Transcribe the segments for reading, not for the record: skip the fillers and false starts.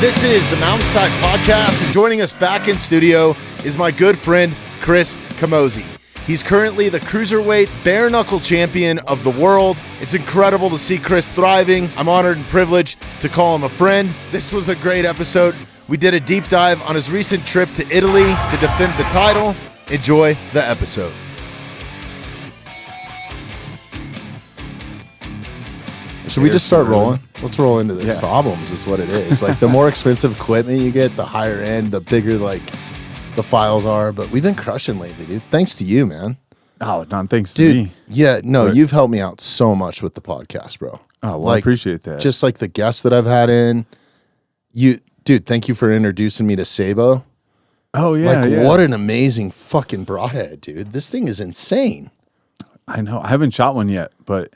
This is the Mountainside Podcast, and joining us back in studio is my good friend, Chris Camozzi. He's currently the Cruiserweight bare knuckle champion of the world. It's incredible to see Chris thriving. I'm honored and privileged to call him a friend. This was a great episode. We did a deep dive on his recent trip to Italy to defend the title. Enjoy the episode. Should we just start rolling? Let's roll into this. Yeah. Problems is what it is. Like, the more expensive equipment you get, the higher end, the bigger like the files are. But we've been crushing lately, dude. Thanks to you, man. Oh, non thanks Dude, to me. yeah, no, But- you've helped me out so much with the podcast, bro. Oh, well, I appreciate that. Just like the guests that I've had in. Dude, thank you for introducing me to Sabo. oh, yeah, Like, yeah. what an amazing fucking broadhead, dude. This thing is insane. I know. I haven't shot one yet, but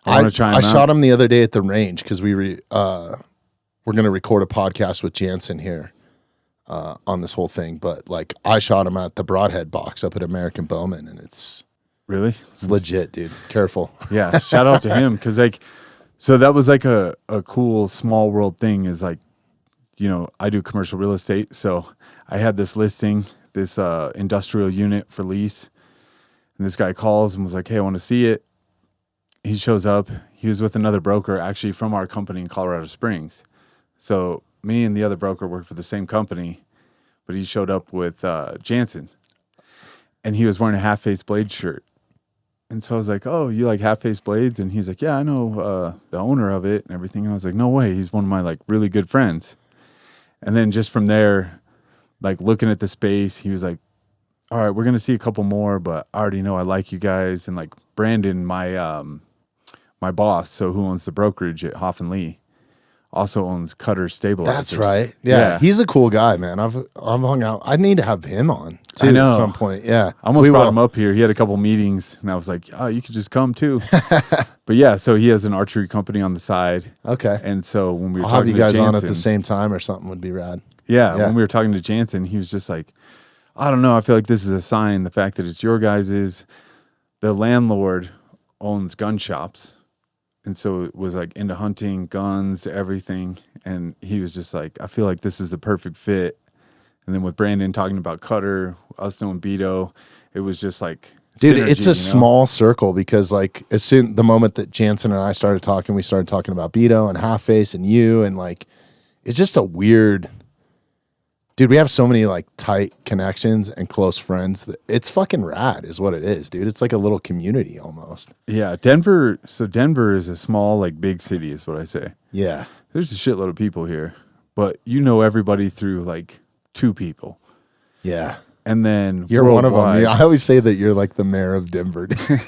I want to try I them out. shot him the other day at the range because we're going to record a podcast with Jansen here on this whole thing. But like, I shot him at the broadhead box up at American Bowman, and it's Really? legit, dude. Careful. Yeah. Shout out to him. Cause like, so that was like a cool small world thing is like, you know, I do commercial real estate. So I had this listing, this industrial unit for lease. And this guy calls and was like, hey, I want to see it. He shows up. He was with another broker actually from our company in Colorado Springs. So me and the other broker worked for the same company, but he showed up with Jansen. And he was wearing a half-face blade shirt. And so I was like, oh, you like half-face blades? And he's like, yeah, I know the owner of it and everything. And I was like, no way. He's one of my like really good friends. And then just from there, like looking at the space, he was like, all right, we're going to see a couple more, but I already know I like you guys. And like Brandon, my boss, so who owns the brokerage at Hoff and Lee, also owns Cutter Stabilizers. That's right. Yeah, he's a cool guy, man. I've hung out. I need to have him on too I know. at some point. Yeah, I almost we brought will. him up here. He had a couple meetings, and I was like, oh, you could just come too. But yeah, so he has an archery company on the side. Okay, And so when we were I'll have talking you guys to Jansen, on at the same time or something would be rad. Yeah, Yeah. when we were talking to Jansen, he was just like, I don't know. I feel like this is a sign. The fact that it's your guys' the landlord owns gun shops. And so it was like into hunting, guns, everything. And he was just like, I feel like this is the perfect fit. And then with Brandon talking about Cutter, us knowing Beto, it was just like, Dude, synergy, it's a you know? small circle because like the moment that Jansen and I started talking, we started talking about Beto and Half Face and you, and like, it's just a weird, dude, we have so many like tight connections and close friends that it's fucking rad is what it is, dude. It's like a little community almost. Yeah, Denver. So Denver is a small, like big city is what I say. Yeah. There's a shitload of people here, but you know everybody through like two people. Yeah. And then You're one of them. worldwide- Yeah, I always say that you're like the mayor of Denver. Dude.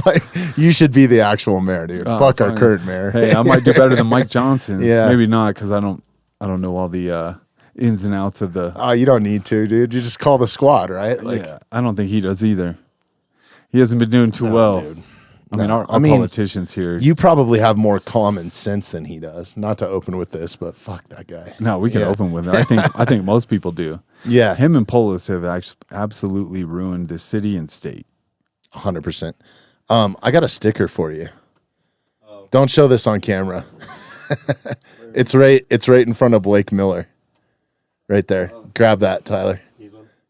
Like, you should be the actual mayor, dude. Oh, Fuck our fine. current mayor. Hey, I might do better than Mike Johnson. Yeah. Maybe not because I don't know all the ins and outs of the. Oh, you don't need to, dude. You just call the squad, right? Like, Yeah, I don't think he does either. He hasn't been doing too well. dude. I mean, No. our I mean, politicians here. you probably have more common sense than he does. Not to open with this, but fuck that guy. No, we can Yeah. open with it. I think most people do. Yeah, Him and Polis have absolutely ruined the city and state. 100%. I got a sticker for you. Don't show this on camera. It's right in front of Blake Miller. Right there. Grab that, Tyler.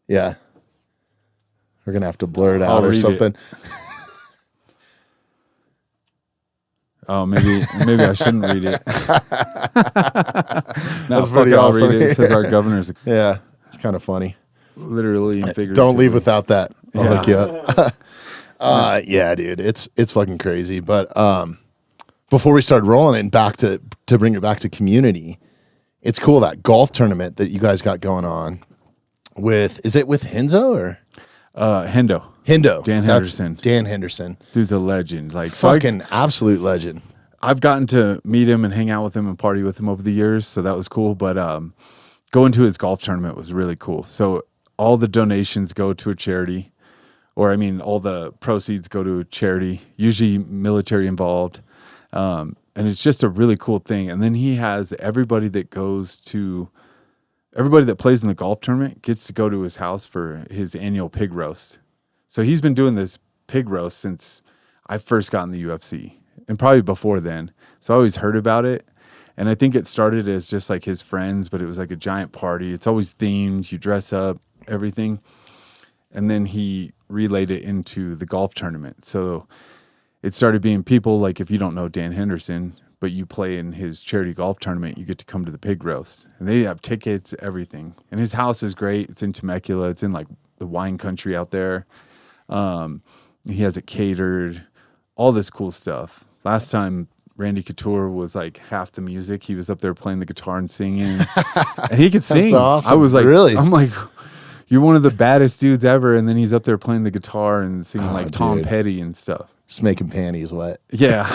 Yeah. We're gonna have to blur it out or read it. something. Oh, maybe I shouldn't read it. That's pretty I'll awesome. read it. It says our governor's Yeah, it's kind of funny. literally and figuratively. Don't leave without that. I'll Yeah. hook you up. Yeah, dude, it's fucking crazy. But before we start rolling and back to bring it back to community, it's cool that golf tournament that you guys got going on with. Is it with Henzo or Hendo. Hendo? Dan That's Henderson. Dan Henderson, Dude's a legend. Like so fucking absolute legend. I've gotten to meet him and hang out with him and party with him over the years, so that was cool. But going to his golf tournament was really cool. So all the donations go to a charity, or I mean, all the proceeds go to a charity, usually military involved. And it's just a really cool thing. And then he has everybody that plays in the golf tournament gets to go to his house for his annual pig roast. So he's been doing this pig roast since I first got in the UFC, and probably before then. So I always heard about it. And I think it started as just like his friends, but it was like a giant party. It's always themed. You dress up, everything. And then he relayed it into the golf tournament. So it started being people like, if you don't know Dan Henderson, but you play in his charity golf tournament, you get to come to the pig roast. And they have tickets, everything. And his house is great. It's in Temecula. It's in like the wine country out there. He has it catered, all this cool stuff. Last time Randy Couture was like half the music. He was up there playing the guitar and singing. And he could sing. That's awesome. I was like, really? I'm like, you're one of the baddest dudes ever. And then he's up there playing the guitar and singing like Tom Petty and stuff. Just making panties wet. Yeah.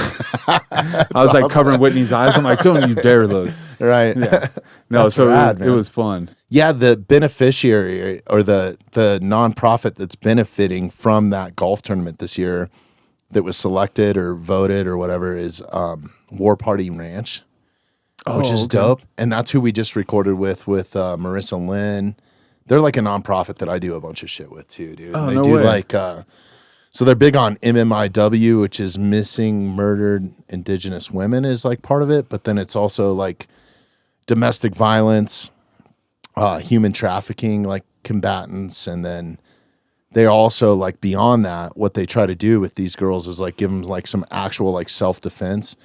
I was like covering Whitney's eyes. I'm like, don't you dare look. Right. Yeah. No, That's so rad, it was fun. Yeah, the beneficiary or the nonprofit that's benefiting from that golf tournament this year that was selected or voted or whatever is War Party Ranch, which is dope. And that's who we just recorded with Marissa Lynn. They're like a nonprofit that I do a bunch of shit with too, dude. Oh, they no do way. like so they're big on MMIW, which is missing murdered indigenous women is like part of it, but then it's also like domestic violence, human trafficking, like combatants, and then they also like beyond that, what they try to do with these girls is like give them like some actual like self-defense.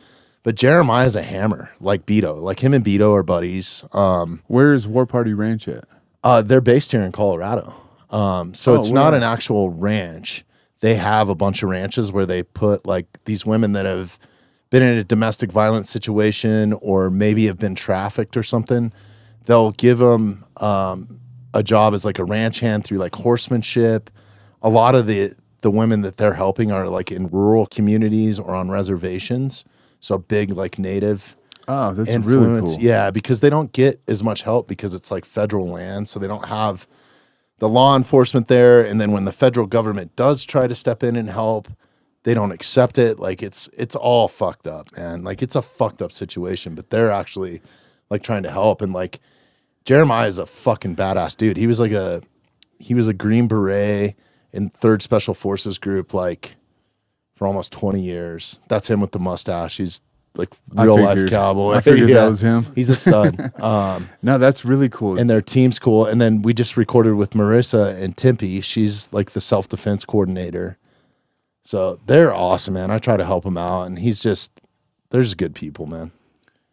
But Jeremiah's a hammer, like Beto. Like him and Beto are buddies. Where is War Party Ranch at? They're based here in Colorado. So it's not an actual ranch. They have a bunch of ranches where they put like these women that have been in a domestic violence situation or maybe have been trafficked or something. They'll give them a job as like a ranch hand through like horsemanship. A lot of the women that they're helping are like in rural communities or on reservations. So big like native that's influence. really cool. Yeah, because they don't get as much help because it's like federal land. So they don't have the law enforcement there. And then when the federal government does try to step in and help, they don't accept it. Like it's all fucked up, man. Like it's a fucked up situation, but they're actually like trying to help. And like Jeremiah is a fucking badass dude. He was a Green Beret in 3rd Special Forces Group, like for almost 20 years. That's him with the mustache. He's like real life cowboy. I figured that was him. He's a stud. No, that's really cool. And their team's cool. And then we just recorded with Marissa and Tempe. She's like the self-defense coordinator. So they're awesome, man. I try to help them out. And they're just good people, man.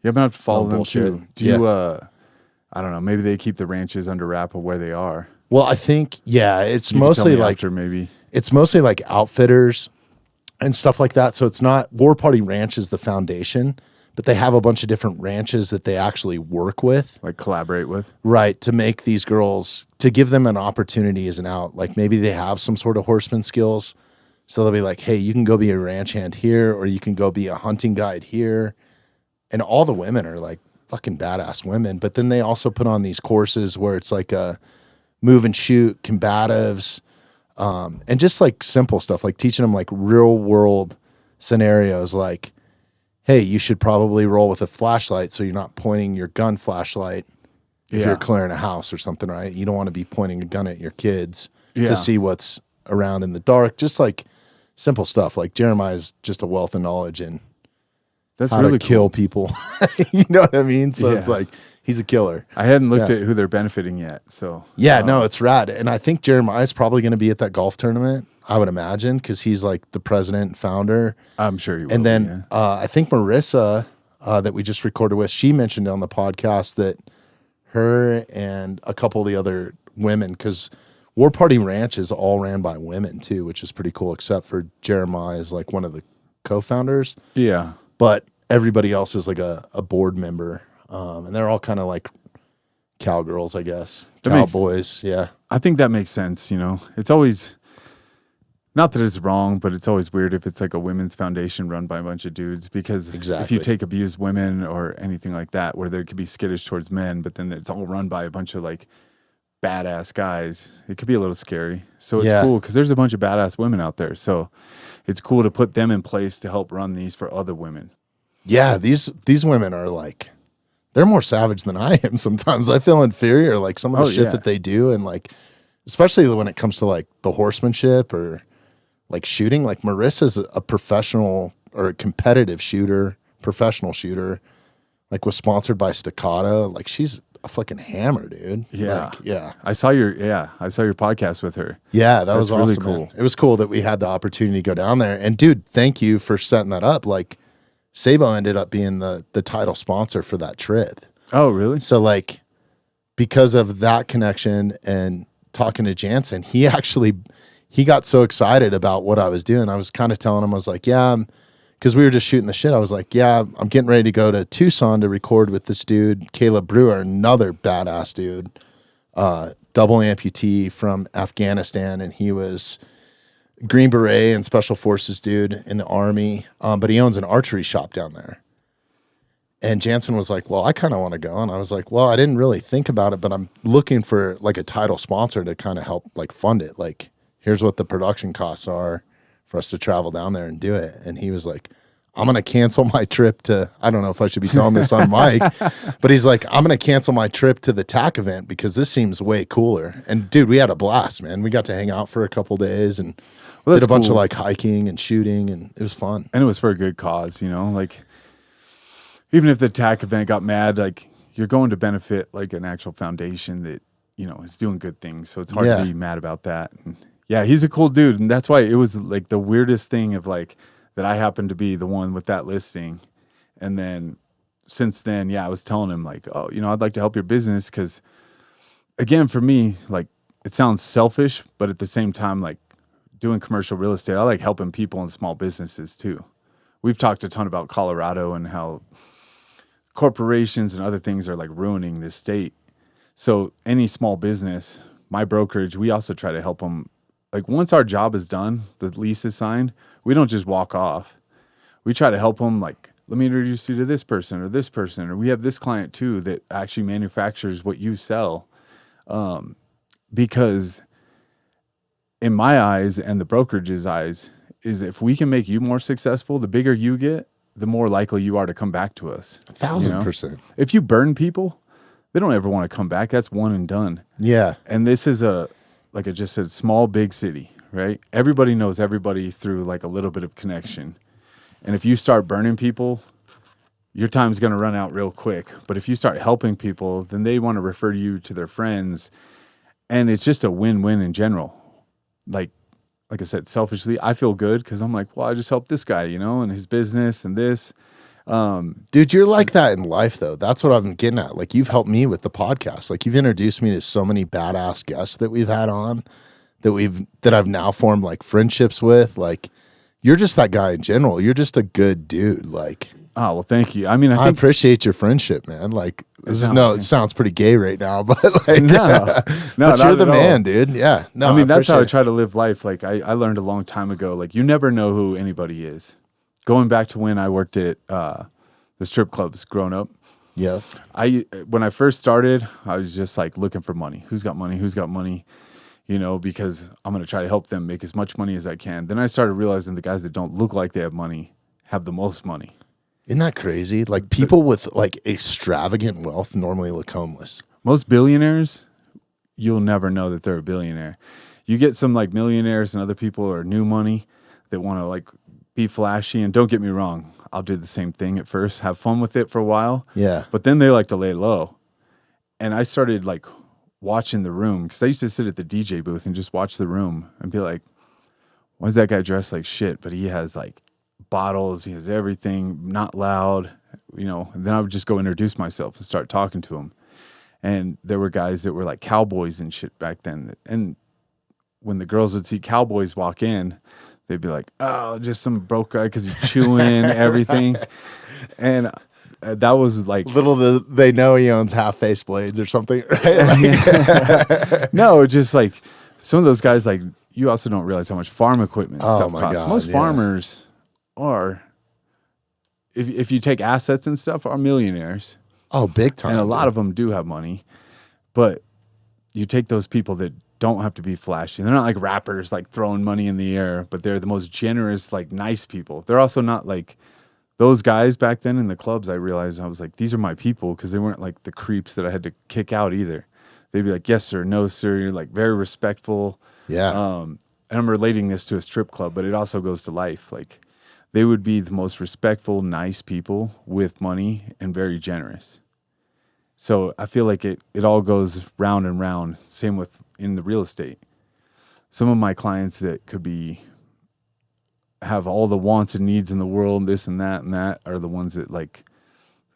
Yeah, I'm going to have to follow them bullshit. too. Do you, I don't know, maybe they keep the ranches under wrap of where they are. Well, I think, it's You can mostly tell me like, after, maybe. it's mostly like outfitters and stuff like that. So it's not War Party Ranch is the foundation, but they have a bunch of different ranches that they actually work with. Like collaborate with. Right. To make these girls, to give them an opportunity as an out. Like maybe they have some sort of horseman skills. So they'll be like, hey, you can go be a ranch hand here, or you can go be a hunting guide here. And all the women are like fucking badass women. But then they also put on these courses where it's like a move and shoot, combatives, and just like simple stuff, like teaching them like real world scenarios, like, hey, you should probably roll with a flashlight so you're not pointing your gun flashlight if you're clearing a house or something, right? You don't want to be pointing a gun at your kids to see what's around in the dark. Just like simple stuff. Like Jeremiah's just a wealth of knowledge in That's how really to kill cool. people. You know what I mean? So it's like, he's a killer. I hadn't looked at who they're benefiting yet. So no, it's rad. And I think Jeremiah's probably going to be at that golf tournament, I would imagine, because he's like the president and founder. I'm sure he will. And then I think Marissa, that we just recorded with, she mentioned on the podcast that her and a couple of the other women, because War Party Ranch is all ran by women too, which is pretty cool, except for Jeremiah is like one of the co-founders. Yeah. But everybody else is like a board member. And they're all kind of like cowgirls, I guess. Cowboys, I think that makes sense, you know. It's always, not that it's wrong, but it's always weird if it's like a women's foundation run by a bunch of dudes, because if you take abused women or anything like that, where they could be skittish towards men, but then it's all run by a bunch of like badass guys, it could be a little scary. So it's cool because there's a bunch of badass women out there. So it's cool to put them in place to help run these for other women. Yeah, these women are like, they're more savage than I am sometimes. I feel inferior, like some of the shit that they do. And like, especially when it comes to like the horsemanship or like shooting, like Marissa's a professional or a competitive shooter, professional shooter. like was sponsored by Staccato. Like she's a fucking hammer, dude. Yeah. Like, yeah. I saw your podcast with her. Yeah, that was really awesome. cool. Man. It was cool that we had the opportunity to go down there. And dude, thank you for setting that up. Like Sabo ended up being the title sponsor for that trip. Oh, really? So like because of that connection and talking to Jansen, he got so excited about what I was doing. I was kind of telling him, I was like, yeah, because we were just shooting the shit. I was like, yeah, I'm getting ready to go to Tucson to record with this dude, Caleb Brewer, another badass dude, double amputee from Afghanistan. And he was Green Beret and Special Forces dude in the Army, but he owns an archery shop down there. And Jansen was like, well, I kind of want to go. And I was like, well, I didn't really think about it, but I'm looking for like a title sponsor to kind of help like fund it. Like, here's what the production costs are for us to travel down there and do it. And he was like, I'm going to cancel my trip to, I don't know if I should be telling this on mic, but he's like, I'm going to cancel my trip to the TAC event because this seems way cooler. And dude, we had a blast, man. We got to hang out for a couple days and did a bunch of like hiking and shooting, and it was fun. And it was for a good cause, you know, like even if the TAC event got mad, like you're going to benefit like an actual foundation that, you know, is doing good things. So it's hard to be mad about that. And yeah, he's a cool dude. And that's why it was like the weirdest thing of like that I happened to be the one with that listing. And then since then, yeah, I was telling him like, oh, you know, I'd like to help your business. Cause again, for me, like it sounds selfish, but at the same time, like doing commercial real estate, I like helping people in small businesses too. We've talked a ton about Colorado and how corporations and other things are like ruining this state. So any small business, my brokerage, we also try to help them. Like once our job is done, the lease is signed, we don't just walk off. We try to help them like, let me introduce you to this person, or we have this client too that actually manufactures what you sell. Because in my eyes and the brokerage's eyes is if we can make you more successful, the bigger you get, the more likely you are to come back to us. 1,000%. If you burn people, they don't ever want to come back. That's one and done. Yeah. And this is like I just said, small, big city, right? Everybody knows everybody through like a little bit of connection. And if you start burning people, your time's going to run out real quick. But if you start helping people, then they want to refer you to their friends. And it's just a win-win in general. Like I said, selfishly, I feel good because I'm like, well, I just helped this guy, you know, and his business and this. Dude, you're like that in life, though. That's what I'm getting at. Like, you've helped me with the podcast. Like, you've introduced me to so many badass guests that we've had on that I've now formed like friendships with. Like, you're just that guy in general. You're just a good dude. Like, oh, well, thank you. I mean, I appreciate your friendship, man. Like, it sounds pretty gay right now, but like, no, but you're the man, dude. Yeah. No, I mean, that's how I try to live life. Like, I learned a long time ago, like, you never know who anybody is. Going back to when I worked at the strip clubs growing up. Yeah. When I first started, I was just like looking for money. Who's got money? Who's got money? You know, because I'm going to try to help them make as much money as I can. Then I started realizing the guys that don't look like they have money have the most money. Isn't that crazy? Like, people with like extravagant wealth normally look homeless. Most billionaires, you'll never know that they're a billionaire. You get some like millionaires and other people or new money that want to like be flashy. And don't get me wrong, I'll do the same thing at first, have fun with it for a while. Yeah. But then they like to lay low. And I started like watching the room because I used to sit at the DJ booth and just watch the room and be like, why is that guy dressed like shit? But he has like bottles, he has everything, not loud, you know. And then I would just go introduce myself and start talking to him. And there were guys that were like cowboys and shit back then. And when the girls would see cowboys walk in, they'd be like, oh, just some broke guy because he's chewing everything. And that was like... Little do they know he owns half face blades or something, right? No, just like some of those guys, like, you also don't realize how much farm equipment stuff costs. God, Most farmers are, if you take assets and stuff, are millionaires. Oh, big time. And a lot of them do have money. But you take those people that don't have to be flashy. They're not like rappers, like throwing money in the air, but they're the most generous, like nice people. They're also not like those guys back then in the clubs. I realized I was like, these are my people, because they weren't like the creeps that I had to kick out either. They'd be like, yes, sir, no, sir. You're like very respectful. Yeah. And I'm relating this to a strip club, but it also goes to life. Like they would be the most respectful, nice people with money and very generous. So I feel like it all goes round and round. Same with in the real estate. Some of my clients that have all the wants and needs in the world, this and that are the ones that like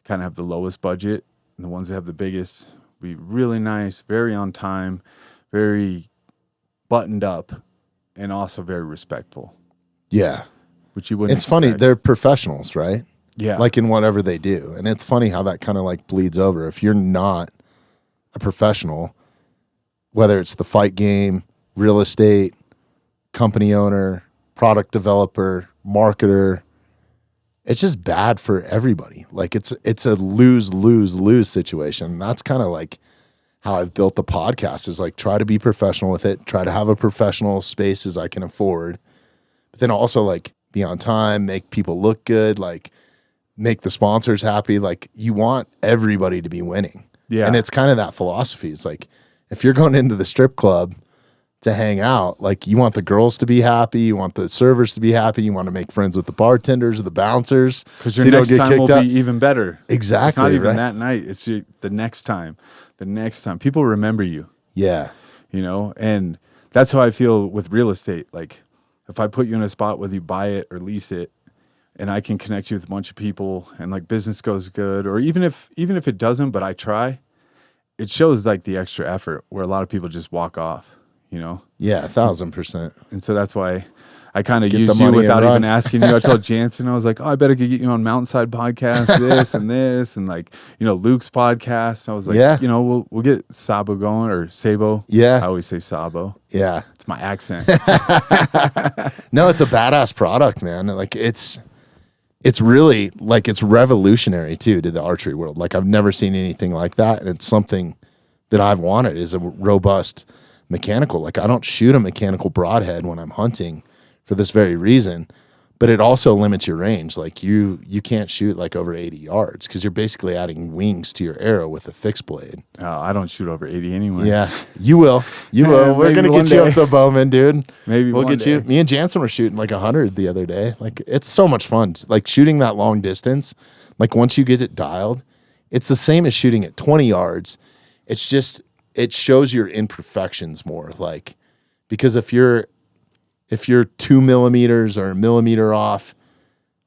kind of have the lowest budget, and the ones that have the biggest be really nice, very on time, very buttoned up, and also very respectful. Yeah. Which you wouldn't It's funny. expect. They're professionals, right? Yeah. Like in whatever they do. And it's funny how that kind of like bleeds over. If you're not a professional, whether it's the fight game, real estate, company owner, product developer, marketer, it's just bad for everybody. Like it's a lose situation. That's kind of like how I've built the podcast, is like try to be professional with it, try to have a professional space as I can afford, but then also like be on time, make people look good, like make the sponsors happy. Like you want everybody to be winning. Yeah. And it's kind of that philosophy. It's like if you're going into the strip club to hang out, like you want the girls to be happy, you want the servers to be happy, you want to make friends with the bartenders, the bouncers, because your next time will be even better. Exactly. It's not even right? that night. It's the next time. The next time people remember you. Yeah. You know, and that's how I feel with real estate. Like if I put you in a spot whether you buy it or lease it, and I can connect you with a bunch of people, and like business goes good, or even if it doesn't, but I try, it shows like the extra effort where a lot of people just walk off, you know? Yeah, 1,000%. And so that's why I kind of Get used the you money and without run. even asking you. I told Jansen, I was like, oh, I better get you on Mountainside podcast, this and this, and like, you know, Luke's podcast. I was like, Yeah. you know, we'll get Sabo going, or Sabo. Yeah. I always say Sabo. Yeah. It's my accent. No, it's a badass product, man. Like it's really like it's revolutionary too to the archery world. Like I've never seen anything like that, and it's something that I've wanted, is a robust mechanical. Like I don't shoot a mechanical broadhead when I'm hunting for this very reason, but it also limits your range. Like you can't shoot like over 80 yards because you're basically adding wings to your arrow with a fixed blade. I don't shoot over 80 anyway. Yeah, you will. You will. We're Maybe gonna one get you day. up to Bowman, dude. Maybe we'll one get you. day. Me and Jansen were shooting like 100 the other day. Like it's so much fun. Like shooting that long distance. Like once you get it dialed, it's the same as shooting at 20 yards. It's just it shows your imperfections more. Like because if you're 2 millimeters or a millimeter off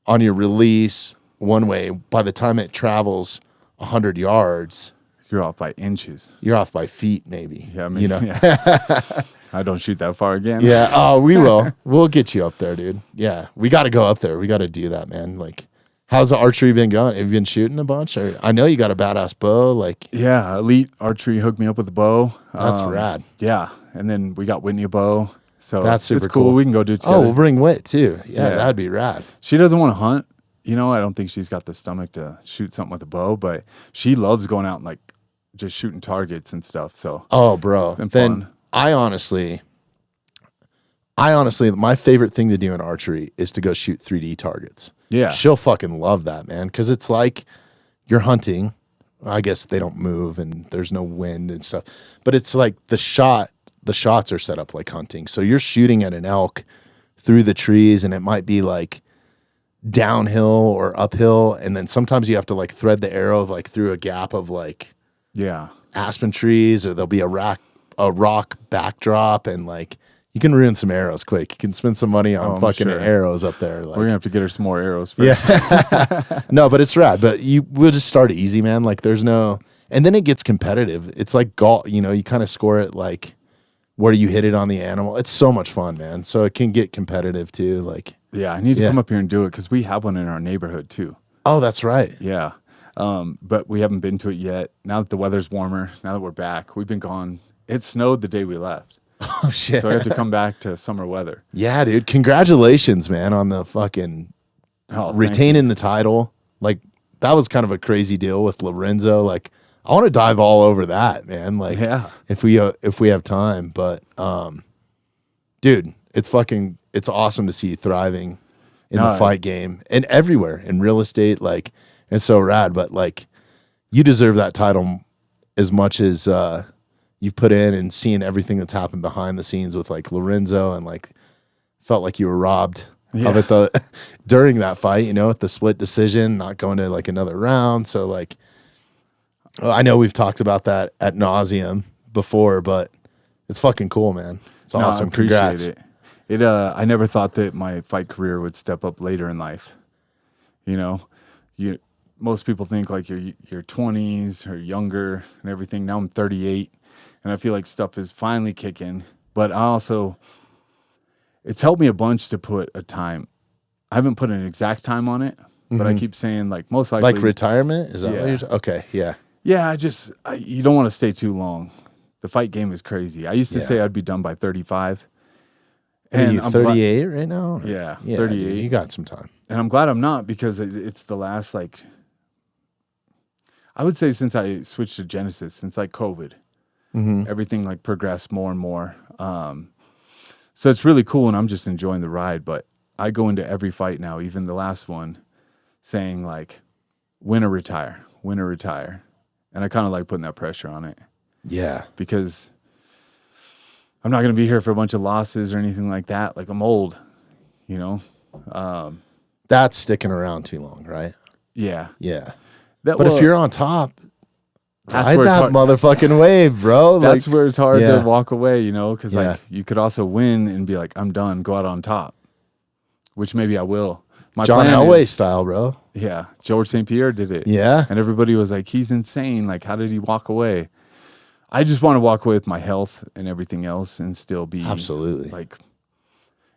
on your release one way, by the time it travels 100 yards, You're off by inches. you're off by feet, maybe. Yeah, I mean, you know. yeah. I don't shoot that far again. Yeah. Oh, we will. We'll get you up there, dude. Yeah. We got to go up there. We got to do that, man. Like, how's the archery been going? Have you been shooting a bunch? Or I know you got a badass bow. Like, Yeah, Elite Archery hooked me up with a bow. that's rad. Yeah, and then we got Whitney a bow. So That's super it's cool. cool. We can go do it together. Oh, we'll bring Wit too. Yeah, Yeah. that'd be rad. She doesn't want to hunt. You know, I don't think she's got the stomach to shoot something with a bow, but she loves going out and like just shooting targets and stuff. So Oh, bro. been Then fun. I honestly, my favorite thing to do in archery is to go shoot 3D targets. yeah, She'll fucking love that, man, because it's like you're hunting. I guess they don't move and there's no wind and stuff, but it's like the shots are set up like hunting. So you're shooting at an elk through the trees, and it might be like downhill or uphill, and then sometimes you have to like thread the arrow like through a gap of like yeah. aspen trees, or there'll be a rock backdrop, and like you can ruin some arrows quick. You can spend some money on I'm fucking sure. arrows up there. We're Like, gonna have to get her some more arrows first. yeah. No, but it's rad. But we'll just start easy, man. Like there's no, and then it gets competitive. It's like golf, you know, you kind of score it like where you hit it on the animal. It's so much fun, man. So it can get competitive too. Like, Yeah, I need to Yeah. come up here and do it because we have one in our neighborhood too. oh, that's right. Yeah. But we haven't been to it yet. Now that the weather's warmer, now that we're back, we've been gone. It snowed the day we left. Oh shit. So I have to come back to summer weather. Yeah, dude. Congratulations, man, on the fucking Oh, thank retaining the title. Like that was kind of a crazy deal with Lorenzo. Like I want to dive all over that, man. Like Yeah. if we have time, but dude, it's awesome to see you thriving in No, the fight game and everywhere in real estate. Like it's so rad, but like you deserve that title as much as you've put in, and seeing everything that's happened behind the scenes with like Lorenzo, and like felt like you were robbed of it during that fight, you know, with the split decision, not going to like another round. So like, I know we've talked about that ad nauseum before, but it's fucking cool, man. It's awesome. I appreciate Congrats. it. I never thought that my fight career would step up later in life. You know, most people think like your 20s or younger and everything. Now I'm 38, and I feel like stuff is finally kicking. But it's helped me a bunch to put a time. I haven't put an exact time on it, but I keep saying like most likely. Like retirement? Is that what you're okay, yeah. Yeah, you don't want to stay too long. The fight game is crazy. I used to say I'd be done by 35. And you 38 right now? Yeah, 38. Dude, you got some time. And I'm glad I'm not, because it's the last, like, I would say since I switched to Genesis, since like COVID, everything like progressed more and more. So it's really cool, and I'm just enjoying the ride. But I go into every fight now, even the last one, saying like, win or retire, win or retire. And I kind of like putting that pressure on it. Yeah. Because I'm not going to be here for a bunch of losses or anything like that. Like, I'm old, you know? That's sticking around too long, right? Yeah. Yeah. But if you're on top, that's ride that motherfucking wave, bro. That's like, where it's hard to walk away, you know? Because, Yeah. like, you could also win and be like, I'm done, go out on top, which maybe I will. My John plan Elway is, style, bro. yeah, George St. Pierre did it. Yeah. And everybody was like, he's insane. Like, how did he walk away? I just want to walk away with my health and everything else and still be Absolutely. like,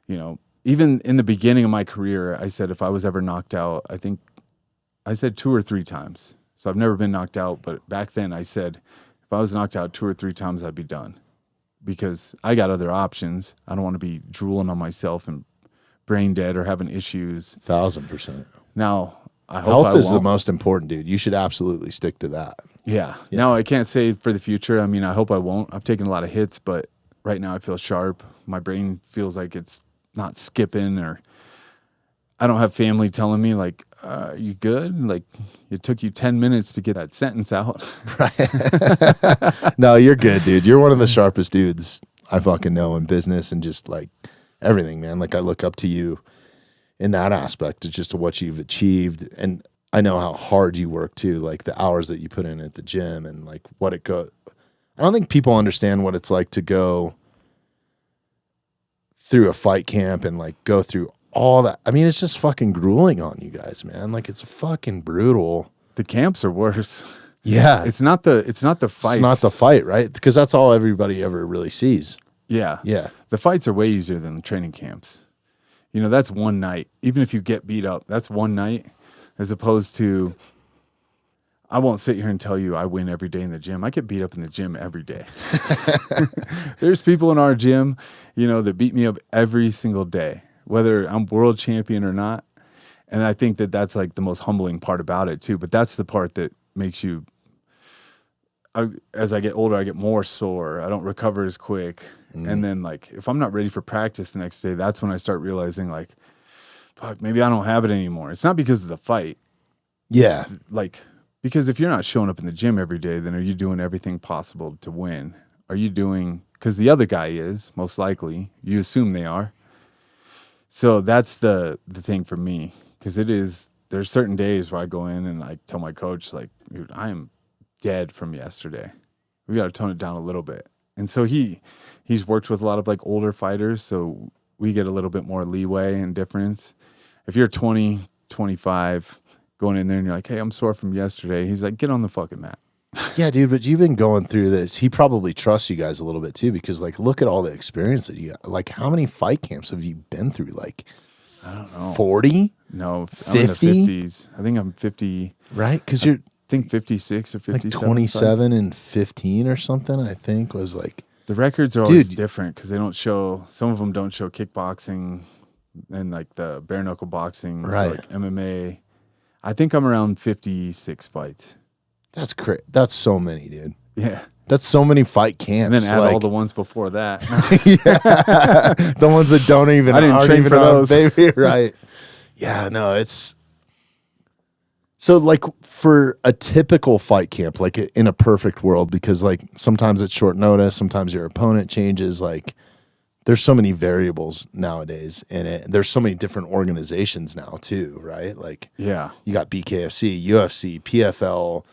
you know, even in the beginning of my career, I said if I was ever knocked out, I think I said 2 or 3 times. So I've never been knocked out, but back then I said if I was knocked out 2 or 3 times, I'd be done, because I got other options. I don't want to be drooling on myself and brain dead or having issues. 1,000%. Now, I hope health is the won't. most important, dude. You should absolutely stick to that. Yeah. No, I can't say for the future. I mean, I hope I won't. I've taken a lot of hits, but right now I feel sharp. My brain feels like it's not skipping, or I don't have family telling me like, are you good? Like, it took you 10 minutes to get that sentence out. Right. No, you're good, dude. You're one of the sharpest dudes I fucking know in business and just like everything, man. Like, I look up to you in that aspect. It's just what you've achieved. And I know how hard you work too, like the hours that you put in at the gym and like what it goes. I don't think people understand what it's like to go through a fight camp and like go through all that. I mean, it's just fucking grueling on you guys, man. Like, it's fucking brutal. The camps are worse. Yeah. It's not the fight. It's not the fight, right? Because that's all everybody ever really sees. Yeah. Yeah. The fights are way easier than the training camps. You know, that's one night. Even if you get beat up, that's one night, as opposed to, I won't sit here and tell you I win every day in the gym. I get beat up in the gym every day. There's people in our gym, you know, that beat me up every single day, whether I'm world champion or not. And I think that that's like the most humbling part about it too. But that's the part that makes you, as I get older, I get more sore. I don't recover as quick. And then like, if I'm not ready for practice the next day, that's when I start realizing like, fuck, maybe I don't have it anymore. It's not because of the fight. Yeah. It's like, because if you're not showing up in the gym every day, then are you doing everything possible to win? Are you doing, because the other guy is, most likely, you assume they are. So that's the thing for me, because there's certain days where I go in and I tell my coach, like, dude, I am dead from yesterday. We got to tone it down a little bit. And so he's worked with a lot of like older fighters, so we get a little bit more leeway and difference. If you're 20, 25, going in there and you're like, hey, I'm sore from yesterday, he's like, get on the fucking mat. Yeah, dude, but you've been going through this. He probably trusts you guys a little bit too, because like, look at all the experience that you got. Like, how many fight camps have you been through? Like, I don't know. 40? No, 50? I'm in the 50s. I think I'm 50. Right? Because you're, I think 56 or 57. like 27 fights. and 15 or something, I think was like. The records are always Dude. different because they don't show, some of them don't show kickboxing and like the bare knuckle boxing, Right. so like MMA. I think I'm around 56 fights. That's crazy. That's so many, dude. Yeah. That's so many fight camps. And then add like, all the ones before that. yeah. The ones that don't even, I didn't aren't train even for on, those. baby. Right. Yeah, no, it's. So like for a typical fight camp, like in a perfect world, because like sometimes it's short notice, sometimes your opponent changes, like there's so many variables nowadays in it. There's so many different organizations now too, right? Like, Yeah. you got BKFC, UFC, PFL.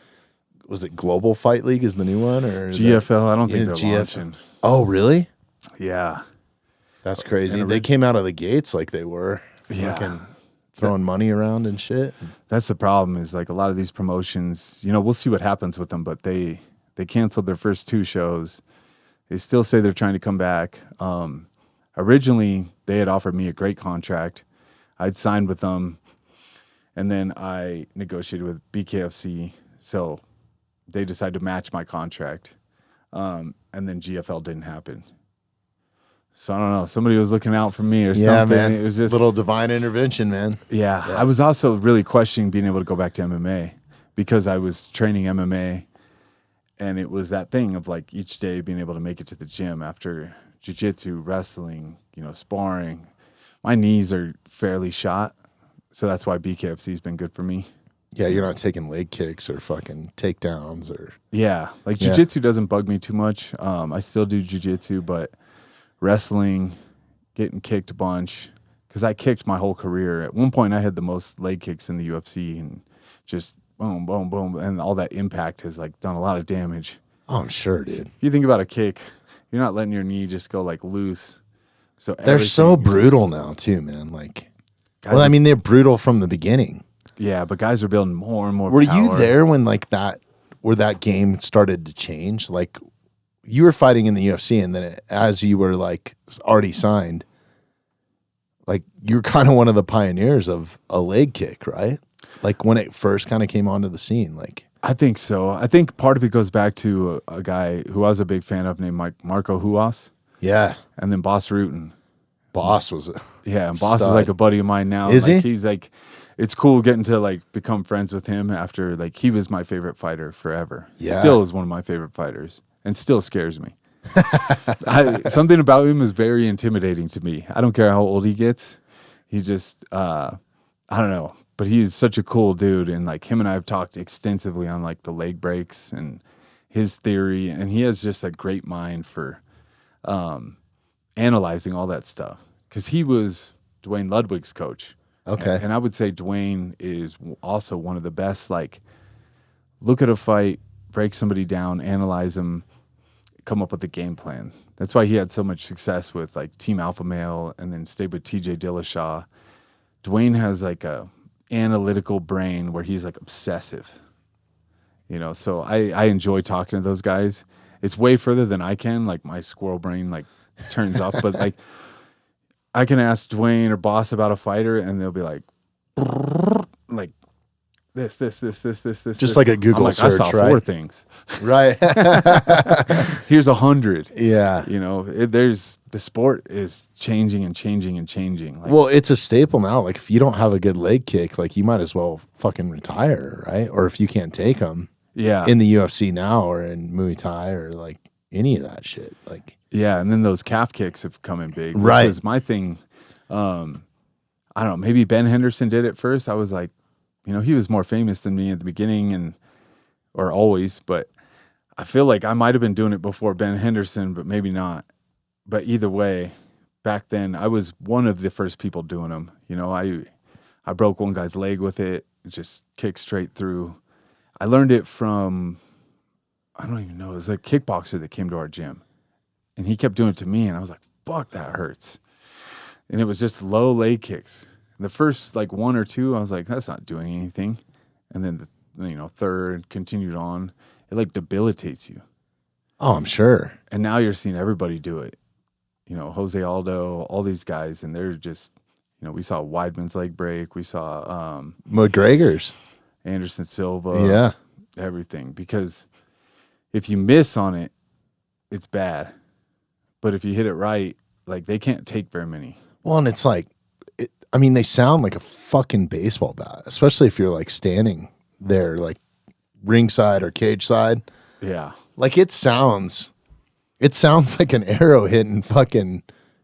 Was it Global Fight League is the new one, or GFL? I don't think they're launching. Oh, really? Yeah. That's crazy. They came out of the gates like they were. Yeah. Fucking throwing money around and shit. That's the problem is like a lot of these promotions, you know, we'll see what happens with them, but they canceled their first 2 shows. They still say they're trying to come back. Originally, they had offered me a great contract. I'd signed with them, and then I negotiated with BKFC, so they decided to match my contract, and then GFL didn't happen. So I don't know. Somebody was looking out for me or something. Man. It was just little divine intervention, man. Yeah. I was also really questioning being able to go back to MMA because I was training MMA, and it was that thing of like each day being able to make it to the gym after jiu-jitsu, wrestling, you know, sparring. My knees are fairly shot, so that's why BKFC has been good for me. Yeah, you're not taking leg kicks or fucking takedowns or... Yeah. Like jiu-jitsu doesn't bug me too much. I still do jiu-jitsu, but wrestling, getting kicked a bunch, because I kicked my whole career. At one point, I had the most leg kicks in the UFC, and just boom, boom, boom, and all that impact has like done a lot of damage. Oh, I'm sure, dude. If you think about a kick, you're not letting your knee just go like loose. So they're so brutal now too, man. Like, well, I mean, they're brutal from the beginning. Yeah, but guys are building more and more Were power. you there when like that, where that game started to change? Like, you were fighting in the UFC, and then as you were like already signed, like you're kind of one of the pioneers of a leg kick, right? Like when it first kind of came onto the scene, like. I think so. I think part of it goes back to a guy who I was a big fan of named Marco Huas. Yeah. And then Boss Rutan. Boss was a Yeah, and Boss is like a buddy of mine now. Is like, he? He's like, it's cool getting to like become friends with him after like he was my favorite fighter forever. Yeah. Still is one of my favorite fighters and still scares me. Something about him is very intimidating to me. I don't care how old he gets. He just, I don't know. But he's such a cool dude, and like him and I have talked extensively on like the leg breaks and his theory, and he has just a great mind for analyzing all that stuff because he was Dwayne Ludwig's coach. Okay. And I would say Dwayne is also one of the best. Like, look at a fight, break somebody down, analyze them, come up with a game plan. That's why he had so much success with like Team Alpha Male, and then stayed with TJ Dillashaw. Dwayne has like a analytical brain where he's like obsessive, you know, so I enjoy talking to those guys. It's way further than I can, like my squirrel brain like turns up, but like I can ask Dwayne or Boss about a fighter and they'll be like this Just like a Google like, search, I saw right? 4 things. Right. Here's 100. Yeah. You know, the sport is changing and changing and changing. Like, Well, it's a staple now. Like, if you don't have a good leg kick, like, you might as well fucking retire, right? Or if you can't take them yeah. in the UFC now or in Muay Thai or, like, any of that shit. Like, yeah, and then those calf kicks have come in big. Right. Which was my thing. I don't know, maybe Ben Henderson did it first. I was like, you know, he was more famous than me at the beginning or always, but I feel like I might have been doing it before Ben Henderson, but maybe not. But either way, back then I was one of the first people doing them. You know, I broke one guy's leg with it, just kicked straight through. I learned it from, I don't even know, it was a kickboxer that came to our gym. And he kept doing it to me, and I was like, fuck, that hurts. And it was just low leg kicks. And the first like 1 or 2, I was like, that's not doing anything. And then the third continued on. It like debilitates you. oh, I'm sure. And now you're seeing everybody do it. You know, Jose Aldo, all these guys, and they're just, you know, we saw Weidman's leg break. We saw McGregor's. Anderson Silva. Yeah. Everything. Because if you miss on it, it's bad. But if you hit it right, like they can't take very many. Well, and it's like, I mean, they sound like a fucking baseball bat, especially if you're like standing there, like ringside or cage side. Yeah. Like it sounds like an arrow hitting fucking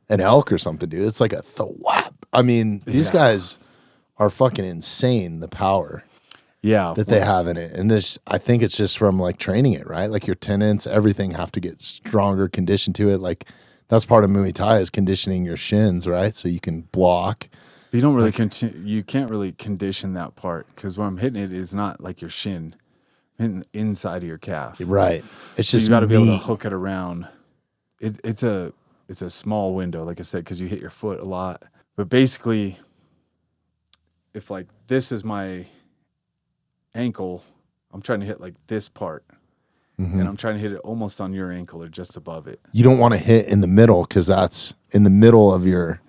an elk or something, dude. It's like a thwap. I mean, these guys are fucking insane, the power that they have in it. And I think it's just from like training it, right? Like your tendons, everything have to get stronger, conditioned to it. Like that's part of Muay Thai is conditioning your shins, right? So you can block. But you don't really you can't really condition that part because where I'm hitting it is not like your shin, inside of your calf. Right. It's So just you got to be able to meat. hook it around. It's a small window, like I said, because you hit your foot a lot. But basically, if like this is my ankle, I'm trying to hit like this part. Mm-hmm. And I'm trying to hit it almost on your ankle or just above it. You don't want to hit in the middle because that's in the middle of your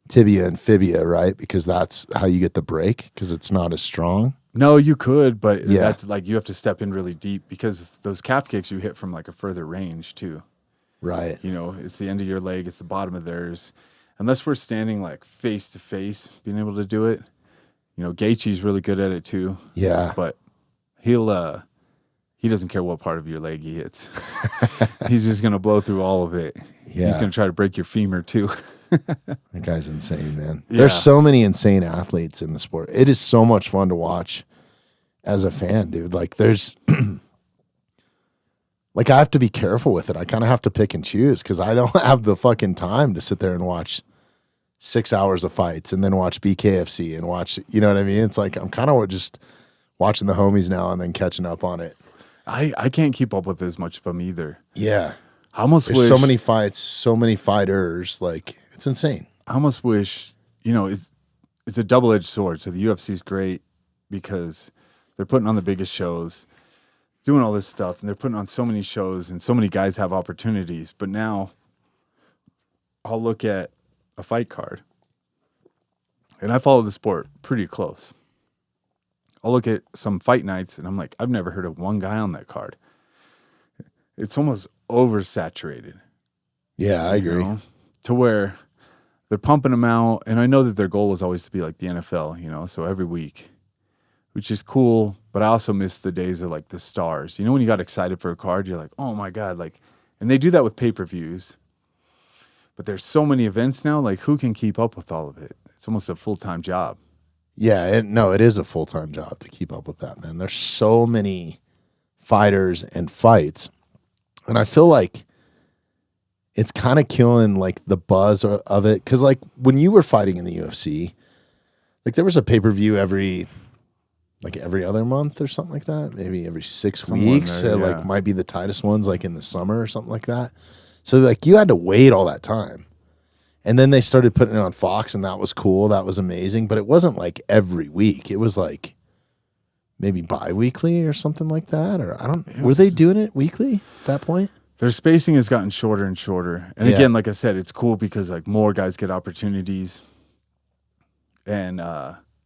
tibia and fibia, right? Because that's how you get the break because it's not as strong. No, you could, but Yeah. that's like you have to step in really deep because those calf kicks you hit from like a further range too. Right. You know, it's the end of your leg, it's the bottom of theirs. Unless we're standing like face to face, being able to do it. You know, Gaethje's really good at it too. Yeah. But he doesn't care what part of your leg he hits. He's just gonna blow through all of it. Yeah. He's gonna try to break your femur too. That guy's insane, man. Yeah. There's so many insane athletes in the sport. It is so much fun to watch as a fan, dude. Like there's like I have to be careful with it. I kind of have to pick and choose because I don't have the fucking time to sit there and watch 6 hours of fights and then watch BKFC and watch, you know what I mean? It's like I'm kind of just watching the homies now and then catching up on it. I can't keep up with as much of them either. Yeah. I almost There's wish so many fights, so many fighters. Like it's insane. I almost wish, you know, it's a double-edged sword. So the UFC is great because they're putting on the biggest shows, doing all this stuff, and they're putting on so many shows, and so many guys have opportunities. But now I'll look at a fight card, and I follow the sport pretty close. I'll look at some fight nights, and I'm like, I've never heard of one guy on that card. It's almost oversaturated. Yeah, I agree. Know, to where they're pumping them out, and I know that their goal was always to be like the NFL, you know, so every week, which is cool, but I also miss the days of like the stars. You know, when you got excited for a card, you're like, oh my God, like, and they do that with pay-per-views, but there's so many events now, like who can keep up with all of it? It's almost a full-time job. Yeah, it is a full-time job to keep up with that, man. There's so many fighters and fights, and I feel like it's kind of killing like the buzz of it. Because like when you were fighting in the UFC, like there was a pay-per-view every other month or something like that, maybe every 6 weeks. There, yeah. Like might be the tightest ones like in the summer or something like that. So like you had to wait all that time. And then they started putting it on Fox, and that was cool. That was amazing. But it wasn't like every week. It was like maybe bi-weekly or something like that. Or were they doing it weekly at that point? Their spacing has gotten shorter and shorter. And again, like I said, it's cool because like more guys get opportunities and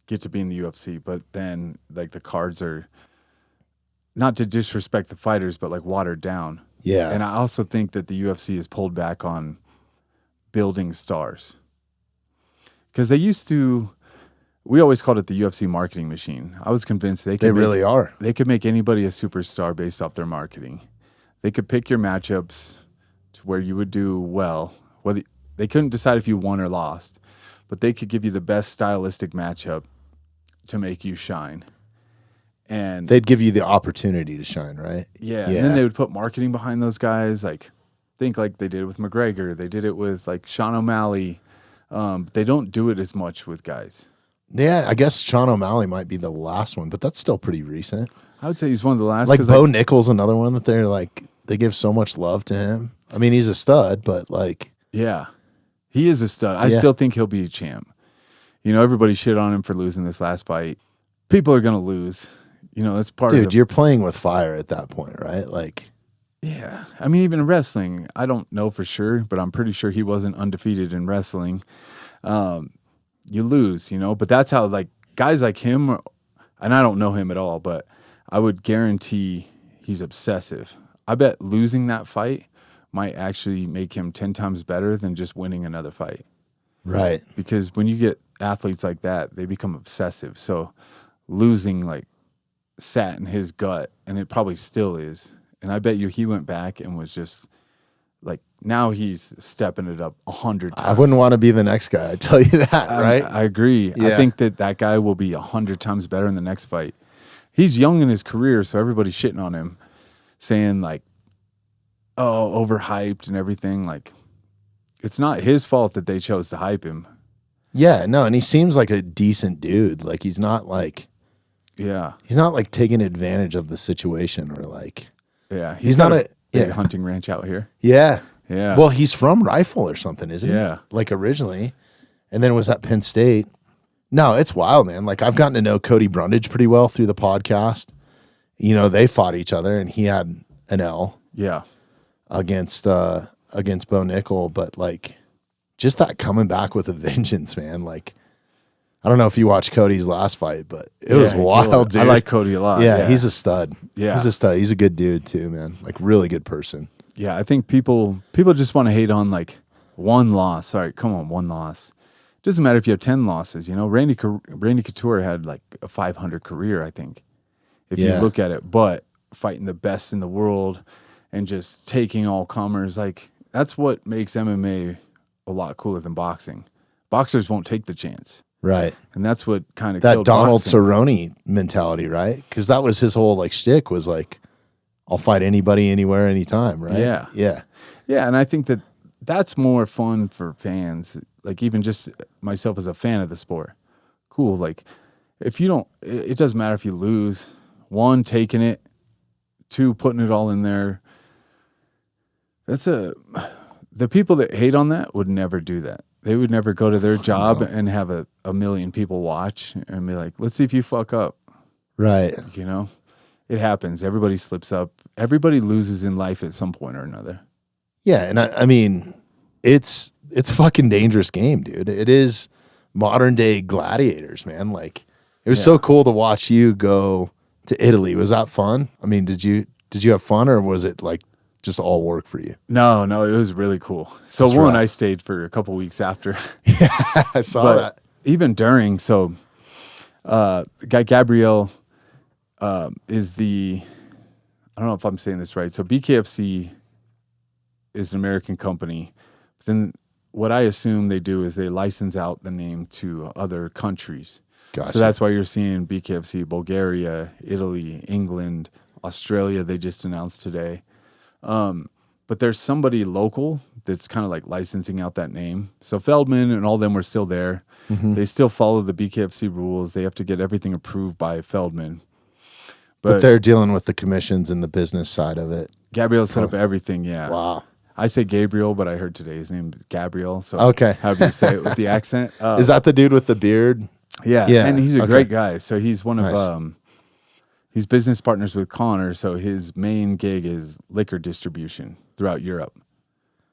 get to be in the UFC. But then like the cards are, not to disrespect the fighters, but like watered down. Yeah. And I also think that the UFC has pulled back on building stars. Because they used to, we always called it the UFC marketing machine. I was convinced they really are. They could make anybody a superstar based off their marketing. They could pick your matchups to where you would do well. Whether they couldn't decide if you won or lost, but they could give you the best stylistic matchup to make you shine. And they'd give you the opportunity to shine, right? Yeah. And then they would put marketing behind those guys. Like, think like they did with McGregor. They did it with like Sean O'Malley. They don't do it as much with guys. Yeah, I guess Sean O'Malley might be the last one, but that's still pretty recent. I would say he's one of the last. Like Bo Nickel's another one that they're like, they give so much love to him. I mean, he's a stud, but like. Yeah, he is a stud. I still think he'll be a champ. You know, everybody shit on him for losing this last fight. People are going to lose. You know, that's part of it. Dude, you're playing with fire at that point, right? Like. Yeah. I mean, even in wrestling, I don't know for sure, but I'm pretty sure he wasn't undefeated in wrestling. You lose, you know, but that's how like guys like him, and I don't know him at all, but I would guarantee he's obsessive. I bet losing that fight might actually make him 10 times better than just winning another fight. Right. Because when you get athletes like that, they become obsessive. So losing like sat in his gut, and it probably still is. And I bet you he went back and was just like, now he's stepping it up 100 times. I wouldn't want to be the next guy. I tell you that, right? I agree. Yeah. I think that guy will be 100 times better in the next fight. He's young in his career, so everybody's shitting on him, saying like, oh, overhyped and everything. Like, it's not his fault that they chose to hype him. Yeah, no, and he seems like a decent dude. Like he's not like taking advantage of the situation or like. Yeah, he's not a big hunting ranch out here. Yeah. Yeah. Well, he's from Rifle or something, isn't he? Yeah. Like originally. And then was at Penn State. No, it's wild, man. Like I've gotten to know Cody Brundage pretty well through the podcast. You know, they fought each other and he had an L. Yeah. Against Bo Nickel, but like just that coming back with a vengeance, man. Like I don't know if you watched Cody's last fight, but it was wild, dude. I like Cody a lot. Yeah, he's a stud. Yeah. He's a stud. He's a good dude too, man. Like really good person. Yeah, I think people just want to hate on like one loss. All right, come on, one loss. Doesn't matter if you have 10 losses. You know, Randy Couture had like a 500 career, I think, if you look at it. But fighting the best in the world and just taking all comers, like that's what makes MMA a lot cooler than boxing. Boxers won't take the chance. Right. And that's what kind of that Donald Cerrone mentality, right? Because that was his whole like shtick was like, I'll fight anybody, anywhere, anytime, right? Yeah. Yeah. Yeah, and I think that's more fun for fans, like even just myself as a fan of the sport. Cool, like if you don't, it doesn't matter if you lose. 1, taking it. 2, putting it all in there. The people that hate on that would never do that. They would never go to their job and have a million people watch and be like, let's see if you fuck up. Right. You know, it happens. Everybody slips up. Everybody loses in life at some point or another. Yeah. And I mean, it's a fucking dangerous game, dude. It is modern day gladiators, man. Like it was so cool to watch you go to Italy. Was that fun? I mean, did you have fun or was it like just all work for you? No, it was really cool. So I stayed for a couple weeks after. Yeah, I saw that. Even during, so guy Gabriel is I don't know if I'm saying this right. So BKFC is an American company. But then what I assume they do is they license out the name to other countries. Gotcha. So that's why you're seeing BKFC Bulgaria, Italy, England, Australia. They just announced today. But there's somebody local that's kind of like licensing out that name. So Feldman and all them were still there. Mm-hmm. They still follow the BKFC rules. They have to get everything approved by Feldman. But they're dealing with the commissions and the business side of it. Gabriel set up everything, yeah. Wow. I say Gabriel, but I heard today his name is Gabriel. So okay. However you say it with the accent. Is that the dude with the beard? Yeah. And he's a great guy. So he's one of he's business partners with Connor, so his main gig is liquor distribution throughout Europe.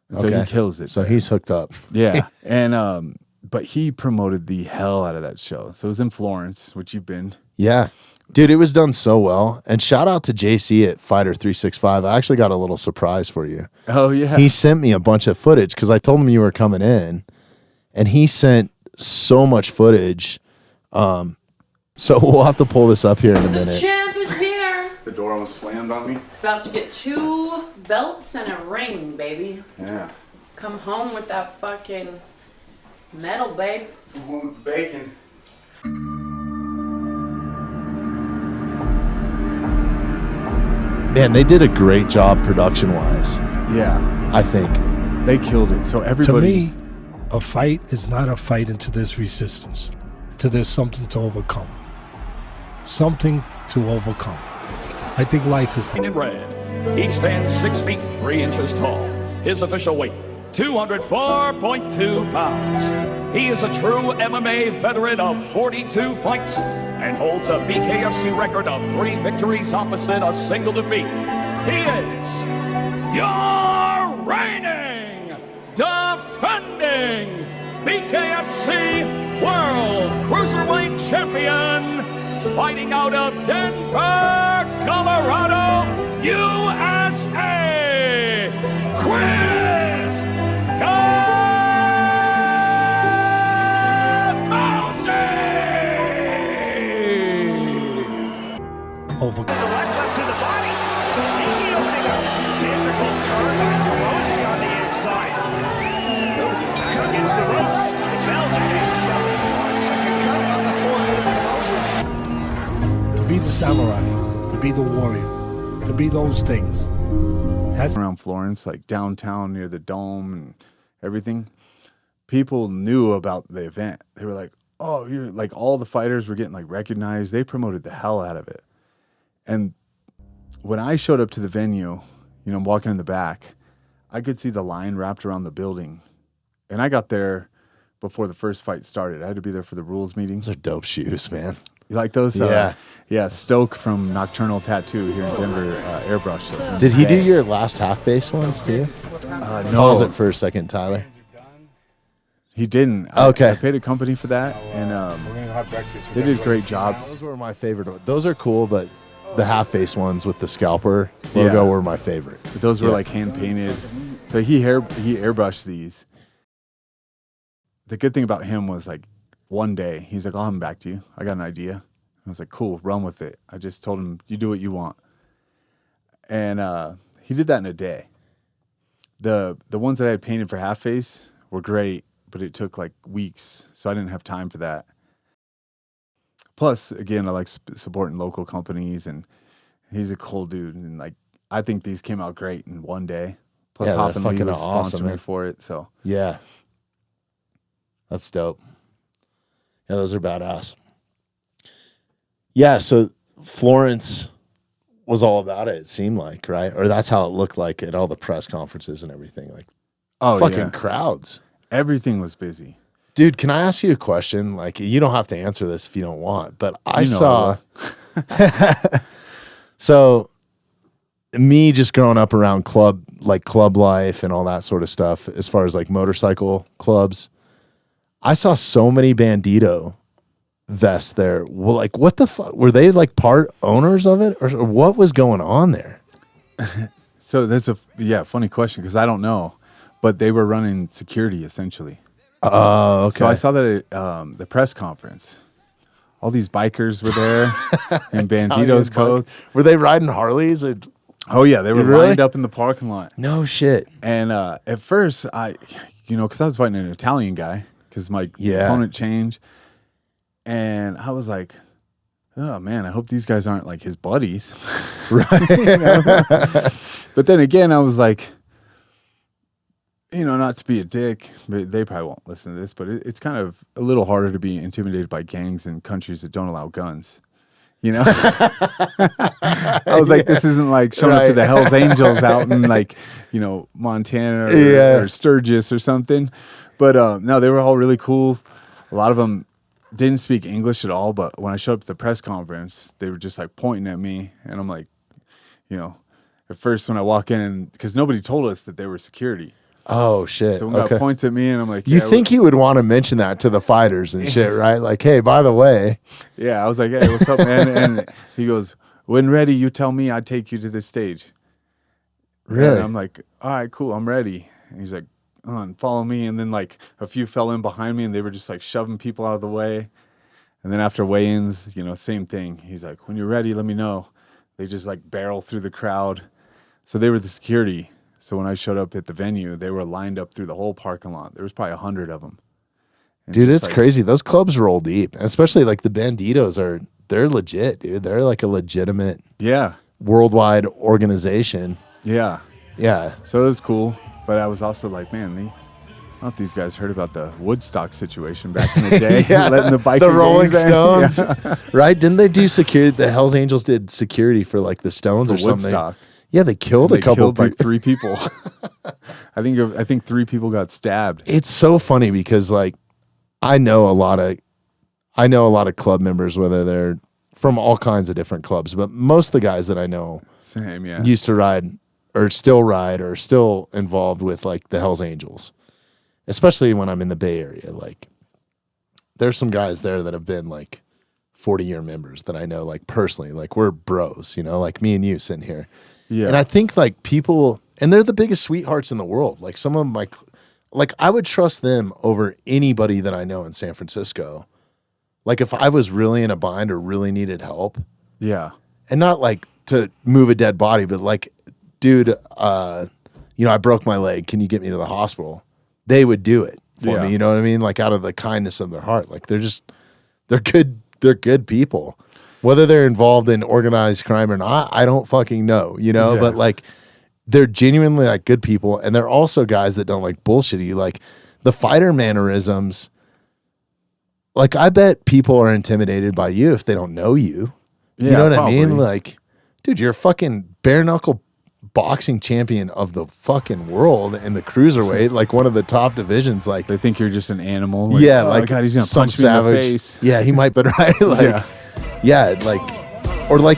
And so he kills it. So he's hooked up. Yeah. And but he promoted the hell out of that show. So it was in Florence, which you've been. Yeah. Dude, it was done so well. And shout out to JC at Fighter 365. I actually got a little surprise for you. Oh, yeah. He sent me a bunch of footage because I told him you were coming in. And he sent so much footage. So we'll have to pull this up here in a minute. The champ is here. The door almost slammed on me. About to get 2 belts and a ring, baby. Yeah. Come home with that fucking medal, babe. Come home with bacon. Man, they did a great job production-wise. Yeah. I think. They killed it. So everybody... To me, a fight is not a fight until there's resistance, until there's something to overcome. Something to overcome. I think life is... In red, he stands 6 feet 3 inches tall. His official weight, 204.2 pounds. He is a true MMA veteran of 42 fights and holds a BKFC record of 3 victories opposite a single defeat. He is your reigning, defending BKFC World Cruiserweight Champion, fighting out of Denver, Colorado, USA, Chris over. The left to the body. He opening a physical turn by Camozzi on the inside. He's back against the ropes. To be the samurai, to be the warrior, to be those things. Around Florence, like downtown near the Dome, and everything. People knew about the event. They were like, "Oh, you're like," all the fighters were getting like recognized. They promoted the hell out of it. And when I showed up to the venue, you know, I'm walking in the back, I could see the line wrapped around the building. And I got there before the first fight started. I had to be there for the rules meetings. Those are dope shoes, man. You like those? Yeah. Yeah, Stoke from Nocturnal Tattoo here in Denver, airbrush those. Did he do your last half-face ones too? No. Pause it for a second, Tyler. He didn't. Okay. I paid a company for that, and We're gonna have breakfast. they did a great job. Those were my favorite. Those are cool, but the half-face ones with the scalper logo Yeah. were my favorite. But those were Yeah. like hand painted. So he airbrushed these. The good thing about him was like one day he's like, "I'll have him back to you. I got an idea." I was like, "Cool, run with it." I just told him, "You do what you want," and he did that in a day. The ones that I had painted for half face were great, but it took like weeks, so I didn't have time for that. Plus, again, I like supporting local companies, and he's a cool dude, and like I think these came out great in one day. Plus, Yeah, they're Hoffman Lee fucking was awesome, sponsoring me man. for it, so Yeah. That's dope. Yeah, those are badass. Yeah, so Florence was all about it seemed like, right? Or that's how it looked like at all the press conferences and everything. Like, fucking crowds. Everything was busy. Dude, can I ask you a question? Like, you don't have to answer this if you don't want, but I You know saw. So, me just growing up around club life and all that sort of stuff, as far as like motorcycle clubs, I saw so many Bandito vests there. Well, like, what the fuck? Were they like part owners of it, or what was going on there? So that's a funny question because I don't know, but they were running security essentially. Oh, okay. So I saw that at the press conference. All these bikers were there in Bandito's coats. Were they riding Harleys? Or... Oh yeah, they were Really? lined up in the parking lot. No shit. And at first, because I was fighting an Italian guy, because my opponent changed, and I was like, oh man, I hope these guys aren't like his buddies, right? But then again, I was like, not to be a dick, but they probably won't listen to this, but it's kind of a little harder to be intimidated by gangs in countries that don't allow guns. I was like, this isn't like showing up to the Hells Angels out in like, Montana or Sturgis or something. But no, they were all really cool. A lot of them didn't speak English at all. But when I showed up at the press conference, they were just like pointing at me. And I'm like, at first when I walk in, because nobody told us that they were security. Oh shit. So one guy points at me and I'm like, you think you would want to mention that to the fighters and shit, right? Like, hey, by the way. Yeah, I was like, hey, what's up, man? And he goes, when ready, you tell me, I'd take you to the stage. Really? And I'm like, all right, cool, I'm ready. And he's like, follow me. And then like a few fell in behind me and they were just like shoving people out of the way. And then after weigh-ins, same thing. He's like, when you're ready, let me know. They just like barrel through the crowd. So they were the security. So when I showed up at the venue, they were lined up through the whole parking lot. There was probably 100 of them. And dude, just it's like, crazy. Those clubs roll deep, especially like the Banditos they're legit, dude. They're like a legitimate worldwide organization. Yeah. Yeah. So it was cool. But I was also like, man, I don't know if these guys heard about the Woodstock situation back in the day. Letting the biker Rolling gangs in. Stones. Yeah. Right? Didn't they do security? The Hells Angels did security for like the Stones For or something. Woodstock. Yeah, they killed They a couple. killed like 3 people. I think 3 people got stabbed. It's so funny because like I know a lot of club members, whether they're from all kinds of different clubs, but most of the guys that I know used to ride or still involved with like the Hells Angels, especially when I'm in the Bay Area. Like there's some guys there that have been like 40-year members that I know like personally, like we're bros, like me and you sitting here. Yeah. And I think like people, and they're the biggest sweethearts in the world. Like some of them, like I would trust them over anybody that I know in San Francisco. Like if I was really in a bind or really needed help. Yeah. And not like to move a dead body, but like, dude, I broke my leg. Can you get me to the hospital? They would do it for me. You know what I mean? Like out of the kindness of their heart. Like they're good people. Whether they're involved in organized crime or not, I don't fucking know, but like they're genuinely like good people, and they're also guys that don't like bullshit you. Like the fighter mannerisms. Like I bet people are intimidated by you if they don't know you. Yeah, You know what probably. I mean? Like, dude, you're a fucking bare knuckle boxing champion of the fucking world in the cruiserweight, like one of the top divisions. Like, They think you're just an animal. Like, yeah, oh, like God, he's gonna some punch me in the savage. face. Yeah, he might, but right, like, yeah, like, or like,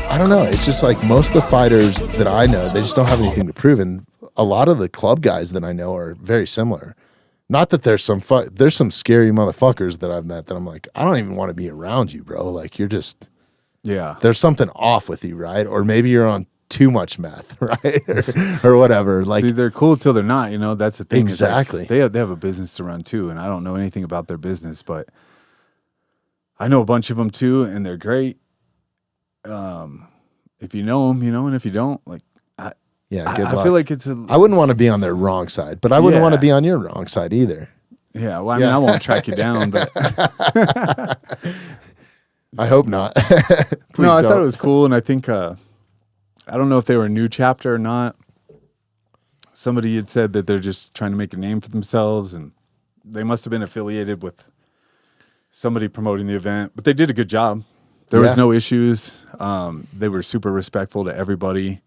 I don't know. It's just like most of the fighters that I know, they just don't have anything to prove, and a lot of the club guys that I know are very similar. Not that there's some there's some scary motherfuckers that I've met that I'm like, I don't even want to be around you, bro. Like you're just Yeah. there's something off with you, right? Or maybe you're on too much meth, right? or whatever. Like See, they're cool till they're not. You know, that's the thing. It's like, Exactly. they have a business to run too, and I don't know anything about their business, but I know a bunch of them too, and they're great. If you know them, you know, and if you don't, like, yeah, good I luck. feel like it's I wouldn't want to be on their wrong side, but I wouldn't Yeah. want to be on your wrong side either. Yeah, well, I mean, I won't track you down, but I hope not. Please no, I thought don't. it was cool, and I think I don't know if they were a new chapter or not. Somebody had said that they're just trying to make a name for themselves, and they must have been affiliated with somebody promoting the event, but they did a good job. There was Yeah. no issues. They were super respectful to everybody.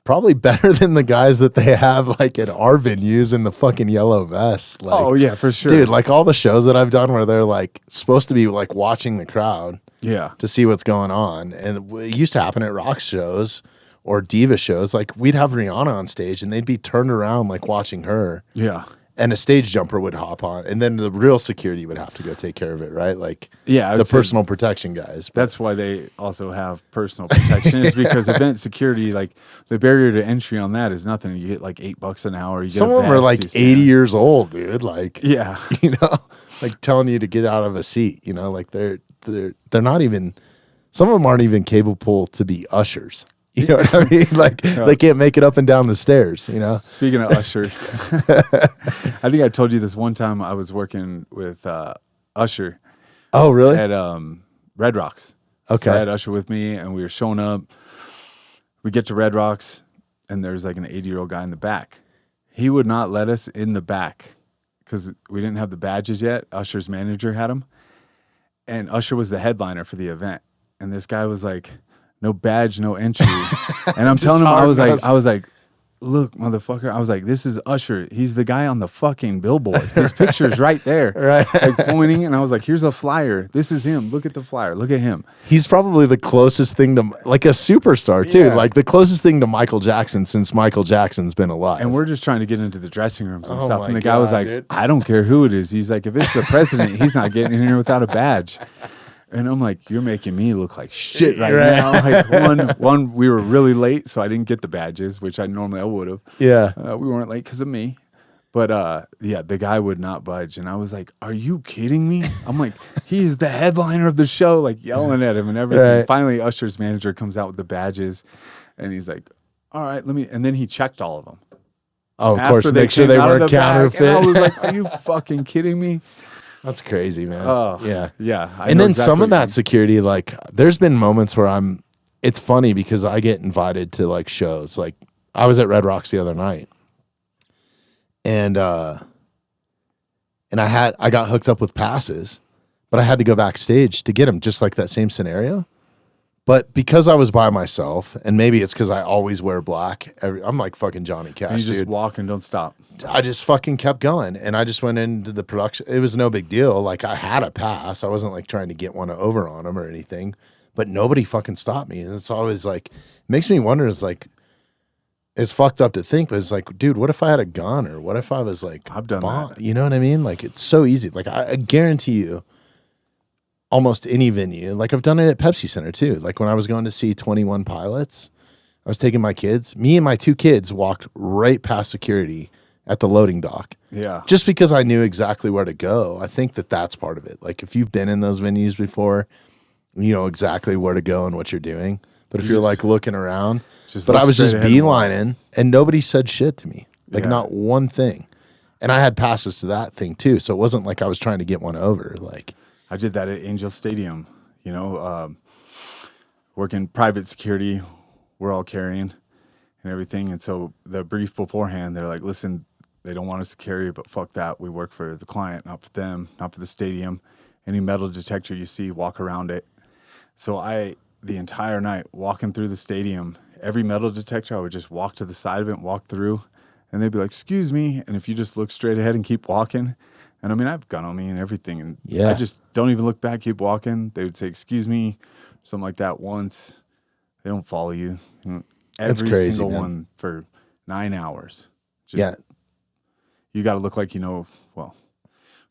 Probably better than the guys that they have like at our venues in the fucking yellow vests. Like, Oh yeah, for sure, dude, like all the shows that I've done where they're like supposed to be like watching the crowd yeah, to see what's going on. And it used to happen at rock shows or diva shows. Like we'd have Rihanna on stage and they'd be turned around like watching her, yeah, and a stage jumper would hop on, and then the real security would have to go take care of it, right? Like yeah. I the would say personal protection guys. But that's why they also have personal protection, is because event security, like the barrier to entry on that is nothing. You get like $8 an hour. You get some a of them are vest, like you 80 stand. years old, dude. Like, Yeah, you know, like telling you to get out of a seat, you know, like they're not even, some of them aren't even capable to be ushers. You know what I mean? Like they can't make it up and down the stairs, you know? Speaking of Usher, I think I told you this one time I was working with Usher Oh, really? at Red Rocks. Okay. So I had Usher with me, and we were showing up. We get to Red Rocks, and there's like an 80-year-old guy in the back. He would not let us in the back because we didn't have the badges yet. Usher's manager had them. And Usher was the headliner for the event. And this guy was like, no badge, no entry. And I'm telling him, I was like, look, motherfucker. I was like, this is Usher. He's the guy on the fucking billboard. His picture's right there. Right. Like pointing. And I was like, here's a flyer. This is him. Look at the flyer. Look at him. He's probably the closest thing to like a superstar too. Yeah. Like the closest thing to Michael Jackson since Michael Jackson's been alive. And we're just trying to get into the dressing rooms and Oh stuff. my And the guy was God, like, dude. I don't care who it is. He's like, if it's the president, he's not getting in here without a badge. And I'm like, you're making me look like shit right now. Like one, we were really late, so I didn't get the badges, which I would have. Yeah. We weren't late because of me. But yeah, the guy would not budge. And I was like, are you kidding me? I'm like, he's the headliner of the show, like yelling at him and everything. Right. Finally, Usher's manager comes out with the badges, and he's like, all right, let me. And then he checked all of them. Oh, of After course, make sure came they out of weren't the bag, counterfeit. And I was like, are you fucking kidding me? That's crazy, man. Oh, yeah. Yeah. I And know then exactly some what of you that mean. security, like there's been moments where it's funny because I get invited to like shows. Like I was at Red Rocks the other night, and I got hooked up with passes, but I had to go backstage to get them, just like that same scenario. But because I was by myself, and maybe it's because I always wear black, I'm like fucking Johnny Cash, And you just dude. walk and don't stop. I just fucking kept going, and I just went into the production. It was no big deal. Like I had a pass. I wasn't like trying to get one over on them or anything, but nobody fucking stopped me. And it's always like, makes me wonder, it's like, it's fucked up to think, but it's like, dude, what if I had a gun, or what if I was like, I've done that. You know what I mean? Like it's so easy. Like I guarantee you, almost any venue, like I've done it at Pepsi Center too. Like when I was going to see 21 Pilots, I was taking my kids. Me and my two kids walked right past security at the loading dock. Yeah. Just because I knew exactly where to go. I think that that's part of it. Like if you've been in those venues before, you know exactly where to go and what you're doing. But if you're like looking around, but I was just beelining and nobody said shit to me. Like Yeah. not one thing. And I had passes to that thing too. So it wasn't like I was trying to get one over. Like I did that at Angel Stadium, working private security, we're all carrying. And and everything. And so the brief beforehand, they're like, listen, they don't want us to carry it, but fuck that. We work for the client, not for them, not for the stadium. Any metal detector you see, walk around it. So the entire night, walking through the stadium, every metal detector, I would just walk to the side of it and walk through. And they'd be like, excuse me. And if you just look straight ahead and keep walking, and I mean, I have a gun on me and everything. And Yeah. I just don't even look back, keep walking. They would say, excuse me, something like that once. They don't follow you. That's Every crazy, single man. one for 9 hours. Just, Yeah. You got to look like, well,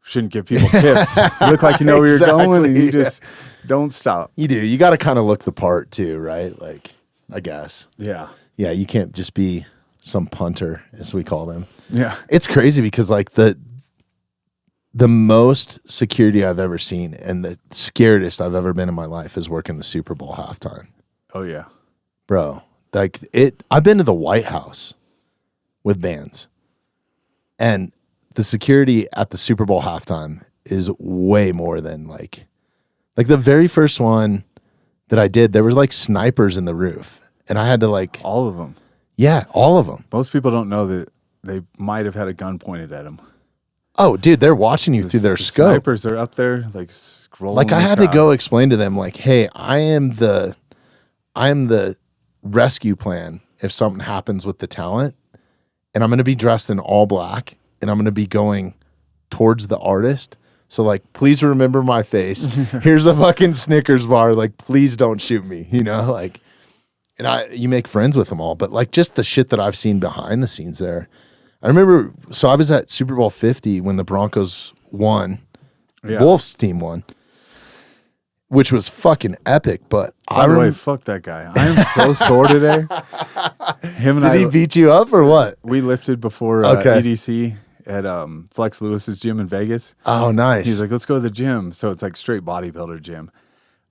shouldn't give people tips. You look like you know where you're going, and you Exactly. just don't stop. You do. You got to kind of look the part too, right? Like, I guess. Yeah. Yeah, you can't just be some punter, as we call them. Yeah. It's crazy because like the most security I've ever seen and the scaredest I've ever been in my life is working the Super Bowl halftime. Oh, yeah. Bro, like I've been to the White House with bands, and the security at the Super Bowl halftime is way more than like the very first one that I did, there was like snipers in the roof, and I had to like, All of them. yeah, all of them. Most people don't know that they might have had a gun pointed at them. Oh, dude, they're watching you through their The scope. Snipers are up there, like scrolling. Like I the had to crowd. go explain to them, like, hey, I am the rescue plan if something happens with the talent, and I'm going to be dressed in all black, and I'm going to be going towards the artist. So like, please remember my face. Here's a fucking Snickers bar. Like, please don't shoot me. Like, and you make friends with them all, but like just the shit that I've seen behind the scenes there. I remember, so I was at Super Bowl 50 when the Broncos won. Yeah. Wolf's team won, which was fucking epic. But By the way, fuck that guy. I am so sore today. Him and did I, he beat you up or what? we lifted before Okay. EDC at Flex Lewis's gym in Vegas. Oh, nice. He's like, let's go to the gym. So it's like straight bodybuilder gym.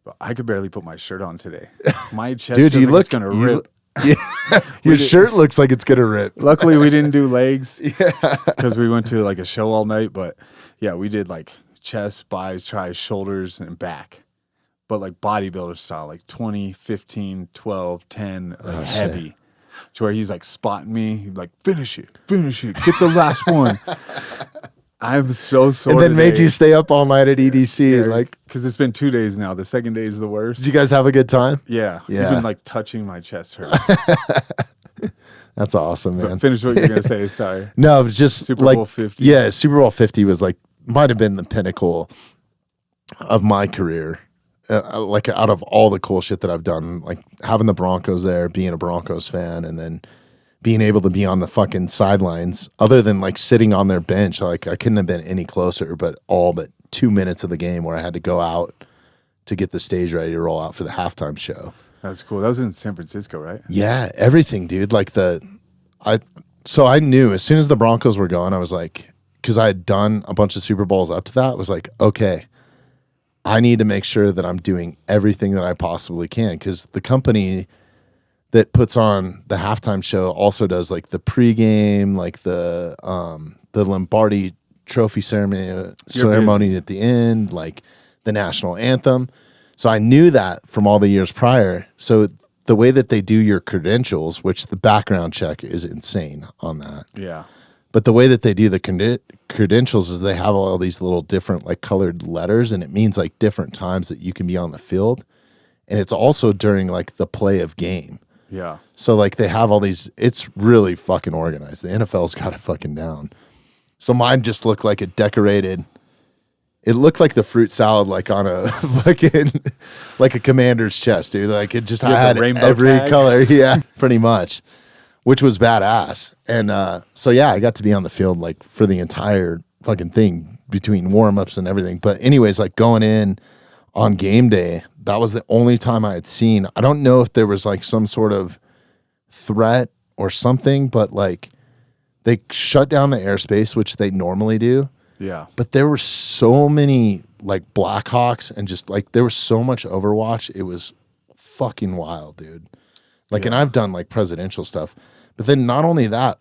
But I could barely put my shirt on today. My chest dude, feels you like look it's gonna you- rip. Yeah, your shirt looks like it's gonna rip. Luckily, we didn't do legs because we went to like a show all night. But yeah, we did like chest, buys, tries, shoulders, and back. But like bodybuilder style, like 20, 15, 12, 10, like heavy. To where he's like spotting me, he'd like, finish it, get the last one. I'm so sore. And then made today. you stay up all night at EDC. Like, because it's been 2 days now. The second day is the worst. did you guys have a good time? Yeah. Yeah. Even like touching my chest hurts. That's awesome, man. But finish what you're going to say. Sorry. No, it was just Super like Bowl 50. Yeah, Super Bowl 50 was like might have been the pinnacle of my career. Like out of all the cool shit that I've done, like having the Broncos there, being a Broncos fan, and then being able to be on the fucking sidelines, other than like sitting on their bench, like I couldn't have been any closer, but 2 minutes of the game where I had to go out to get the stage ready to roll out for the halftime show. That's cool. That was in San Francisco, right? Yeah, everything, dude. Like so I knew as soon as the Broncos were gone, I was like, because I had done a bunch of Super Bowls up to that, I was like, okay, I need to make sure that I'm doing everything that I possibly can, because the company that puts on the halftime show also does like the pregame, like the Lombardi Trophy ceremony at the end, like the national anthem. So I knew that from all the years prior. So the way that they do your credentials, which the background check is insane on that. Yeah. But the way that they do the credentials is they have all these little different like colored letters, and it means like different times that you can be on the field. And it's also during like the play of game. Yeah. So like they have all these, it's really fucking organized. The NFL's got it fucking down. So mine just looked like it looked like the fruit salad, like on a fucking, like a commander's chest, dude. Like it just You have had the rainbow every tag? color. Yeah, pretty much, which was badass. And so yeah, I got to be on the field like for the entire fucking thing between warm-ups and everything. But anyways, like going in on game day, that was the only time I had seen. I don't know if there was like some sort of threat or something, but like they shut down the airspace, which they normally do. Yeah. But there were so many like Blackhawks and just like there was so much Overwatch. It was fucking wild, dude. Like, and I've done like presidential stuff, but then not only that,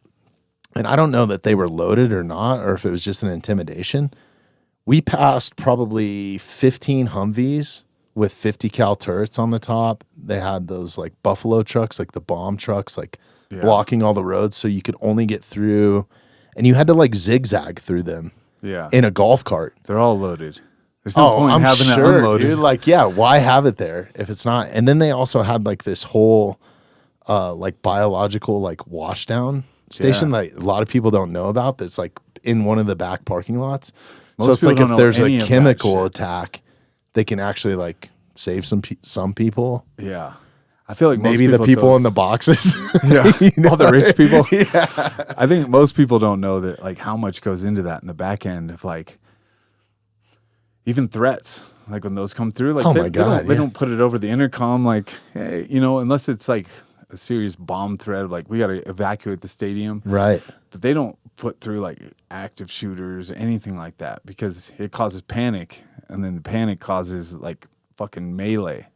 and I don't know that they were loaded or not, or if it was just an intimidation. We passed probably 15 Humvees with 50 cal turrets on the top. They had those like buffalo trucks, like the bomb trucks, like blocking all the roads, so you could only get through, and you had to like zigzag through them. Yeah. In a golf cart. They're all loaded. There's no point in having it unloaded. Dude, like, yeah, why have it there if it's not? And then they also had like this whole like biological like washdown station that a lot of people don't know about, that's like in one of the back parking lots. So it's like if there's a chemical attack, they can actually like save some people. Yeah. I feel like maybe the people in the boxes. Yeah. All the rich people. Yeah. I think most people don't know that like how much goes into that in the back end of like even threats. Like when those come through, like they don't put it over the intercom like, hey, you know, unless it's like a serious bomb threat, like we got to evacuate the stadium. Right. But they don't put through like active shooters or anything like that, because it causes panic, and then the panic causes like fucking melee.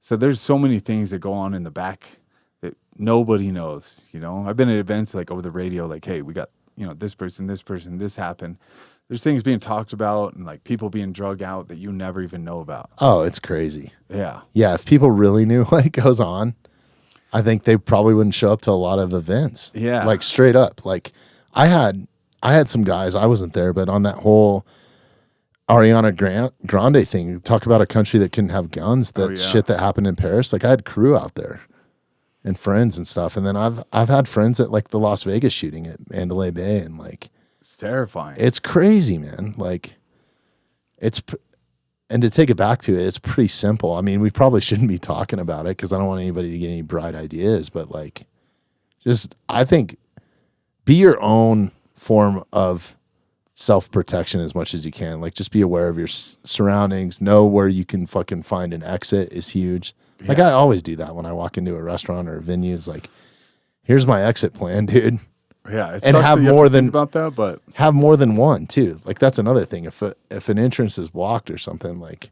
So there's so many things that go on in the back that nobody knows, you know. I've been at events like over the radio, like, hey, we got, you know, this person, this happened. There's things being talked about and like people being drug out that you never even know about. Oh, it's crazy. Yeah. Yeah. If people really knew what goes on, I think they probably wouldn't show up to a lot of events. Yeah. Like straight up. Like I had some guys, I wasn't there, but on that whole Ariana Grande thing, talk about a country that couldn't have guns, shit that happened in Paris. Like I had crew out there and friends and stuff. And then I've had friends at like the Las Vegas shooting at Mandalay Bay, and like, it's terrifying. It's crazy, man. Like and to take it back to it, it's pretty simple. I mean, we probably shouldn't be talking about it because I don't want anybody to get any bright ideas, but like, just, I think, be your own form of self-protection as much as you can. Like, just be aware of your surroundings. Know where you can fucking find an exit is huge. Yeah. Like, I always do that when I walk into a restaurant or a venue. It's like, here's my exit plan, dude. Yeah, and have more than about that, but have more than one too. Like that's another thing. If an entrance is blocked or something, like,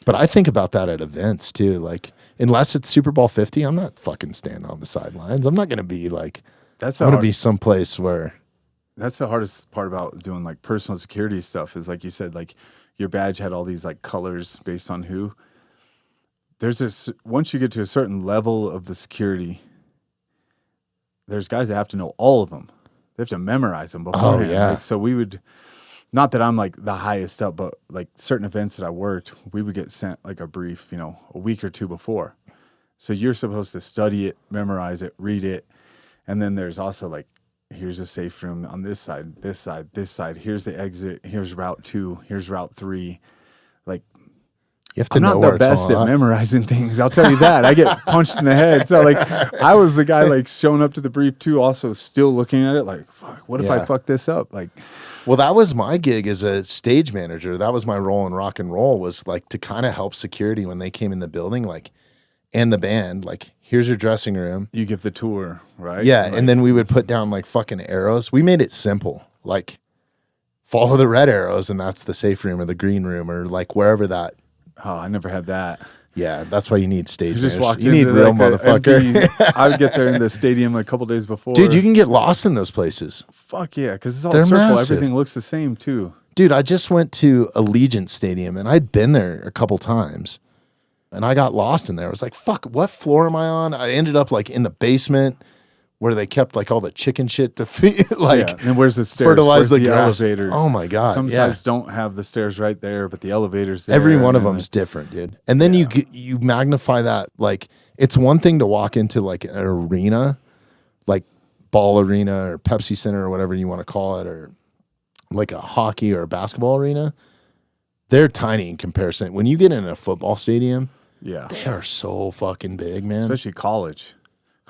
but I think about that at events too. Like, unless it's Super Bowl 50, I'm not fucking standing on the sidelines. I'm not gonna be like, I'm gonna be someplace where. That's the hardest part about doing like personal security stuff. Is like you said, like your badge had all these like colors based on who. There's this, once you get to a certain level of the security, there's guys that have to know all of them. They have to memorize them beforehand. Oh, yeah. Like, so we would, not that I'm like the highest up, but like certain events that I worked, we would get sent like a brief, you know, a week or two before. So you're supposed to study it, memorize it, read it. And then there's also like, here's a safe room on this side, this side, this side. Here's the exit. Here's route 2. Here's route 3. Like, you have to I'm know not the best at memorizing things. I'll tell you that. I get punched in the head. So like, I was the guy like showing up to the brief too, also still looking at it like, fuck, what if I fuck this up? Like, well, that was my gig as a stage manager. That was my role in rock and roll, was like to kind of help security when they came in the building, like, and the band, like, here's your dressing room. You give the tour, right? Yeah, like, and then we would put down like fucking arrows. We made it simple, like follow the red arrows, and that's the safe room or the green room or like wherever that. Oh, I never had that. Yeah, that's why you need stage managers. Just walked you need real like motherfucker. I would get there in the stadium like a couple days before. Dude, you can get lost in those places. Fuck yeah, because it's all They're circle. massive. Everything looks the same too. Dude, I just went to Allegiant Stadium, and I'd been there a couple times, and I got lost in there. I was like, fuck, what floor am I on? I ended up like in the basement where they kept like all the chicken shit to feed, like, yeah. And where's the stairs? fertilize where's the grass. elevator? Oh my God. Some sites don't have the stairs right there, but the elevator's there. Every one of them is different, dude. And then you magnify that. Like, it's one thing to walk into like an arena, like Ball Arena or Pepsi Center or whatever you want to call it, or like a hockey or a basketball arena. They're tiny in comparison. When you get in a football stadium, yeah, they are so fucking big, man. Especially college.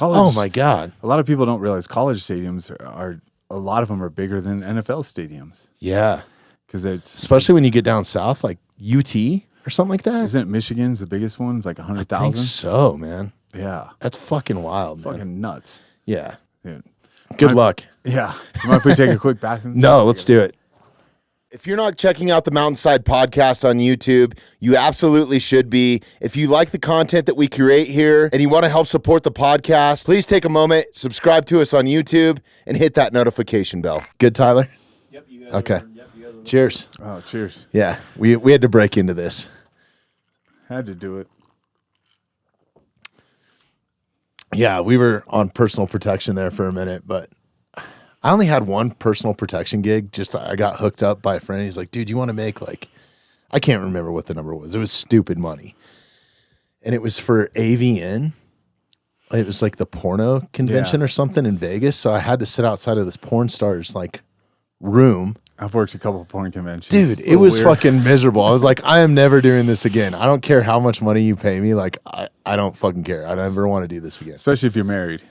Oh my God. A lot of people don't realize college stadiums are a lot of them are bigger than NFL stadiums. Yeah. Because especially when you get down south, like UT or something like that. Isn't it Michigan's the biggest one? It's like 100,000. I think so, man. Yeah. That's fucking wild, man. Fucking nuts. Yeah. Dude. Good luck. Yeah. Mind if we take a quick back? No, let's do it. If you're not checking out the Mountainside Podcast on YouTube, you absolutely should be. If you like the content that we create here and you want to help support the podcast, please take a moment, subscribe to us on YouTube, and hit that notification bell. Good, Tyler? Yep, you guys Okay. you guys Cheers. Oh, cheers. Yeah, we had to break into this. Had to do it. Yeah, we were on personal protection there for a minute, but I only had one personal protection gig. Just I got hooked up by a friend. He's like, dude, you want to make like, I can't remember what the number was. It was stupid money. And it was for AVN. It was like the porno convention or something in Vegas. So I had to sit outside of this porn star's like room. I've worked a couple of porn conventions. Dude, it was fucking miserable. I was like, I am never doing this again. I don't care how much money you pay me. Like, I don't fucking care. I never want to do this again. Especially if you're married.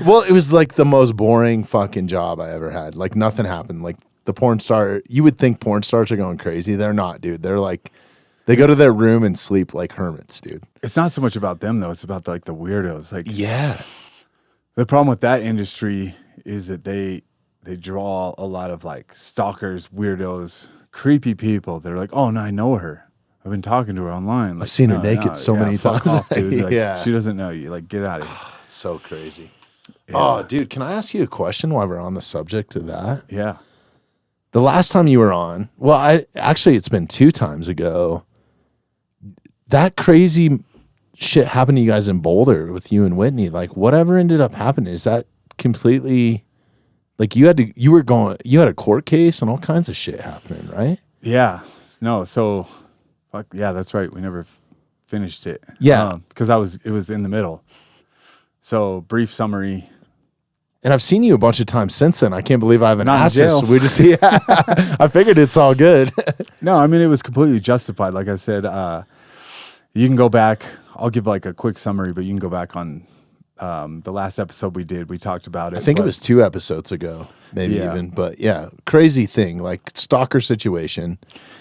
Well, it was like the most boring fucking job I ever had. Like nothing happened. Like the porn star, you would think porn stars are going crazy. They're not, dude. They're like, they go to their room and sleep like hermits, dude. It's not so much about them though. It's about like the weirdos. Like, Yeah. the problem with that industry is that they draw a lot of like stalkers, weirdos, creepy people. They're like, oh no, I know her. I've been talking to her online. Like, I've seen her naked so many fuck times. off, dude. Like, Yeah. she doesn't know you. Like, get out of here. It's so crazy. Yeah. Oh, dude, can I ask you a question while we're on the subject of that? Yeah. The last time you were on, well, it's been 2 times ago. That crazy shit happened to you guys in Boulder with you and Whitney. Like, whatever ended up happening, is that completely like you had a court case and all kinds of shit happening, right? Yeah. No. So, fuck yeah, that's right. We never finished it. Yeah. Because it was in the middle. So, brief summary. And I've seen you a bunch of times since then. I can't believe I haven't Not in asked this. jail. We just, I figured it's all good. No, I mean, it was completely justified. Like I said, you can go back. I'll give like a quick summary, but you can go back on the last episode we did. We talked about it. I think it was 2 episodes ago, maybe even. But yeah, crazy thing, like stalker situation.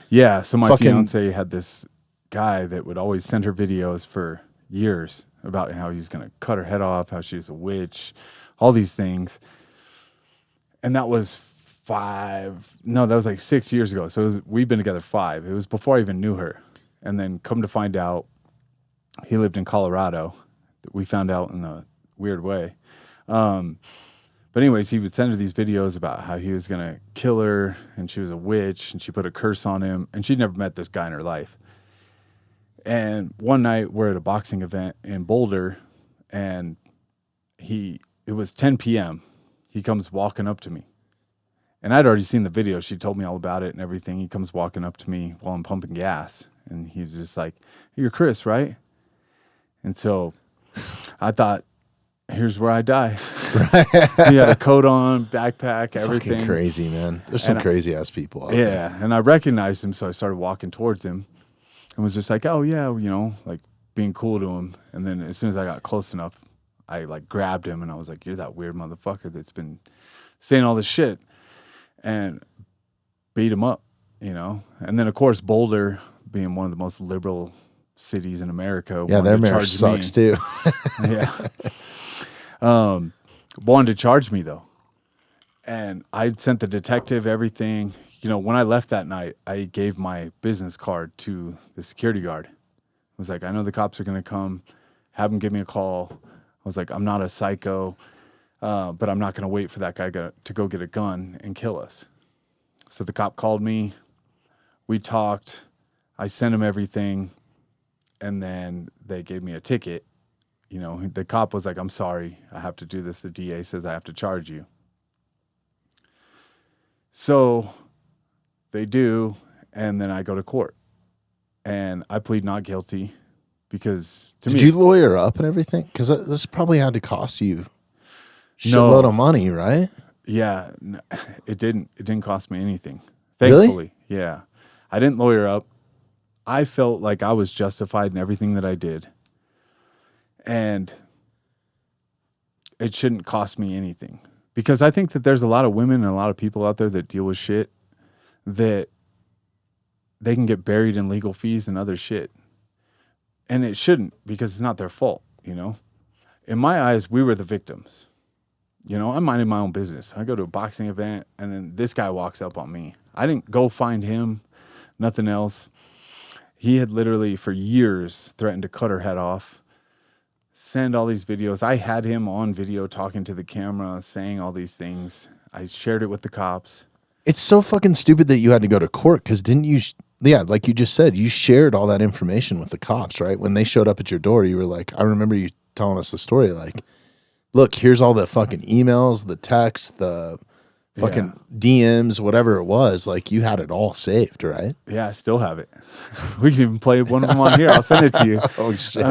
Yeah. So my Fucking- fiance had this guy that would always send her videos for years about how he's going to cut her head off, how she was a witch, all these things. And that was like 6 years ago. So we've been together 5. It was before I even knew her. And then come to find out, he lived in Colorado. We found out in a weird way. But anyways, he would send her these videos about how he was going to kill her and she was a witch and she put a curse on him. And she'd never met this guy in her life. And one night we're at a boxing event in Boulder and it was 10 p.m. He comes walking up to me. And I'd already seen the video. She told me all about it and everything. He comes walking up to me while I'm pumping gas. And he was just like, "You're Chris, right?" And so I thought, here's where I die. He had a coat on, backpack, everything. Fucking crazy, man. There's some crazy ass people out there. Yeah. And I recognized him. So I started walking towards him and was just like, oh, yeah, like being cool to him. And then as soon as I got close enough, I like grabbed him and I was like, "You're that weird motherfucker that's been saying all this shit," and beat him up, And then, of course, Boulder, being one of the most liberal cities in America. Yeah, their marriage sucks too. Yeah. Wanted to charge me though. And I sent the detective everything. When I left that night, I gave my business card to the security guard. I was like, "I know the cops are going to come. Have them give me a call." I was like, "I'm not a psycho, but I'm not going to wait for that guy to go get a gun and kill us." So the cop called me. We talked. I sent him everything. And then they gave me a ticket. The cop was like, "I'm sorry, I have to do this. The DA says I have to charge you." So they do, and then I go to court. And I plead not guilty because to me... Did you lawyer up and everything? Because this probably had to cost you a shitload of money, right? Yeah, it didn't. It didn't cost me anything. Really? Thankfully, yeah. I didn't lawyer up. I felt like I was justified in everything that I did. And it shouldn't cost me anything. Because I think that there's a lot of women and a lot of people out there that deal with shit that they can get buried in legal fees and other shit. And it shouldn't, because it's not their fault, In my eyes, we were the victims. I'm minding my own business. I go to a boxing event, and then this guy walks up on me. I didn't go find him, nothing else. He had literally for years threatened to cut her head off, send all these videos. I had him on video talking to the camera, saying all these things. I shared it with the cops. It's so fucking stupid that you had to go to court because didn't you yeah, like you just said, you shared all that information with the cops, right? When they showed up at your door, you were like, I remember you telling us the story, like, look, here's all the fucking emails, the texts, the fucking DMs, whatever it was. Like, you had it all saved, right? Yeah, I still have it. We can even play one of them on here. I'll send it to you. Oh, shit.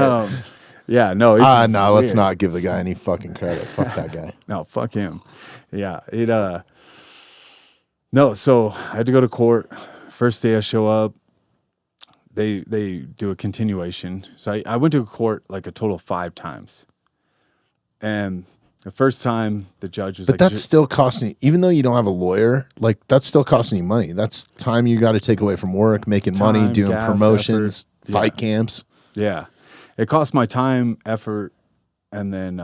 Yeah, no. No, let's weird. not give the guy any fucking credit. Fuck that guy. No, fuck him. Yeah, no, so I had to go to court. First day I show up, they do a continuation. So I went to court like a total of 5 times. And the first time the judge was But like, that's still costing you, even though you don't have a lawyer, like that's still costing you money. That's time you got to take away from work, making money, Time, doing gas, promotions, effort. fight Yeah. camps. Yeah. It cost my time, effort, and then,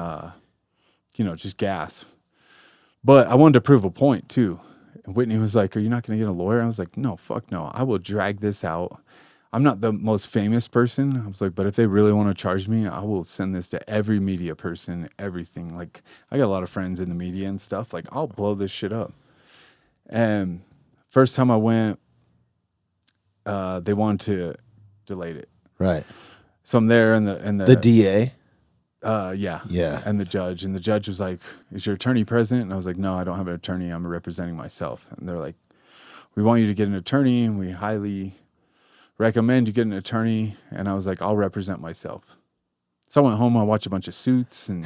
just gas. But I wanted to prove a point too. And Whitney was like, are you not going to get a lawyer? I was like, no, fuck no. I will drag this out. I'm not the most famous person. I was like, but if they really want to charge me, I will send this to every media person, everything. Like, I got a lot of friends in the media and stuff. Like, I'll blow this shit up. And first time I went, they wanted to delay it. Right. So I'm there, and The DA. yeah. Yeah. And the judge was like, is your attorney present? And I was like, no, I don't have an attorney. I'm representing myself. And they're like, we want you to get an attorney, and we highly recommend you get an attorney. And I was like, I'll represent myself. So I went home, I watched a bunch of Suits and,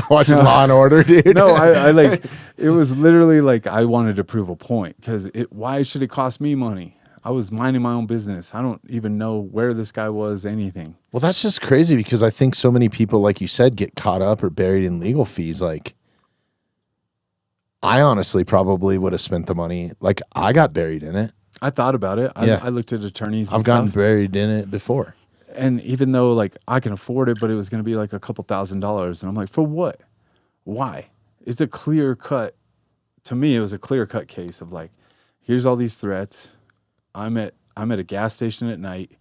Watching Law and Order, dude. no, I like, it was literally like, I wanted to prove a point because why should it cost me money? I was minding my own business. I don't even know where this guy was, anything. Well, that's just crazy because I think so many people, like you said, get caught up or buried in legal fees. Like, I honestly probably would have spent the money. Like, I got buried in it. I thought about it. I looked at attorneys. And I've gotten stuff. buried in it before. And even though like I can afford it, but it was going to be like a couple $1,000s. And I'm like, for what? Why? It's a clear cut. To me, it was a clear cut case of like, here's all these threats. I'm at a gas station at night.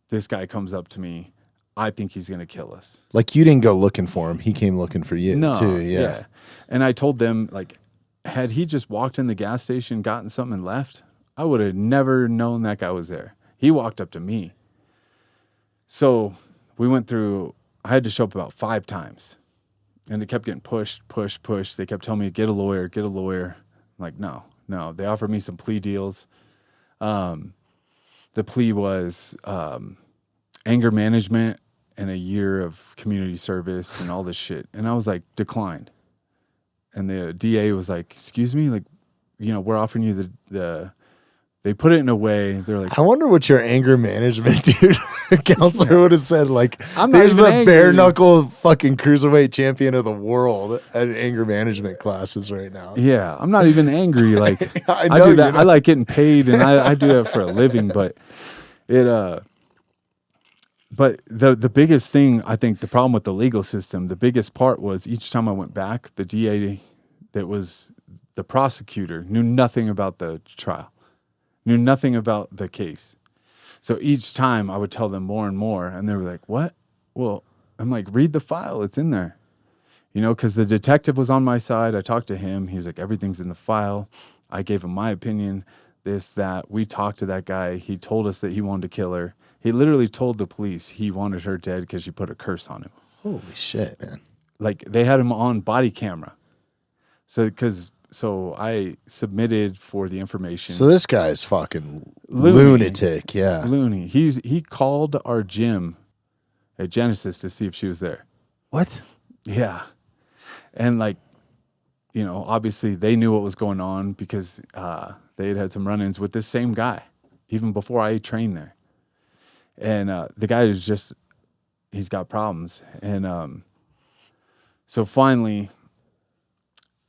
This guy comes up to me. I think he's going to kill us. Like, you didn't go looking for him. He came looking for you, too. Yeah. And I told them, like, had he just walked in the gas station, gotten something and left, I would have never known that guy was there. He walked up to me. So we went through, I had to show up about 5 times. And it kept getting pushed. They kept telling me, get a lawyer. I'm like, no. They offered me some plea deals. The plea was anger management and a year of community service and all this shit. And I was like, declined. And the DA was like, excuse me? Like, we're offering you the they put it in a way, they're like, I wonder what your anger management dude counselor would have said. Like, I'm not there's even the angry. bare knuckle fucking cruiserweight champion of the world at anger management classes right now. yeah, I'm not even angry. Like, I I know do you're that. not. I like getting paid, and I do that for a living. But but the biggest thing, I think, the problem with the legal system, the biggest part was each time I went back, the DA that was the prosecutor knew nothing about the trial, knew nothing about the case. So each time I would tell them more and more, and they were like, what? Well, I'm like, read the file. It's in there. Because the detective was on my side. I talked to him. He's like, everything's in the file. I gave him my opinion, this, that. We talked to that guy. He told us that he wanted to kill her. He literally told the police he wanted her dead because she put a curse on him. Holy shit, man. Like, they had him on body camera. So I submitted for the information. So this guy's fucking Loony. lunatic. Yeah. Looney. He called our gym at Genesis to see if she was there. What? Yeah. And like, obviously they knew what was going on because they had some run-ins with this same guy even before I trained there. And the guy is just, he's got problems. And so finally,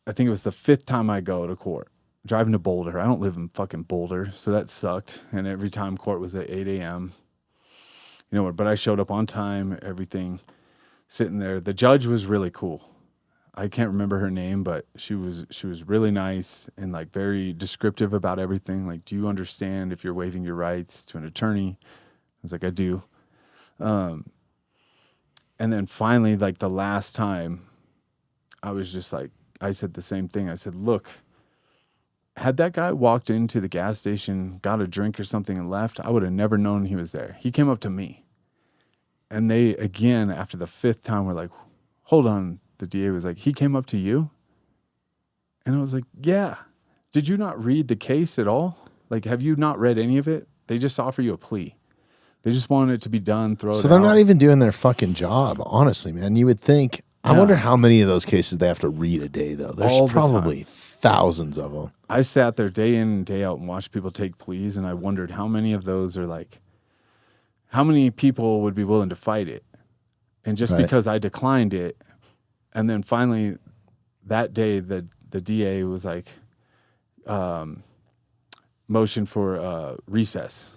I think it was the 5th time I go to court, driving to Boulder. I don't live in fucking Boulder, so that sucked. And every time court was at 8 a.m. But I showed up on time, everything, sitting there. The judge was really cool. I can't remember her name, but she was really nice and like very descriptive about everything. Like, do you understand if you're waiving your rights to an attorney? I was like, I do. And then finally, like the last time, I was just like, I said the same thing. I said, look, had that guy walked into the gas station, got a drink or something and left, I would have never known he was there. He came up to me. And they, again, after the 5th time, were like, hold on. The DA was like, he came up to you? And I was like, yeah. Did you not read the case at all? Like, have you not read any of it? They just offer you a plea. They just want it to be done, throw it out. So they're not even doing their fucking job, honestly, man. You would think. I wonder how many of those cases they have to read a day, though. There's probably thousands of them. I sat there day in and day out and watched people take pleas, and I wondered how many of those are like, how many people would be willing to fight it? And just because I declined it, and then finally that day the DA was like, motion for recess.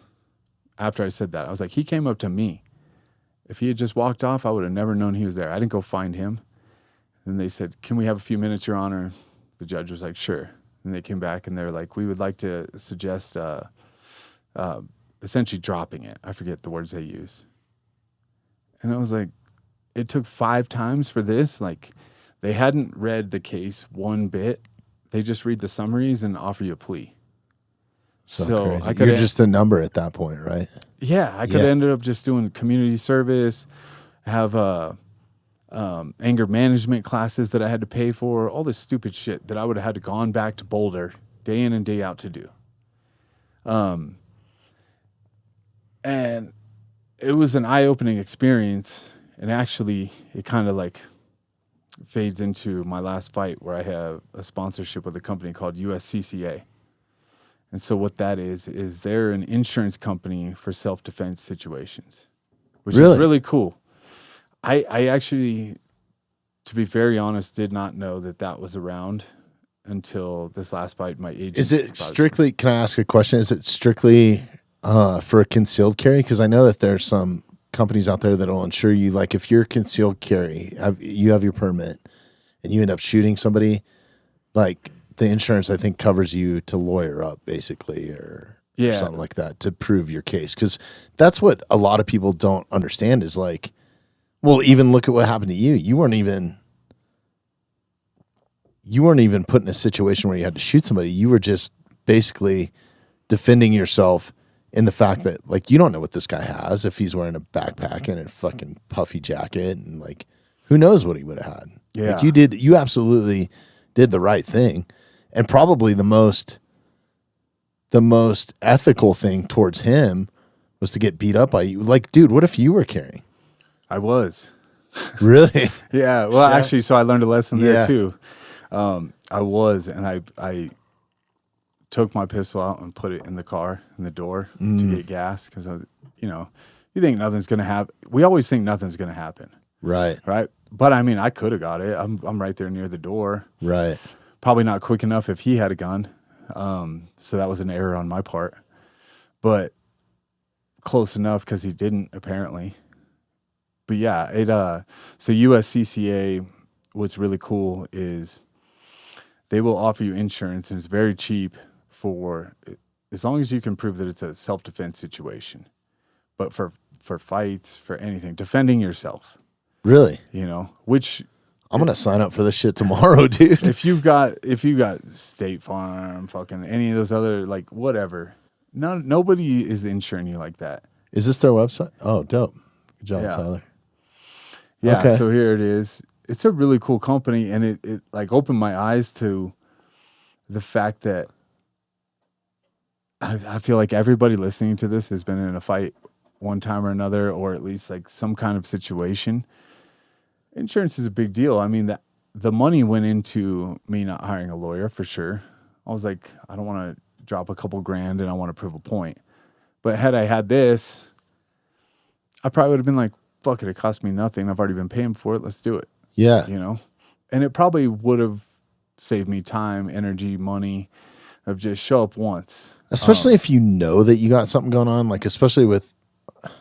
After I said that, I was like, he came up to me. If he had just walked off, I would have never known he was there. I didn't go find him. And they said, can we have a few minutes, Your Honor? The judge was like, sure. And they came back and they're like, we would like to suggest essentially dropping it. I forget the words they used. And I was like, it took 5 times for this. Like, they hadn't read the case one bit. They just read the summaries and offer you a plea. So I could. You're just a number at that point, right? Yeah, I could have ended up just doing community service, have anger management classes that I had to pay for, all this stupid shit that I would have had to gone back to Boulder day in and day out to do. And it was an eye-opening experience, and actually it kind of like fades into my last fight where I have a sponsorship with a company called USCCA. And so what that is they're an insurance company for self-defense situations, which is really cool. I actually, to be very honest, did not know that was around until this last fight. My agent. Is it strictly, can I ask a question? Is it strictly for a concealed carry? Because I know that there's some companies out there that will insure you, like if you're concealed carry, you have your permit, and you end up shooting somebody, like the insurance, I think, covers you to lawyer up, basically, or something like that to prove your case. Because that's what a lot of people don't understand is like, well, even look at what happened to you. You weren't even put in a situation where you had to shoot somebody. You were just basically defending yourself in the fact that, like, you don't know what this guy has, if he's wearing a backpack and a fucking puffy jacket, and like, who knows what he would have had. Yeah. Like, you absolutely did the right thing. And probably the most ethical thing towards him was to get beat up by you. Like, dude, what if you were carrying? I was. Really? Yeah. Well, actually, so I learned a lesson there too. I was, and I took my pistol out and put it in the car, in the door to get gas. Cause you think nothing's going to happen. We always think nothing's going to happen. Right. Right. But I mean, I could have got it. I'm right there near the door. Right. Probably not quick enough if he had a gun. So that was an error on my part, but close enough because he didn't, apparently. But yeah, so USCCA, what's really cool is they will offer you insurance, and it's very cheap for, as long as you can prove that it's a self-defense situation. But for fights, for anything, defending yourself. Really? Which I'm gonna sign up for this shit tomorrow, dude. If you got State Farm, fucking any of those other, like, whatever, nobody is insuring you like that. Is this their website? Oh, dope. Good job, Tyler. Yeah. Okay. So here it is. It's a really cool company, and it like opened my eyes to the fact that I feel like everybody listening to this has been in a fight one time or another, or at least like some kind of situation. Insurance is a big deal. I mean, the money went into me not hiring a lawyer for sure. I was like, I don't want to drop a couple grand and I want to prove a point. But had I had this, I probably would have been like, fuck it cost me nothing. I've already been paying for it. Let's do it. Yeah. And it probably would have saved me time, energy, money of just show up once. Especially if you know that you got something going on, like especially with, I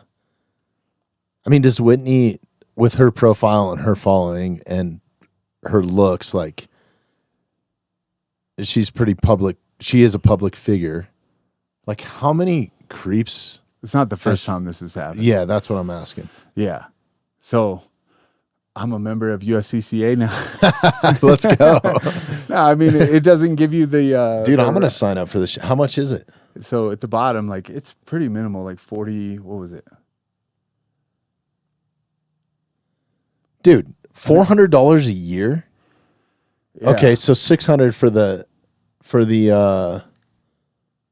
mean, does Whitney, with her profile and her following and her looks, like she's pretty public. She is a public figure. Like, how many creeps? It's not the first time this has happened. Yeah, that's what I'm asking. Yeah. So I'm a member of USCCA now. Let's go. No, I mean it doesn't give you the Dude, I'm gonna sign up for this. How much is it? So at the bottom, like it's pretty minimal, like 40. What was it? Dude, $400 a year. Yeah. Okay, so 600 for the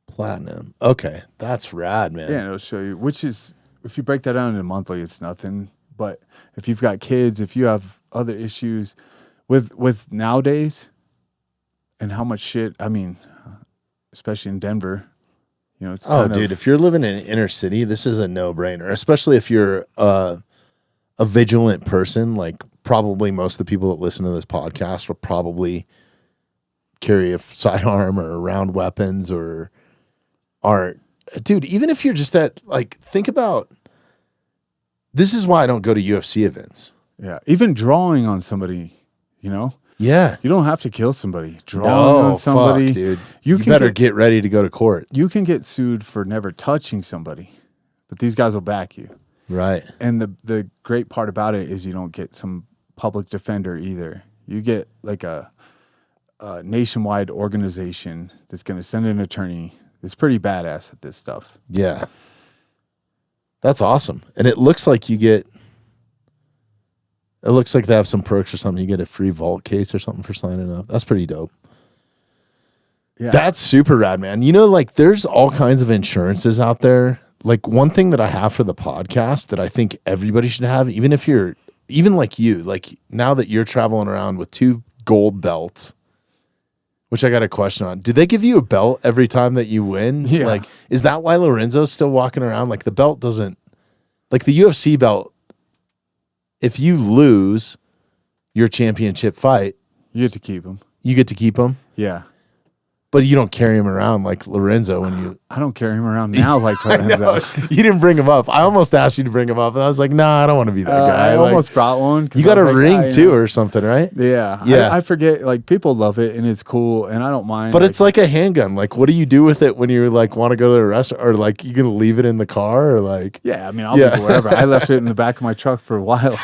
platinum. Okay, that's rad, man. Yeah, and it'll show you. Which is, if you break that down into monthly, it's nothing. But if you've got kids, if you have other issues with nowadays, and how much shit. I mean, especially in Denver. You know, it's dude, if you're living in inner city, this is a no-brainer, especially if you're a vigilant person. Like, probably most of the people that listen to this podcast will probably carry a sidearm or round weapons or are, dude, even if you're just at, like, think about, this is why I don't go to UFC events. Yeah, even drawing on somebody, you know? Yeah. You don't have to kill somebody. Drawing on somebody. Fuck, dude. You You better get ready to go to court. You can get sued for never touching somebody, but these guys will back you. Right. And the great part about it is you don't get some public defender either. You get like a nationwide organization that's going to send an attorney that's pretty badass at this stuff. Yeah. That's awesome. And it looks like they have some perks or something. You get a free vault case or something for signing up. That's pretty dope. Yeah. That's super rad, man. You know, like, there's all kinds of insurances out there. Like, one thing that I have for the podcast that I think everybody should have, even if you're, even like you, like now that you're traveling around with 2 gold belts, which I got a question on. Do they give you a belt every time that you win? Yeah. Like, is that why Lorenzo's still walking around? Like, the belt doesn't, like the UFC belt, if you lose your championship fight, You get to keep them. you get to keep them, Yeah. but you don't carry him around like Lorenzo when you. I don't carry him around now like Lorenzo. You didn't bring him up. I almost asked you to bring him up, and I was like, nah, I don't want to be that guy. I Like, almost brought one. 'Cause you I got a was like, ring you too know. or something, right? Yeah. Yeah. I forget, like, people love it and it's cool and I don't mind. But it's like a handgun. Like, what do you do with it when you like want to go to a restaurant, or like you gonna leave it in the car, or like? yeah, I mean, I'll leave it wherever. I left it in the back of my truck for a while.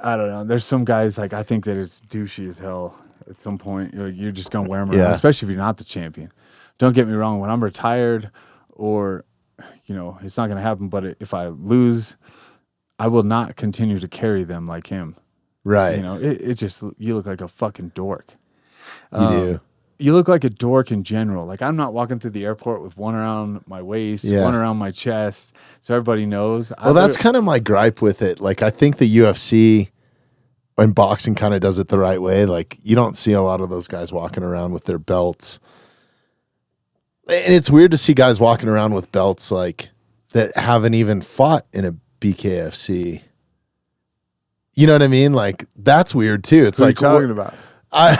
I don't know. There's some guys, like, I think that it's douchey as hell at some point. You're just going to wear them around, Yeah. especially if you're not the champion. Don't get me wrong. When I'm retired or, you know, it's not going to happen, but if I lose, I will not continue to carry them like him. Right. You know, it just, you look like a fucking dork. You do. You look like a dork in general. Like, I'm not walking through the airport with one around my waist, Yeah. one around my chest, so everybody knows. Well, that's kind of my gripe with it. Like, I think the UFC and boxing kind of does it the right way. Like, you don't see a lot of those guys walking around with their belts. And it's weird to see guys walking around with belts like that haven't even fought in a BKFC. You know what I mean? Like, that's weird too. It's Who like, are you talking about? I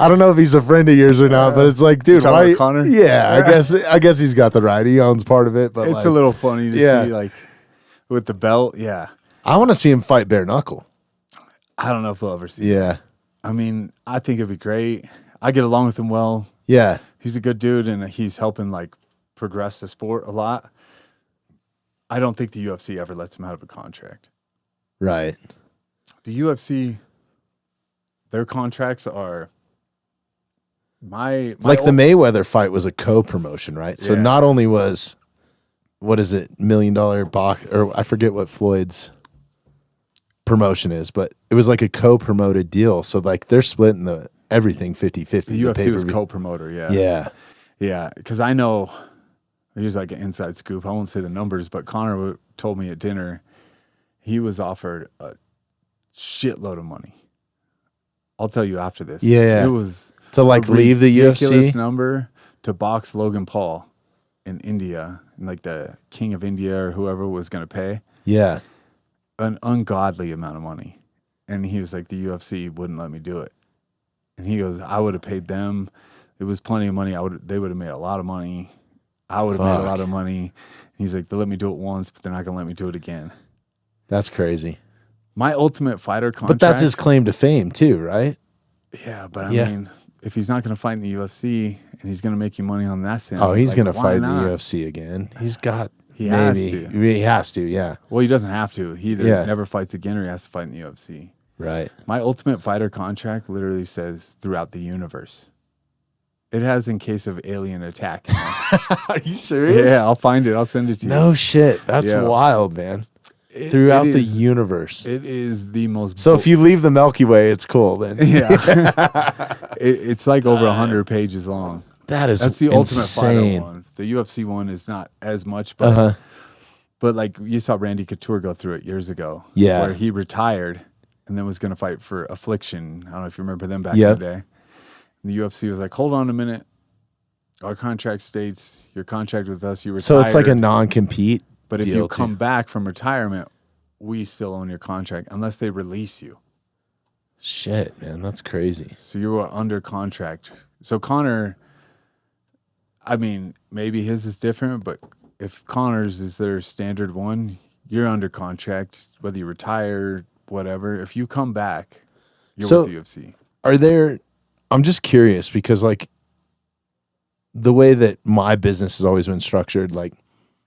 don't know if he's a friend of yours or not, but it's like, dude, talking why? about Connor? Yeah, I guess he's got the right. He owns part of it, but It's like, a little funny to yeah. see, like, with the belt. Yeah. I want to see him fight bare knuckle. I don't know if we'll ever see it. Yeah, I mean, I think it'd be great. I get along with him well. yeah, He's a good dude, and he's helping, like, progress the sport a lot. I don't think the UFC ever lets him out of a contract. right. The UFC, their contracts are my Like the Mayweather fight was a co-promotion, right? So Yeah. not only was, what is it, $1 million box, or I forget what Floyd's promotion is, but it was like a co-promoted deal. So like they're splitting everything 50-50. the UFC was pay-per-view. co-promoter. Yeah. Yeah. Yeah, because I know, here's like an inside scoop. I won't say the numbers, but Connor told me at dinner he was offered a shitload of money. I'll tell you after this. Yeah. It was To like a leave the ridiculous UFC. number to box Logan Paul in India, and like the king of India or whoever was going to pay Yeah. an ungodly amount of money. And he was like, the UFC wouldn't let me do it. And he goes, I would have paid them. It was plenty of money. They would have made a lot of money. I would have made a lot of money. And he's like, they let me do it once, but they're not going to let me do it again. That's crazy. My Ultimate Fighter contract. But that's his claim to fame too, right? Yeah, but I Yeah. mean, if he's not going to fight in the UFC and he's going to make you money on that sense. Oh, he's like, going to why fight in not? the UFC again. He's got He has maybe. to. He has to, yeah. Well, he doesn't have to. He either Yeah. never fights again or he has to fight in the UFC. Right. My Ultimate Fighter contract literally says throughout the universe. It has in case of alien attack. Are you serious? Yeah, I'll find it. I'll send it to you. No shit. That's Yeah. wild, man. It- Throughout it the is- universe. It is the most. So if you leave the Milky Way, it's cool then. yeah, it's like over 100 pages long. That's the Ultimate insane. Fighter one. The UFC one is not as much, but but like you saw Randy Couture go through it years ago. Yeah. where he retired and then was going to fight for Affliction. I don't know if you remember them back Yep. in the day. And the UFC was like, "Hold on a minute. Our contract states your contract with us. You retired. So it's like a non-compete. But if deal you come too. back from retirement, we still own your contract unless they release you. Shit, man, that's crazy. So you were under contract. So Connor, I mean, maybe his is different, but if Connor's is their standard one, you're under contract, whether you retire, whatever. If you come back, you're So- with the UFC. Are there? I'm just curious because like the way that my business has always been structured, like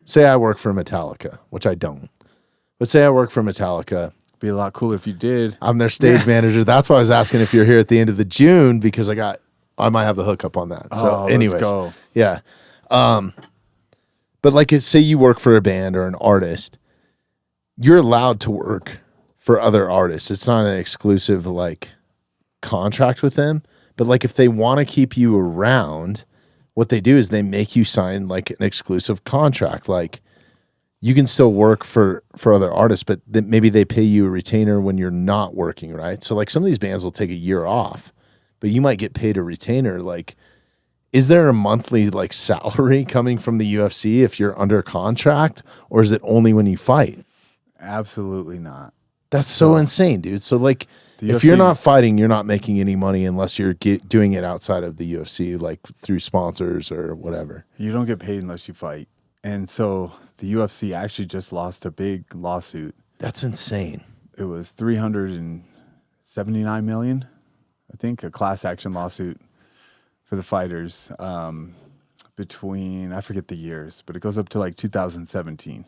say I work for Metallica, which I don't. But say I work for Metallica. Be a lot cooler if you did. I'm their stage manager. That's why I was asking if you're here at the end of the June because I might have the hookup on that. So, anyways, let's go. yeah. But like, say you work for a band or an artist, you're allowed to work for other artists. It's not an exclusive like contract with them. But like, if they want to keep you around, what they do is they make you sign like an exclusive contract. Like, you can still work for other artists, but maybe they pay you a retainer when you're not working, right? So like some of these bands will take a year off, but you might get paid a retainer. Like, is there a monthly like salary coming from the UFC if you're under contract, or is it only when you fight? Absolutely not. That's so insane, dude. So like, The if you're UFC not fighting, you're not making any money unless you're doing it outside of the UFC, like through sponsors or whatever. You don't get paid unless you fight. And so the UFC actually just lost a big lawsuit. That's insane. It was $379 million, I think, a class action lawsuit for the fighters between, I forget the years, but it goes up to like 2017.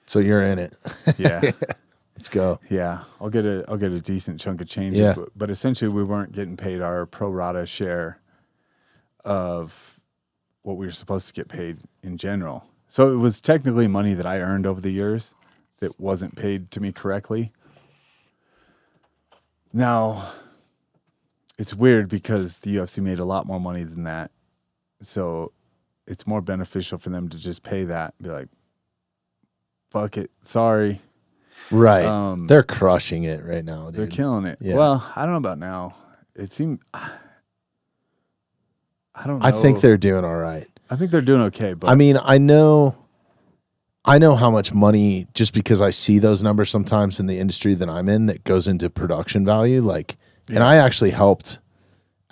So you're in it. Yeah. Let's go. Yeah. I'll get a decent chunk of change. Yeah. But essentially we weren't getting paid our pro rata share of what we were supposed to get paid in general. So it was technically money that I earned over the years that wasn't paid to me correctly. Now, it's weird because the UFC made a lot more money than that. So it's more beneficial for them to just pay that and be like, fuck it, sorry. Right. They're crushing it right now, dude. They're killing it. Yeah. Well, I don't know about now. It seemed, I don't know. I think they're doing all right. I think they're doing okay, but I mean, I know how much money, just because I see those numbers sometimes in the industry that I'm in, that goes into production value. Like, and I actually helped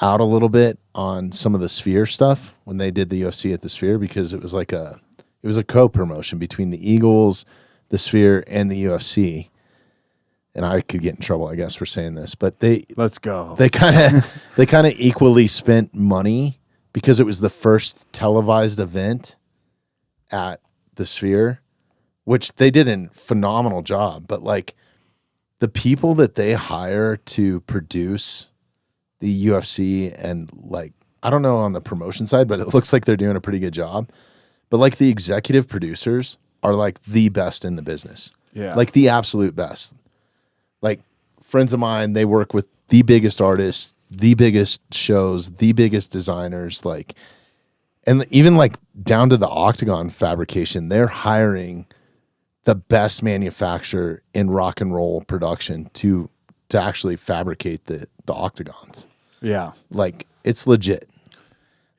out a little bit on some of the Sphere stuff when they did the UFC at the Sphere, because it was like it was a co-promotion between the Eagles, the Sphere, and the UFC. And I could get in trouble, I guess, for saying this, but let's go. they kind of equally spent money because it was the first televised event at the Sphere, which they did a phenomenal job. But like the people that they hire to produce the UFC, and like, I don't know on the promotion side, but it looks like they're doing a pretty good job. But like the executive producers are like the best in the business. Yeah. Like the absolute best. Like friends of mine, they work with the biggest artists, the biggest shows, the biggest designers, like, and even like down to the octagon fabrication, they're hiring the best manufacturer in rock and roll production to actually fabricate the octagons. Yeah. Like, it's legit.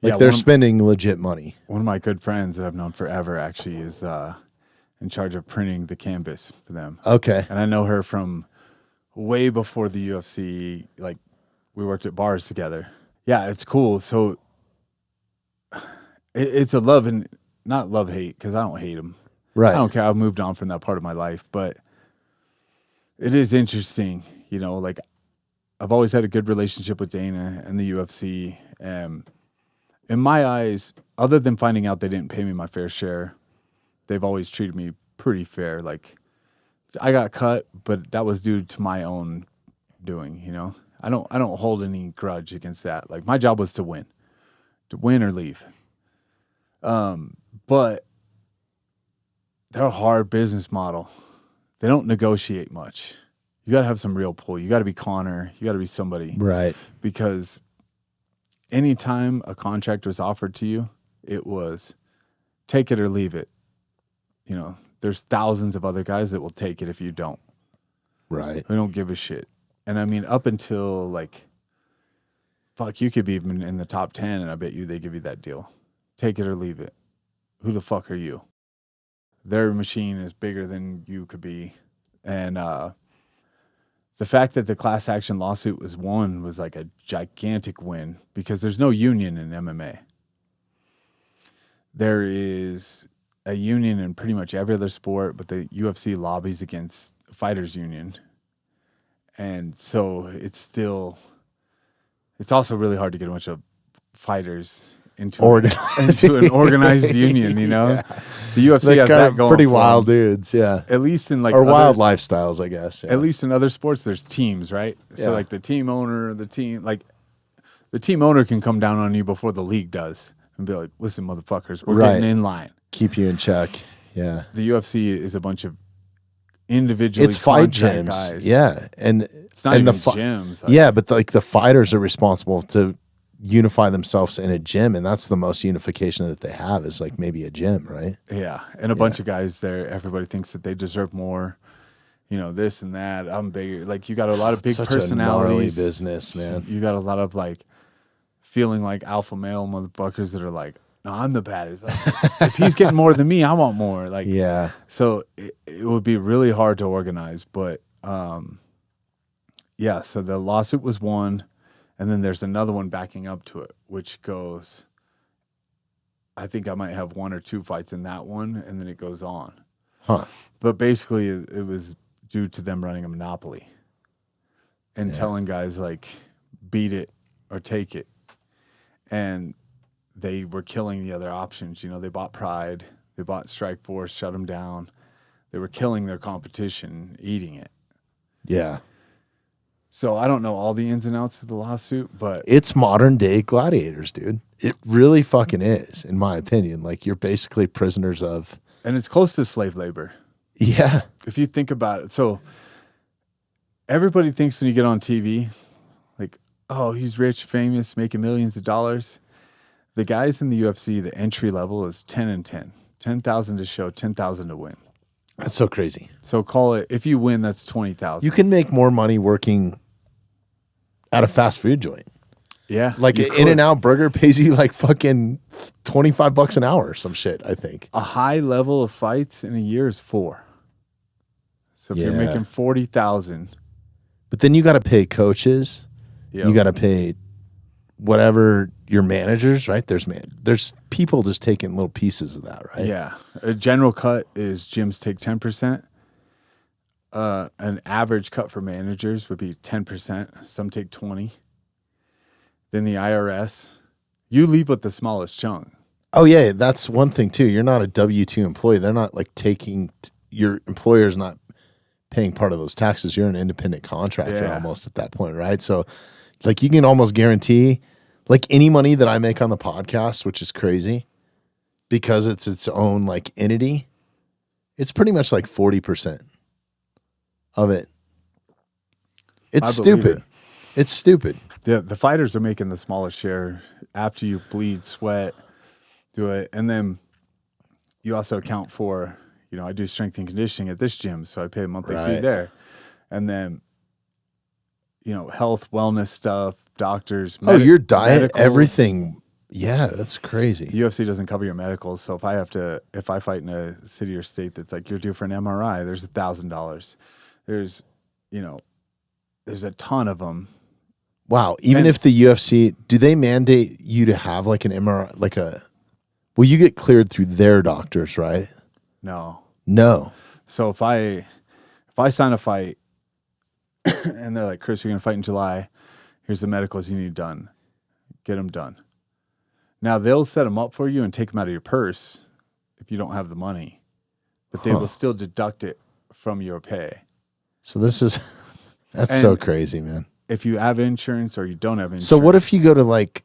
Like, Yeah, they're spending legit money. One of my good friends that I've known forever actually is in charge of printing the canvas for them. Okay. And I know her from way before the UFC. Like, we worked at bars together. Yeah, it's cool. So it's a love and not love hate, because I don't hate him. Right. I don't care. I've moved on from that part of my life, but it is interesting. You know, like, I've always had a good relationship with Dana and the UFC. In my eyes, other than finding out they didn't pay me my fair share, they've always treated me pretty fair. Like, I got cut, but that was due to my own doing, you know? I don't hold any grudge against that. Like, my job was to win or leave. But they're a hard business model. They don't negotiate much. You got to have some real pull. You got to be Connor. You got to be somebody. Right. Because anytime a contract was offered to you, it was take it or leave it. You know, there's thousands of other guys that will take it if you don't. Right. They don't give a shit. And I mean, up until like, fuck, you could be even in the top 10, and I bet you they give you that deal. Take it or leave it. Who the fuck are you? Their machine is bigger than you could be. And the fact that the class action lawsuit was won was like a gigantic win because there's no union in MMA. There is a union in pretty much every other sport, but the UFC lobbies against fighters union. And so it's also really hard to get a bunch of fighters into an organized union, you know? Yeah. The UFC has that going pretty wild dudes, yeah. At least in like wild lifestyles, I guess. Yeah. At least in other sports, there's teams, right? Yeah. So like the team owner can come down on you before the league does and be like, listen, motherfuckers, we're getting in line. Keep you in check. Yeah. The UFC is a bunch of individually it's fight gyms, guys. Yeah, and it's not even gyms. Yeah, but like the fighters are responsible to unify themselves in a gym, and that's the most unification that they have is like maybe a gym, right? Yeah, and a bunch of guys there. Everybody thinks that they deserve more. You know, this and that. I'm bigger. Like you got a lot of big such personalities. A gnarly business, man. You got a lot of like feeling like alpha male motherfuckers that are like, no, I'm the baddest. Like, if he's getting more than me, I want more. Like, yeah. So it would be really hard to organize, but yeah. So the lawsuit was won, and then there's another one backing up to it, which goes. I think I might have 1 or 2 fights in that one, and then it goes on. Huh. But basically, it was due to them running a monopoly and telling guys like, beat it or take it, and they were killing the other options. You know, they bought Pride, they bought Strikeforce, shut them down. They were killing their competition, eating it. Yeah. So I don't know all the ins and outs of the lawsuit, but it's modern day gladiators, dude. It really fucking is, in my opinion. Like you're basically prisoners of, and it's close to slave labor. Yeah. If you think about it. So everybody thinks when you get on TV, like, oh, he's rich, famous, making millions of dollars. The guys in the UFC, the entry level is 10 and 10. 10,000 to show, 10,000 to win. That's so crazy. So call it, if you win, that's 20,000. You can make more money working at a fast food joint. Yeah. Like an In-N-Out burger pays you like fucking $25 an hour or some shit, I think. A high level of fights in a year is 4. So if you're making 40,000. But then you got to pay coaches. Yep. You got to pay whatever your managers, right? There's people just taking little pieces of that, right? Yeah. A general cut is gyms take 10%. An average cut for managers would be 10%. Some take 20%. Then the IRS, you leave with the smallest chunk. Oh, yeah. That's one thing, too. You're not a W-2 employee. They're not like your employer's not paying part of those taxes. You're an independent contractor almost at that point, right? So, like, you can almost guarantee, like, any money that I make on the podcast, which is crazy, because it's its own, like, entity, it's pretty much like 40% of it. It's stupid. It's stupid. The fighters are making the smallest share after you bleed, sweat, do it. And then you also account for, you know, I do strength and conditioning at this gym, so I pay a monthly fee there. And then, you know, health, wellness stuff, doctors. Your diet, medicals. everything. Yeah, that's crazy. UFC doesn't cover your medicals. So if I fight in a city or state that's like, you're due for an MRI, there's $1,000. There's, you know, there's a ton of them. Wow. Even if the UFC, do they mandate you to have like an MRI, well, you get cleared through their doctors, right? No. So if I sign a fight and they're like, Chris, you're going to fight in July. Here's the medicals you need done. Get them done. Now they'll set them up for you and take them out of your purse if you don't have the money, but they will still deduct it from your pay. So this is That's so crazy, man. If you have insurance or you don't have insurance. So what if you go to like,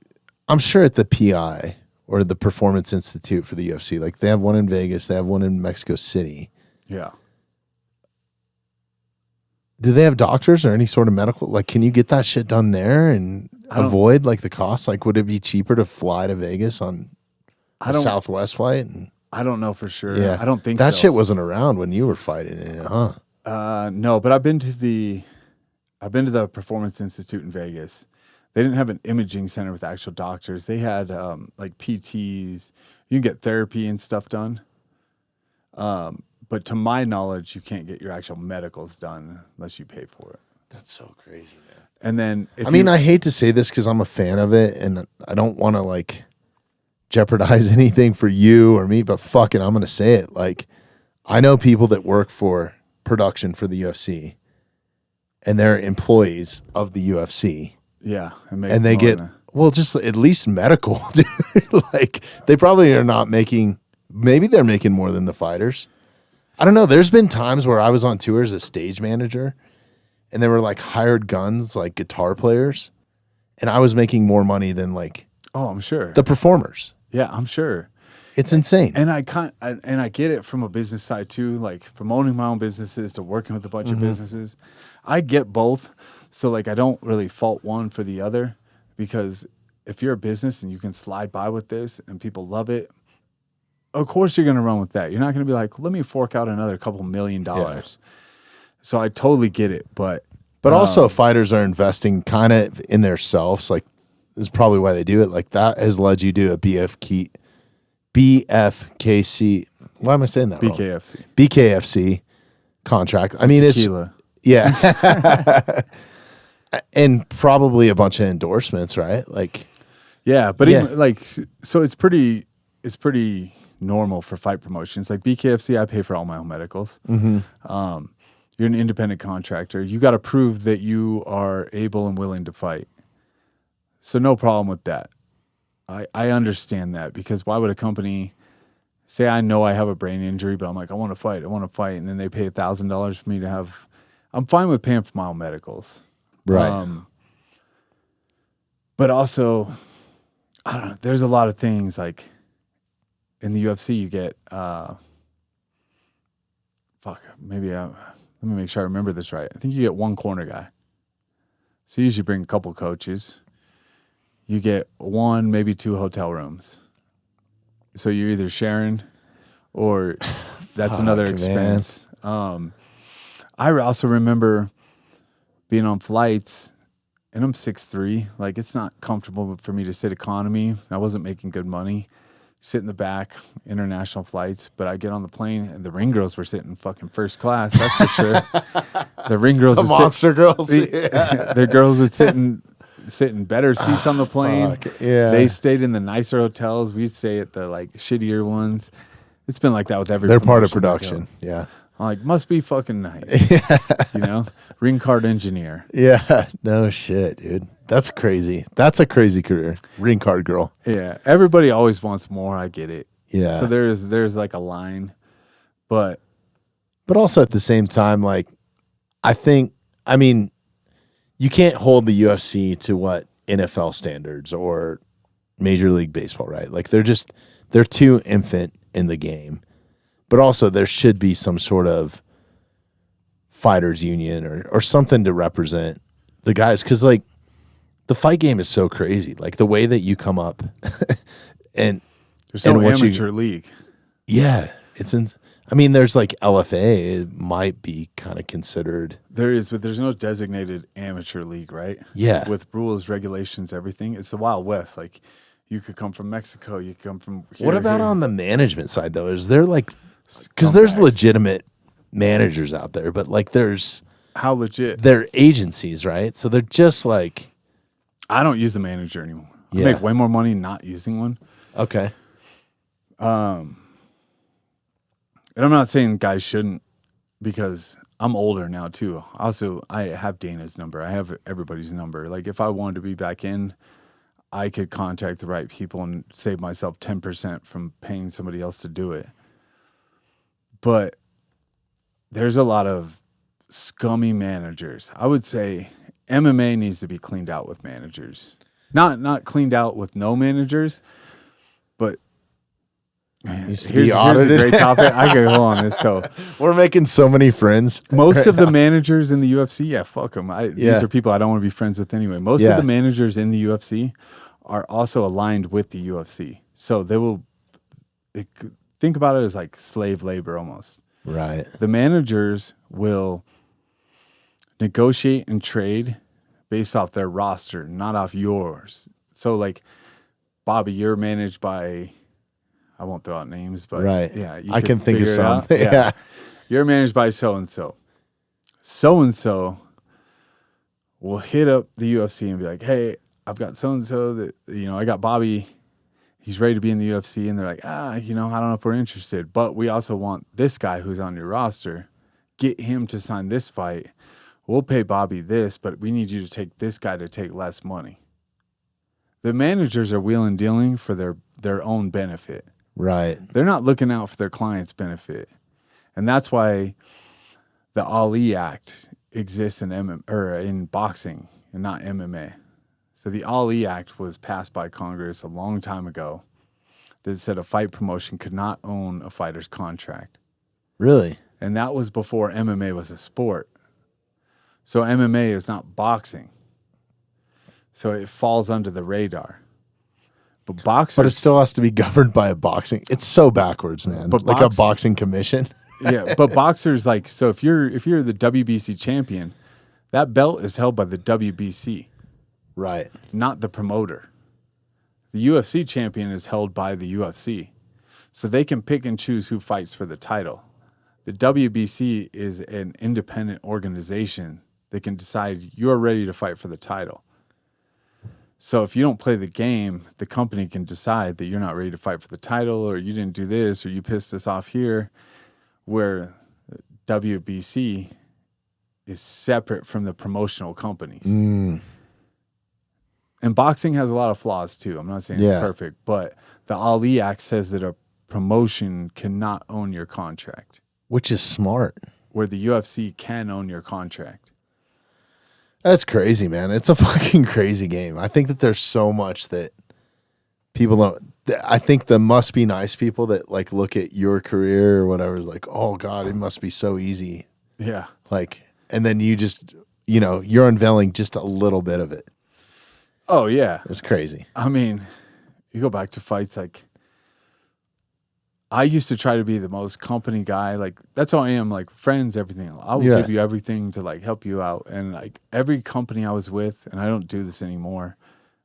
I'm sure at the PI or the Performance Institute for the UFC, like they have one in Vegas, they have one in Mexico City. Yeah. Do they have doctors or any sort of medical? Like, can you get that shit done there and avoid like the cost? Like, would it be cheaper to fly to Vegas on a Southwest flight? And I don't know for sure. yeah, I don't think that so. shit wasn't around when you were fighting it, huh? No, but I've been to the Performance Institute in Vegas. They didn't have an imaging center with actual doctors. They had like PTs. You can get therapy and stuff done. But to my knowledge, you can't get your actual medicals done unless you pay for it. That's so crazy, man. And then, I hate to say this because I'm a fan of it, and I don't want to like jeopardize anything for you or me, but fuck it, I'm gonna say it. Like, I know people that work for production for the UFC, and they're employees of the UFC. Yeah, and they get just at least medical, dude. Like, they probably are not making. Maybe they're making more than the fighters. I don't know. There's been times where I was on tour as a stage manager, and they were like hired guns, like guitar players, and I was making more money than like I'm sure the performers. Yeah, I'm sure. It's insane. And I get it from a business side too, like from owning my own businesses to working with a bunch of businesses. I get both. So like I don't really fault one for the other, because if you're a business and you can slide by with this and people love it, of course you're going to run with that. You're not going to be like, let me fork out another couple $1 million. Yeah. So I totally get it, but also fighters are investing kind of in themselves. Like, this is probably why they do it. Like, that has led you to a BFKC. Why am I saying that? BKFC. Wrong? BKFC contract. I mean, tequila. Yeah. And probably a bunch of endorsements, right? Like, yeah, but even, like, so it's pretty normal for fight promotions. Like BKFC, I pay for all my own medicals. You're an independent contractor. You got to prove that you are able and willing to fight. So no problem with that. I understand that, because why would a company say, I know I have a brain injury, but I'm like, I want to fight, and then they pay $1,000 for me to have. I'm fine with paying for my own medicals. Right. But also, I don't know. There's a lot of things like in the UFC you get. Let me make sure I remember this right. I think you get one corner guy. So you usually bring a couple coaches. You get one, maybe two hotel rooms. So you're either sharing, or that's another expense. I also remember being on flights, and I'm 6'3". Like, it's not comfortable for me to sit economy. I wasn't making good money. Sit in the back, international flights, but I get on the plane, and the ring girls were sitting fucking first class. That's for sure. The ring girls, the monster girls, the girls would sit in better seats on the plane. Yeah, they stayed in the nicer hotels. We'd stay at the like shittier ones. It's been like that with every. They're part of production. Yeah. I'm like, must be fucking nice. You know, ring card engineer. Yeah, no shit, dude. That's crazy. That's a crazy career. Ring card girl. Yeah, everybody always wants more. I get it. Yeah. So there's like a line, but also at the same time, like, I mean, you can't hold the UFC to what NFL standards or Major League Baseball, right? Like, they're too infant in the game. But also, there should be some sort of fighters union or something to represent the guys, because like the fight game is so crazy. Like, the way that you come up, and there's no amateur league. Yeah, I mean, there's like LFA. It might be kind of considered. There is, but there's no designated amateur league, right? Yeah, with rules, regulations, everything. It's the Wild West. Like, you could come from Mexico. You could come from. What about on the management side though? Is there like, because there's legitimate managers out there, but like there's how legit? They're agencies, right? So they're just like. I don't use a manager anymore. Yeah. I make way more money not using one. Okay. And I'm not saying guys shouldn't, because I'm older now too. Also, I have Dana's number. I have everybody's number. Like, if I wanted to be back in, I could contact the right people and save myself 10% from paying somebody else to do it. But there's a lot of scummy managers. I would say MMA needs to be cleaned out with managers. Not cleaned out with no managers, but man, Needs to here's be a audited. great topic. I could go on this. So We're making so many friends. most of the managers in the UFC, yeah, fuck them. Yeah. These are people I don't want to be friends with anyway. Most Yeah. of the managers in the UFC are also aligned with the UFC. So they will think about it as like slave labor almost. Right. The managers will negotiate and trade based off their roster, not off yours. So like, Bobby, you're managed by, I won't throw out names, but Right. yeah, you I can think of figure it some. out. Yeah. You're managed by so-and-so. So-and-so will hit up the UFC and be like, hey, I've got so-and-so that, I got Bobby. He's ready to be in the UFC. And they're like, I don't know if we're interested. But we also want this guy who's on your roster. Get him to sign this fight. We'll pay Bobby this, but we need you to take this guy to take less money. The managers are wheeling and dealing for their own benefit. Right. They're not looking out for their client's benefit. And that's why the Ali Act exists in boxing and not MMA. So the Ali Act was passed by Congress a long time ago that said a fight promotion could not own a fighter's contract. Really? And that was before MMA was a sport. So MMA is not boxing. So it falls under the radar. But boxers... But it still has to be governed by a boxing. It's so backwards, man. But like a boxing commission. Yeah, but boxers, like, so if you're the WBC champion, that belt is held by the WBC, Right. not the promoter. The UFC champion is held by the UFC. So they can pick and choose who fights for the title. The WBC is an independent organization that can decide you're ready to fight for the title. So if you don't play the game, the company can decide that you're not ready to fight for the title, or you didn't do this, or you pissed us off here, where WBC is separate from the promotional companies. Mm. And boxing has a lot of flaws too. I'm not saying Yeah. it's perfect, but the Ali Act says that a promotion cannot own your contract, Which is smart. where the UFC can own your contract. That's crazy, man. It's a fucking crazy game. I think that there's so much that people don't. I think the must be nice people that like look at your career or whatever is like, oh God, it must be so easy. Yeah. Like, and then you just, you're unveiling just a little bit of it. Oh, yeah. It's crazy. I mean, you go back to fights like, I used to try to be the most company guy. Like, that's how I am, like friends, everything. I will Yeah. give you everything to like help you out. And like every company I was with, and I don't do this anymore,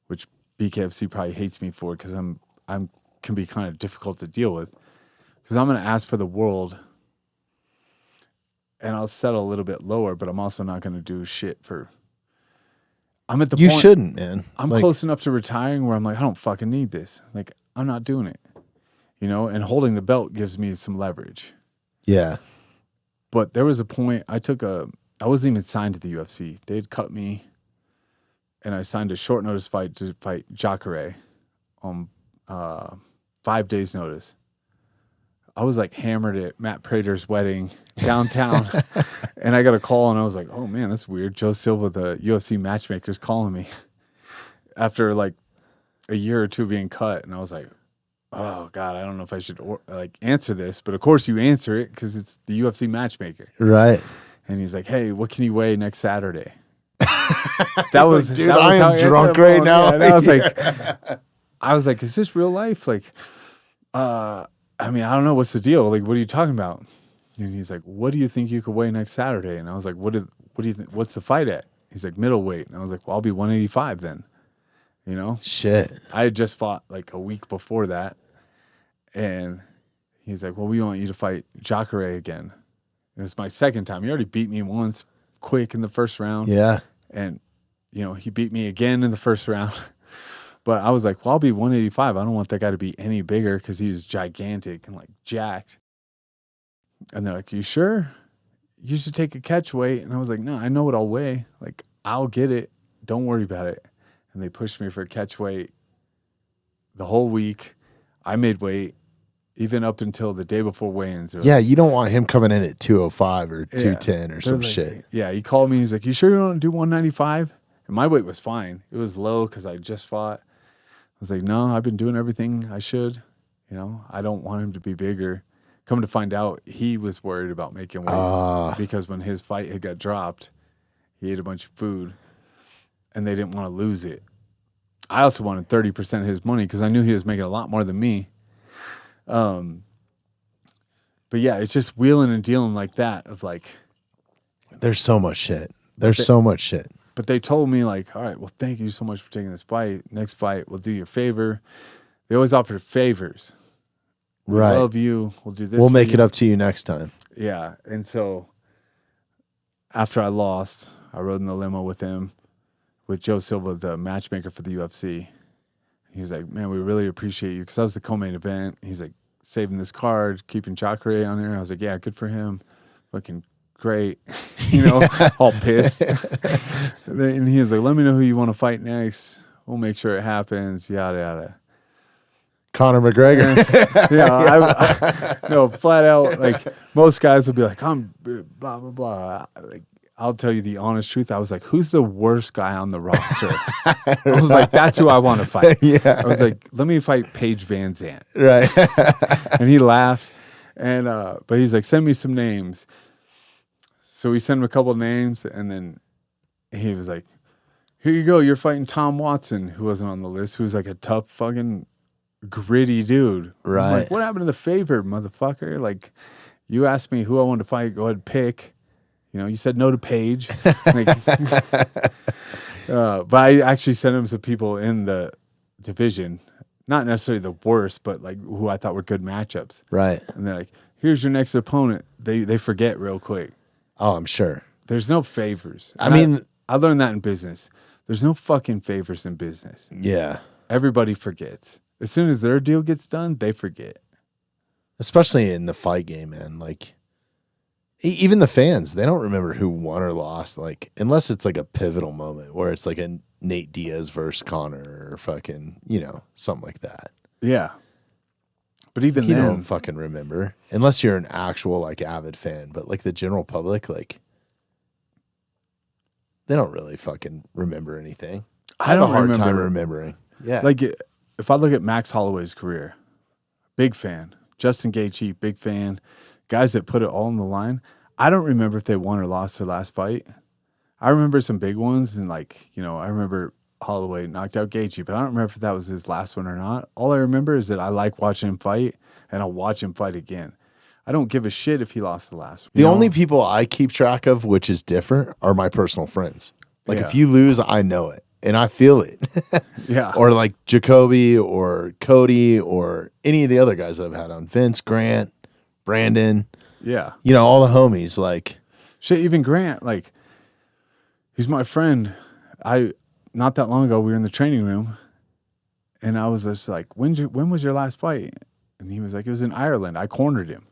which BKFC probably hates me for because I'm can be kind of difficult to deal with, because I'm going to ask for the world and I'll settle a little bit lower, but I'm also not going to do shit for. I'm at the You point, shouldn't, man. I'm Like, close enough to retiring where I'm like, I don't fucking need this. Like, I'm not doing it, and holding the belt gives me some leverage. Yeah. But there was a point I wasn't even signed to the UFC. They'd cut me, and I signed a short notice fight to fight Jacare on 5 days notice. I was like hammered at Matt Prater's wedding downtown, and I got a call, and I was like, oh man, that's weird. Joe Silva, the UFC matchmaker's calling me after like a year or two being cut. And I was like, oh God, I don't know if I should answer this, but of course you answer it because it's the UFC matchmaker. Right. And he's like, hey, what can you weigh next Saturday? That was, Dude, that was I how am drunk right now. Yeah, and I was like, is this real life? Like, I mean, I don't know. What's the deal? Like, what are you talking about? And he's like, what do you think you could weigh next Saturday? And I was like, what do you think? What's the fight at? He's like, middleweight. And I was like, well, I'll be 185 then. Shit. I had just fought like a week before that. And he's like, well, we want you to fight Jacare again. And it's my second time. He already beat me once quick in the first round. Yeah. And, he beat me again in the first round. But I was like, well, I'll be 185. I don't want that guy to be any bigger because he was gigantic and like jacked. And they're like, you sure? You should take a catch weight. And I was like, no, I know what I'll weigh. Like, I'll get it. Don't worry about it. And they pushed me for a catch weight the whole week. I made weight. even up until the day before weigh-ins. Yeah, you don't want him coming in at 205 or Yeah. 210 or some They're like- shit. Yeah, he called me. He's like, "You sure you don't want to do 195?" And my weight was fine. It was low because I just fought. I was like, "No, I've been doing everything I should. You know, I don't want him to be bigger." Come to find out, he was worried about making weight because when his fight had got dropped, he ate a bunch of food, and they didn't want to lose it. I also wanted 30% of his money because I knew he was making a lot more than me. But yeah, it's just wheeling and dealing like that of like. There's so much shit. There's so much shit. But they told me like, all right, well, thank you so much for taking this fight. Next fight, we'll do you a favor. They always offer favors. We Right. love you. We'll do this. We'll for make you. it up to you next time. Yeah. And so after I lost, I rode in the limo with him, with Joe Silva, the matchmaker for the UFC. He was like, "Man, we really appreciate you." Because I was the co-main event. He's like, saving this card, keeping Chakra on there. I was like, yeah, good for him. Fucking great. You know, all pissed. And he was like, "Let me know who you want to fight next. We'll make sure it happens." Yada, yada. Conor McGregor. No, flat out, like, most guys will be like, "I'm blah, blah, blah." Like, I'll tell you the honest truth. I was like, who's the worst guy on the roster? I was like, that's who I want to fight. Yeah. I was like, let me fight Paige Van Zandt. Right. And he laughed. And but he's like, send me some names. So we sent him a couple of names, and then he was like, here you go. You're fighting Tom Watson, who wasn't on the list, who's like a tough fucking gritty dude. Right. I'm like, what happened to the favor, motherfucker? Like, you asked me who I wanted to fight. Go ahead and pick. You know, you said no to Paige. Like, but I actually sent him some people in the division, not necessarily the worst, but like who I thought were good matchups. Right. And they're like, here's your next opponent. They forget real quick. Oh, I'm sure. There's no favors. I mean, I learned that in business. There's no fucking favors in business. yeah. Everybody forgets. As soon as their deal gets done, they forget. Especially in the fight game, man. Like, even the fans, they don't remember who won or lost, like, unless it's like a pivotal moment where it's like a Nate Diaz versus Conor or fucking, you know, something like that. Yeah. But even You then, don't fucking remember unless you're an actual like avid fan, but like the general public, like, they don't really fucking remember anything. I have don't a hard time remember. remembering. Yeah. like, if I look at Max Holloway's career, big fan. Justin Gaethje, big fan. Guys that put it all on the line. I don't remember if they won or lost their last fight. I remember some big ones, and like, you know, I remember Holloway knocked out Gaethje, but I don't remember if that was his last one or not. All I remember is that I like watching him fight, and I'll watch him fight again. I don't give a shit if he lost the last one. The only people I keep track of, which is different, are my personal friends. Like, Yeah. if you lose, I know it and I feel it. Yeah. Or like Jacoby or Cody or any of the other guys that I've had on. Vince, Grant, Brandon, Yeah. you know, all the homies. Like, Shit, even Grant, like, he's my friend. Not that long ago, we were in the training room, and I was just like, when was your last fight? And he was like, it was in Ireland. I cornered him.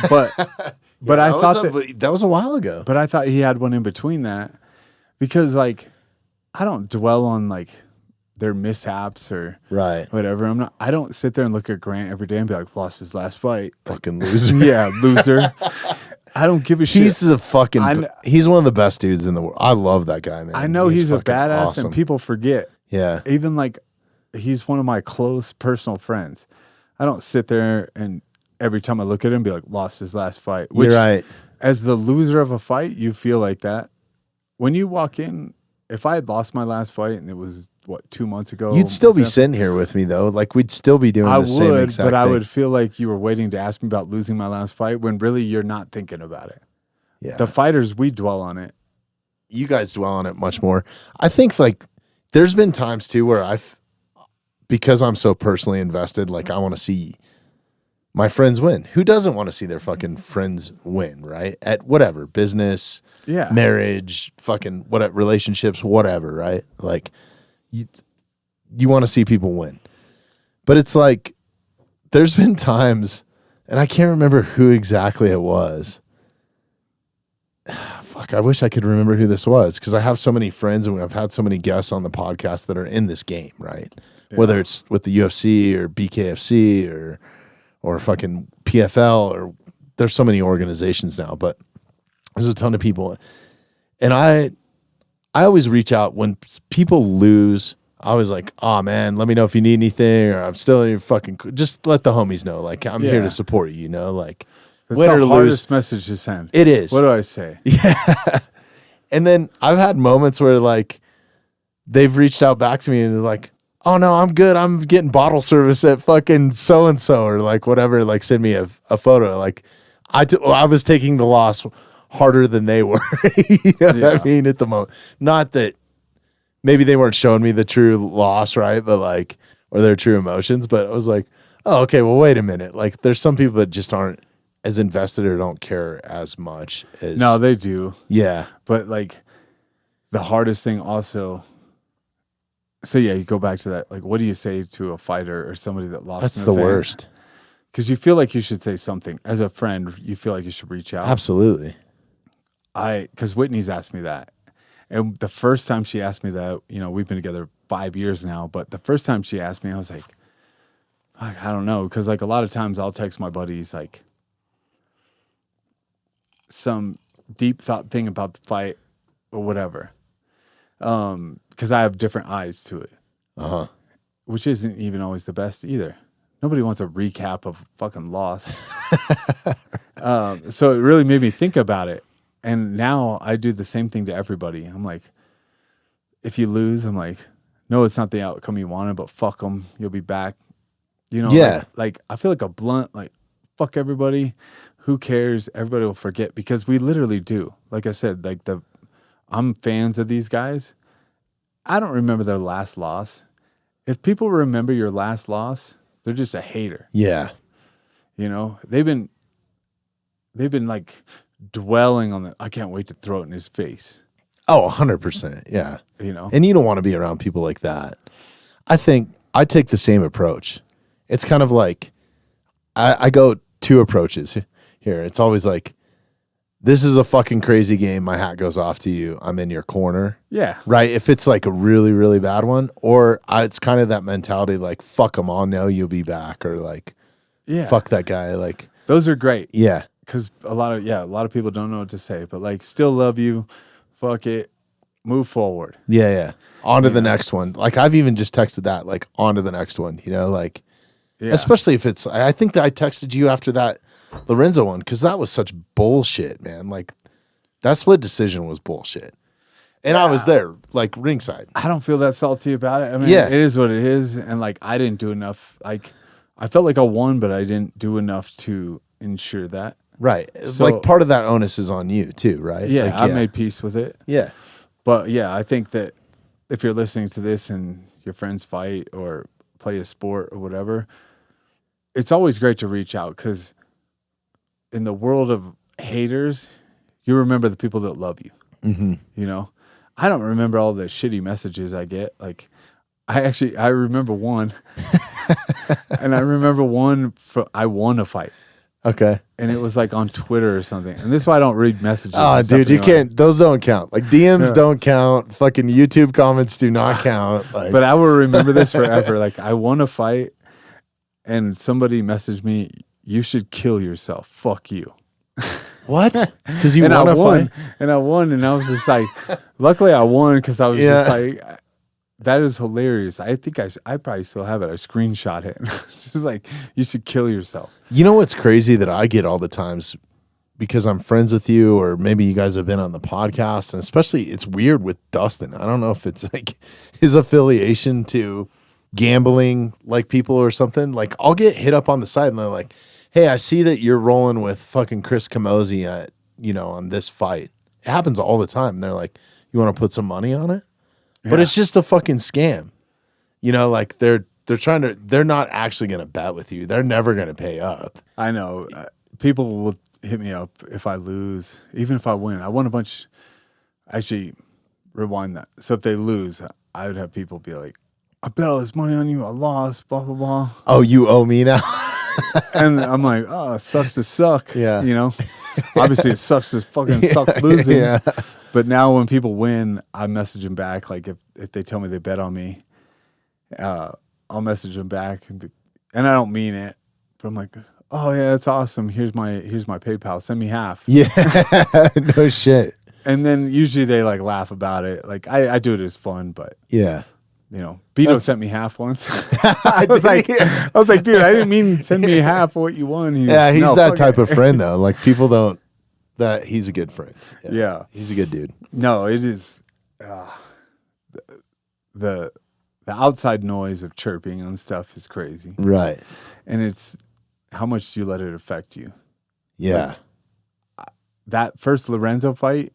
But I thought that was a while ago. but I thought he had one in between that, because like, I don't dwell on like their mishaps or Right. whatever. I don't sit there and look at Grant every day and be like, lost his last fight. Fucking loser. Yeah, loser. I don't give a shit. He's a fucking, I kn- he's one of the best dudes in the world. I love that guy, man. I know he's a fucking badass, awesome. and people forget. Yeah. Even like, he's one of my close personal friends. I don't sit there and every time I look at him be like, lost his last fight. Which, You're right. as the loser of a fight, you feel like that. When you walk in, if I had lost my last fight and it was, 2 months ago? You'd still be then- sitting here with me, though. Like, we'd still be doing I the same would, exact but I thing. would feel like you were waiting to ask me about losing my last fight when really you're not thinking about it. Yeah. The fighters, we dwell on it. You guys dwell on it much more. I think, like, there's been times, too, where because I'm so personally invested, like, I want to see my friends win. Who doesn't want to see their fucking friends win, right? At whatever, business, Yeah. marriage, fucking whatever, relationships, whatever, right? Like, you want to see people win. But it's like, there's been times, and I can't remember who exactly it was. Fuck, I wish I could remember who this was, because I have so many friends and I've had so many guests on the podcast that are in this game, right? Whether it's with the UFC or BKFC or or fucking PFL, or there's so many organizations now, but there's a ton of people. And I always reach out when people lose. I was like, oh man, let me know if you need anything, or I'm still in your fucking, just let the homies know. Like, I'm here to support you, you know, like, It's win or the lose. hardest message to send. It is. What do I say? Yeah. And then I've had moments where like they've reached out back to me and they're like, oh no, I'm good. I'm getting bottle service at fucking so-and-so, or like whatever, like send me a photo. Like I was taking the loss harder than they were. You know what I mean? At the moment. Not that maybe they weren't showing me the true loss, right? But like, or their true emotions. But I was like, oh, okay, well, wait a minute. Like, there's some people that just aren't as invested or don't care as much as. No, they do. Yeah. But like, the hardest thing also. So yeah, you go back to that. Like, what do you say to a fighter or somebody that lost? That's the worst. Because you feel like you should say something. As a friend, you feel like you should reach out. Absolutely. Because Whitney's asked me that. And the first time she asked me that, you know, we've been together 5 years now, but the first time she asked me, I was like, I don't know. Because like a lot of times I'll text my buddies like some deep thought thing about the fight or whatever. Because I have different eyes to it. Uh-huh. Which isn't even always the best either. Nobody wants a recap of fucking loss. So it really made me think about it. And now I do the same thing to everybody. I'm like, if you lose, I'm like, no, it's not the outcome you wanted, but fuck them. You'll be back. You know, Yeah. like I feel like a blunt, like, fuck everybody. Who cares? Everybody will forget because we literally do. Like I said, like I'm fans of these guys. I don't remember their last loss. If people remember your last loss, they're just a hater. Yeah. You know, they've been like dwelling on I can't wait to throw it in his face. Oh, 100%. Yeah. You know, And you don't want to be around people like that. I think I take the same approach. It's kind of like I go two approaches here. It's always like, this is a fucking crazy game. My hat goes off to you. I'm in your corner. yeah, Right? If it's like a really, really bad one, or it's kind of that mentality like, fuck them all, know you'll be back, or like, yeah, fuck that guy. Like, those are great. yeah. Because a lot of people don't know what to say, but like, still love you. Fuck it, move forward. Yeah, yeah. On to the next one. Like, I've even just texted that, like, on to the next one, you know, like, Yeah. especially if it's, I think that I texted you after that Lorenzo one, because that was such bullshit, man. Like, that split decision was bullshit. And I was there, like, ringside. I don't feel that salty about it. I mean, Yeah. it is what it is. And like, I didn't do enough. Like, I felt like I won, but I didn't do enough to ensure that. Right. So- like, part of that onus is on you, too, right? Yeah, Like, I made peace with it. Yeah. But yeah, I think that if you're listening to this and your friends fight or play a sport or whatever, it's always great to reach out because in the world of haters, you remember the people that love you. Mm-hmm. You know, I don't remember all the shitty messages I get. Like, I remember one, and I remember one I won a fight. Okay. And it was like on Twitter or something. And this is why I don't read messages. Oh, and stuff dude, you anymore. can't. Those don't count. Like, DMs Yeah. don't count. Fucking YouTube comments do not count. Like, But I will remember this forever. Like, I won a fight and somebody messaged me, you should kill yourself. Fuck you. what? Because you And won I a won. fight? And I won. And I was just like, luckily I won because I was just like, that is hilarious. I think I probably still have it. I screenshot it. It's just like, you should kill yourself. You know what's crazy that I get all the times, because I'm friends with you, or maybe you guys have been on the podcast, and especially it's weird with Dustin. I don't know if it's like his affiliation to gambling, like, people or something. Like, I'll get hit up on the side and they're like, hey, I see that you're rolling with fucking Chris Camozzi at, you know, on this fight. It happens all the time. And they're like, you want to put some money on it? But it's just a fucking scam. You know, like, they're not actually going to bet with you. They're never going to pay up. I know. People will hit me up if I lose, even if I win. I won a bunch. Actually, rewind that. So if they lose, I would have people be like, I bet all this money on you. I lost, blah, blah, blah. Oh, you owe me now? And I'm like, oh, it sucks to suck. Yeah. You know, obviously it sucks to fucking suck losing. Yeah. But now when people win, I message them back. Like if they tell me they bet on me, I'll message them back. And I don't mean it, But I'm like, oh yeah, that's awesome. Here's my PayPal. Send me half. Yeah. No shit. And then usually they like laugh about it. Like I do it as fun, but Yeah. you know, Beto sent me half once. I was like, dude, I didn't mean send me half of what you won. He's that type of friend though. Like people don't. That he's a good friend. Yeah, he's a good dude. No, it is the outside noise of chirping and stuff is crazy, Right. and it's how much do you let it affect you? Yeah. Like, that first Lorenzo fight,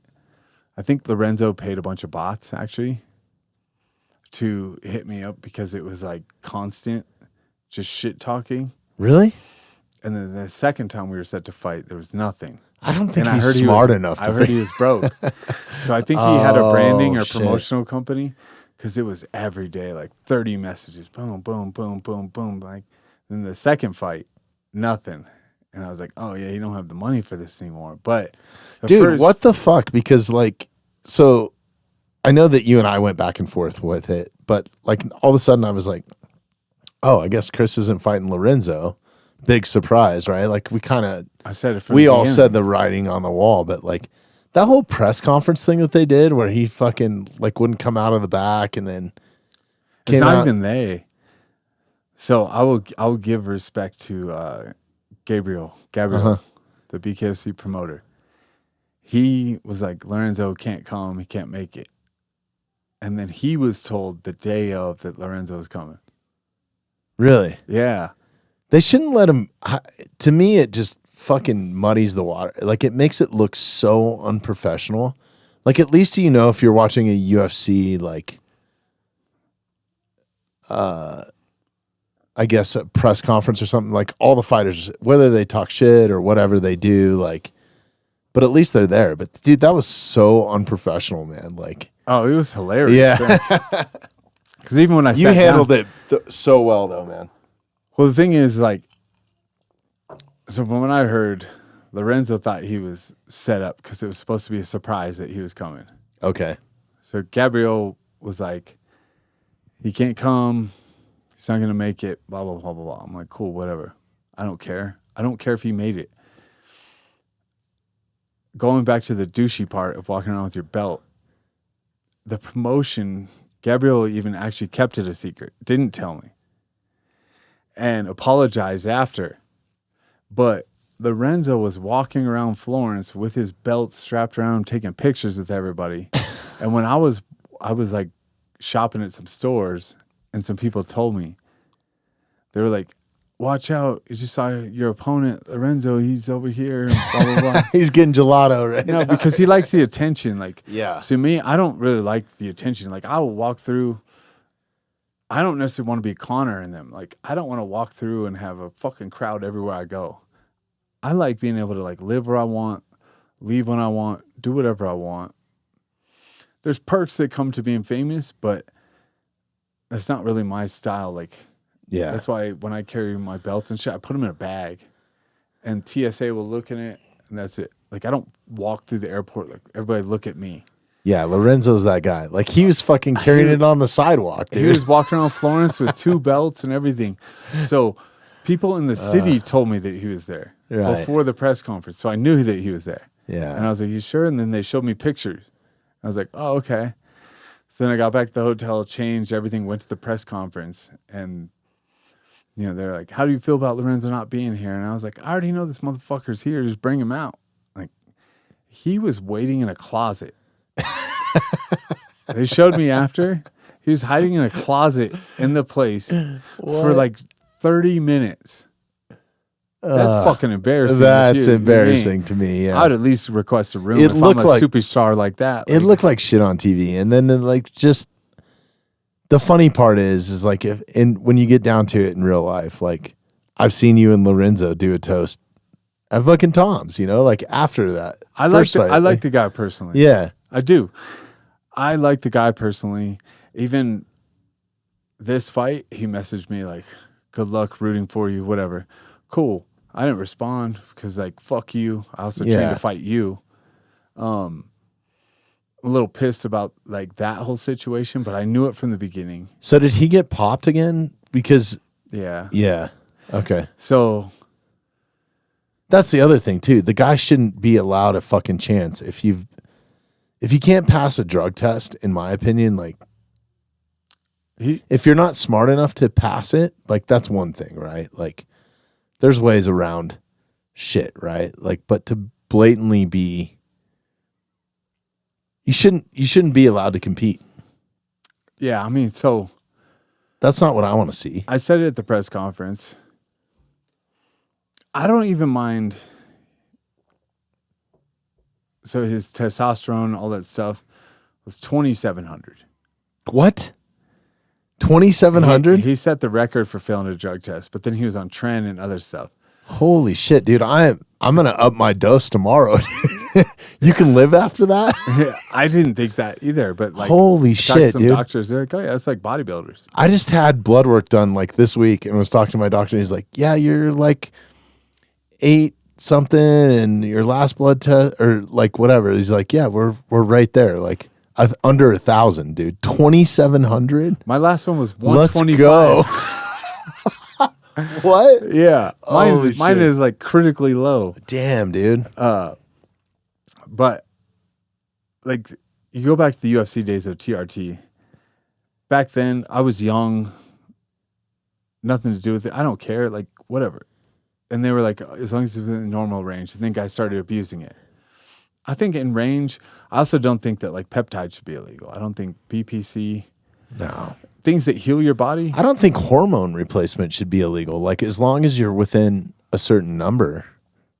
I think Lorenzo paid a bunch of bots actually to hit me up because it was like constant, just shit talking. Really? And then the second time we were set to fight, there was nothing. I don't think And he's smart enough. I heard he was broke. So I think he had a branding or shit. promotional company because it was every day, like 30 messages. Boom, boom, boom, boom, boom. Like, then the second fight, nothing. And I was like, oh, yeah, you don't have the money for this anymore. But dude, what the fuck? Because like, so I know that you and I went back and forth with it, but like all of a sudden I was like, oh, I guess Chris isn't fighting Lorenzo. Big surprise, right? Like we kind of, I said it from we the all beginning. said the writing on the wall, but like that whole press conference thing that they did where he fucking like wouldn't come out of the back and then It's came not out. even they. So I will give respect to Gabriel, Uh-huh. the BKFC promoter. He was like, Lorenzo can't come, he can't make it. And then he was told the day of that Lorenzo was coming. Really? Yeah. They shouldn't let him. To me, it just fucking muddies the water. Like it makes it look so unprofessional. Like at least you know if you're watching a UFC, like, I guess a press conference or something. Like all the fighters, whether they talk shit or whatever they do, like, but at least they're there. But dude, that was so unprofessional, man. Like, Oh, it was hilarious. yeah, Because even when I you sat handled down, it so well, though, man. well, the thing is, like, so from when I heard, Lorenzo thought he was set up because it was supposed to be a surprise that he was coming. Okay, So Gabriel was like, he can't come. He's not going to make it, blah, blah, blah, blah, blah. I'm like, cool, whatever. I don't care. I don't care if he made it. Going back to the douchey part of walking around with your belt, the promotion, Gabriel even actually kept it a secret, didn't tell me, and apologized after. But Lorenzo was walking around Florence with his belt strapped around him, taking pictures with everybody. And when I was like shopping at some stores, and some people told me, they were like, watch out, you just saw your opponent, Lorenzo, he's over here, and blah, blah, blah. he's getting gelato right now. No, because he likes the attention. Like, Yeah. to me, I don't really like the attention. Like, I will walk through. I don't necessarily want to be Connor in them. Like, I don't want to walk through and have a fucking crowd everywhere I go. I like being able to like live where I want, leave when I want, do whatever I want. There's perks that come to being famous, but that's not really my style. Like, Yeah, that's why when I carry my belts and shit, I put them in a bag, and TSA will look in it, and that's it. Like, I don't walk through the airport like everybody look at me. yeah. Lorenzo's that guy. Like he was fucking carrying it on the sidewalk, dude. He was walking around Florence with 2 belts and everything. So people in the city told me that he was there Right. before the press conference. So I knew that he was there. Yeah. And I was like, you sure? And then they showed me pictures. I was like, oh, okay. So then I got back to the hotel, changed everything, went to the press conference, and you know, they're like, how do you feel about Lorenzo not being here? And I was like, I already know this motherfucker's here. Just bring him out. Like, he was waiting in a closet. They showed me after. He was hiding in a closet in the place for like 30 minutes. That's fucking embarrassing. That's embarrassing to me. Yeah, I'd at least request a room It if I'm looked a like- superstar like that. it looked like shit on TV. And then like just the funny part is like when you get down to it in real life, like I've seen you and Lorenzo do a toast at fucking Tom's. You know, like after that, I like first fight, I like the guy personally. Yeah, I do. I like the guy personally. Even this fight, he messaged me like, good luck, rooting for you, whatever. Cool. I didn't respond because like, fuck you. I also trained Yeah. to fight you. I'm a little pissed about like that whole situation, but I knew it from the beginning. So did he get popped again? Because Yeah. yeah, okay, So That's the other thing too. The guy shouldn't be allowed a fucking chance if you can't pass a drug test. In my opinion, like if you're not smart enough to pass it, like that's one thing, right? Like there's ways around shit, right? Like, but to blatantly be, you shouldn't be allowed to compete. Yeah, I mean, so that's not what I want to see. I said it at the press conference. I don't even mind. So his testosterone, all that stuff, was 2,700. What? 2,700? He set the record for failing a drug test, but then he was on tren and other stuff. Holy shit, dude! I'm gonna up my dose tomorrow. You can live after that? I didn't think that either, but like, holy shit, some dude! doctors, they're like, oh yeah, it's like bodybuilders. I just had blood work done like this week, and was talking to my doctor. And he's like, "Yeah, you're like 8 something, and your last blood test or like whatever." He's like, "Yeah, we're right there, like under 1,000, dude. 2,700. My last one was 125. Let's go." What? Yeah, mine shit. is like critically low. Damn, dude. But like, you go back to the UFC days of TRT. Back then, I was young. Nothing to do with it. I don't care. Like, whatever. And they were like, as long as it's within the normal range. And then guys started abusing it. I think in range, I also don't think that like peptides should be illegal. I don't think BPC. No. Things that heal your body. I don't think hormone replacement should be illegal. Like as long as you're within a certain number,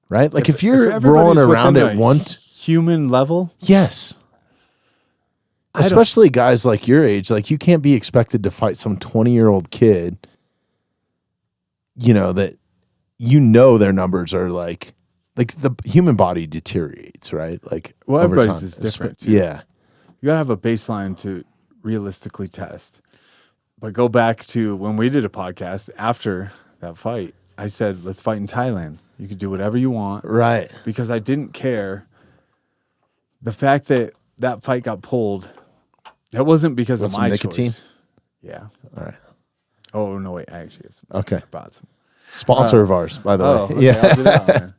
right? Like if you're rolling everybody's around within at a one, human level, yes. Especially guys like your age, like you can't be expected to fight some 20-year-old kid. You know that, their numbers are like the human body deteriorates, right? Like well, over everybody's time. is different. Too. Yeah, you gotta have a baseline to realistically test. But go back to when we did a podcast after that fight. I said, let's fight in Thailand. You can do whatever you want. right. Because I didn't care. The fact that that fight got pulled, that wasn't because of Some my nicotine? choice. Yeah. All right. Oh, no, wait. I actually have Okay. brought some. Sponsor of ours, by the way. Okay, Yeah. I'll do that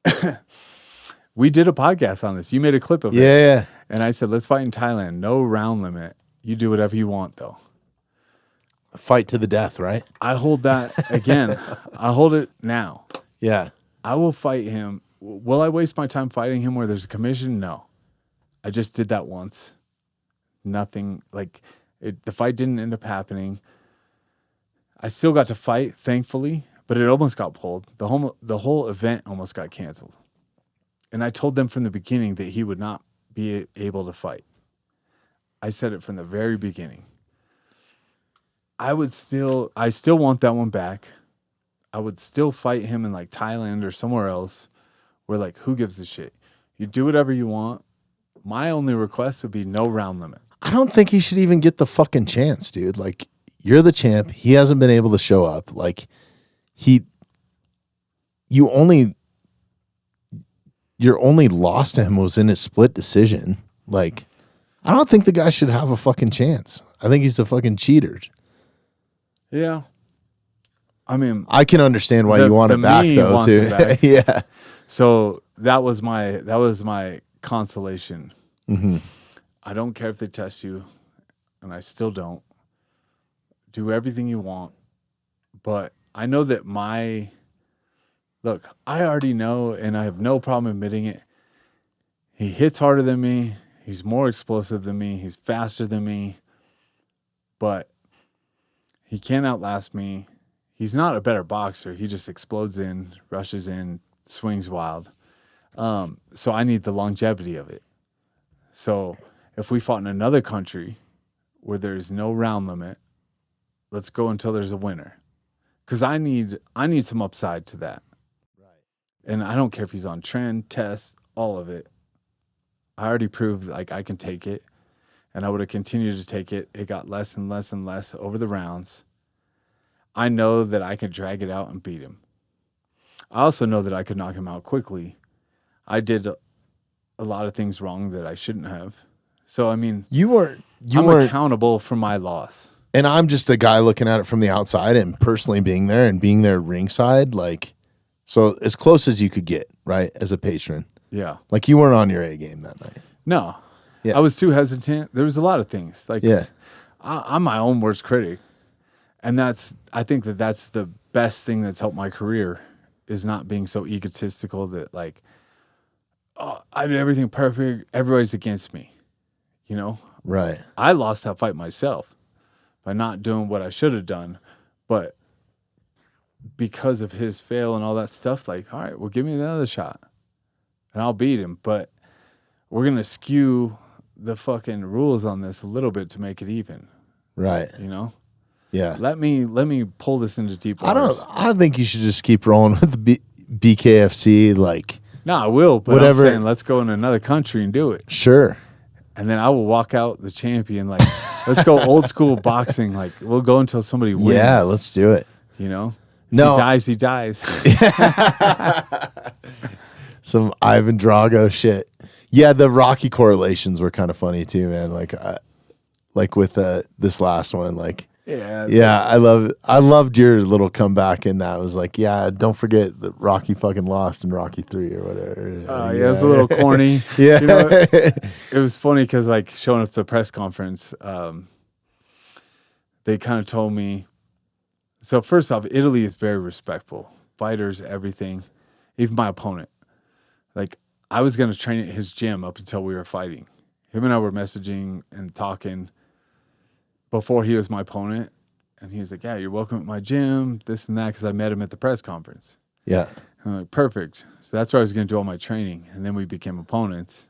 one. We did a podcast on this. You made a clip of it. Yeah. And I said, let's fight in Thailand. No round limit. You do whatever you want, though. Fight to the death, right? I hold that again. I hold it now. Yeah. I will fight him. Will I waste my time fighting him where there's a commission? No. I just did that once. Nothing like it. The fight didn't end up happening. I still got to fight, thankfully, but it almost got pulled. The whole event almost got canceled. And I told them from the beginning that he would not be able to fight. I said it from the very beginning. I still want that one back. I would still fight him in like Thailand or somewhere else where like, who gives a shit? You do whatever you want. My only request would be no round limit. I don't think he should even get the fucking chance, dude. Like, you're the champ. He hasn't been able to show up. Like, your only loss to him was in his split decision. Like, I don't think the guy should have a fucking chance. I think he's a fucking cheater. Yeah. I mean, I can understand why you want it back, though, too. It back. Yeah. So that was my consolation. Mm-hmm. I don't care if they test you, and I still don't. Do everything you want. But I know that look, I already know, and I have no problem admitting it. He hits harder than me. He's more explosive than me. He's faster than me. But he can't outlast me. He's not a better boxer. He just explodes in, rushes in, swings wild. So I need the longevity of it. So if we fought in another country where there's no round limit, let's go until there's a winner. Because I need some upside to that. Right. And I don't care if he's on trend, test, all of it. I already proved like I can take it. And I would have continued to take it. It got less and less and less over the rounds. I know that I could drag it out and beat him. I also know that I could knock him out quickly. I did a lot of things wrong that I shouldn't have. So, I mean, I'm accountable for my loss. And I'm just a guy looking at it from the outside and personally being there ringside. Like, So as close as you could get, right, as a patron. Yeah. Like you weren't on your A game that night. No. Yeah. I was too hesitant. There was a lot of things. Like, Yeah. I'm my own worst critic. And I think that's the best thing that's helped my career is not being so egotistical that like, oh, I did everything perfect. Everybody's against me, you know? Right. I lost that fight myself by not doing what I should have done. But because of his fail and all that stuff, like, all right, well, give me another shot and I'll beat him. But we're going to skew the fucking rules on this a little bit to make it even, Right. you know? Yeah. Let me pull this into deep waters. I think you should just keep rolling with the BKFC. Like, No, I will, but Whatever. I'm saying let's go in another country and do it. sure. And then I will walk out the champion. Like, let's go old school boxing. Like, we'll go until somebody wins. Yeah, let's do it. You know? If No. he dies, he dies. Some Ivan Drago shit. Yeah, the Rocky correlations were kind of funny too, man. Like with this last one, like. Yeah, I loved your little comeback in that. It was like, yeah, don't forget that Rocky fucking lost in Rocky 3 or whatever. Yeah, it was a little corny. Yeah. You know, it was funny because, like, showing up to the press conference, they kind of told me. So, first off, Italy is very respectful. Fighters, everything, even my opponent. Like, I was going to train at his gym up until we were fighting. Him and I were messaging and talking before he was my opponent. And he was like, yeah, you're welcome at my gym, this and that, because I met him at the press conference. Yeah. And I'm like, perfect. So that's where I was going to do all my training. And then we became opponents.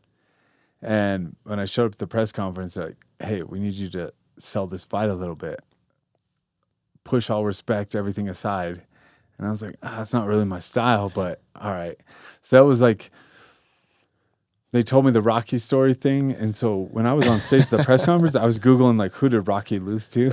And when I showed up at the press conference, they're like, hey, we need you to sell this fight a little bit. Push all respect, everything aside. And I was like, that's not really my style, but all right. So that was like, they told me the Rocky story thing. And so when I was on stage at the press conference, I was Googling, like, who did Rocky lose to?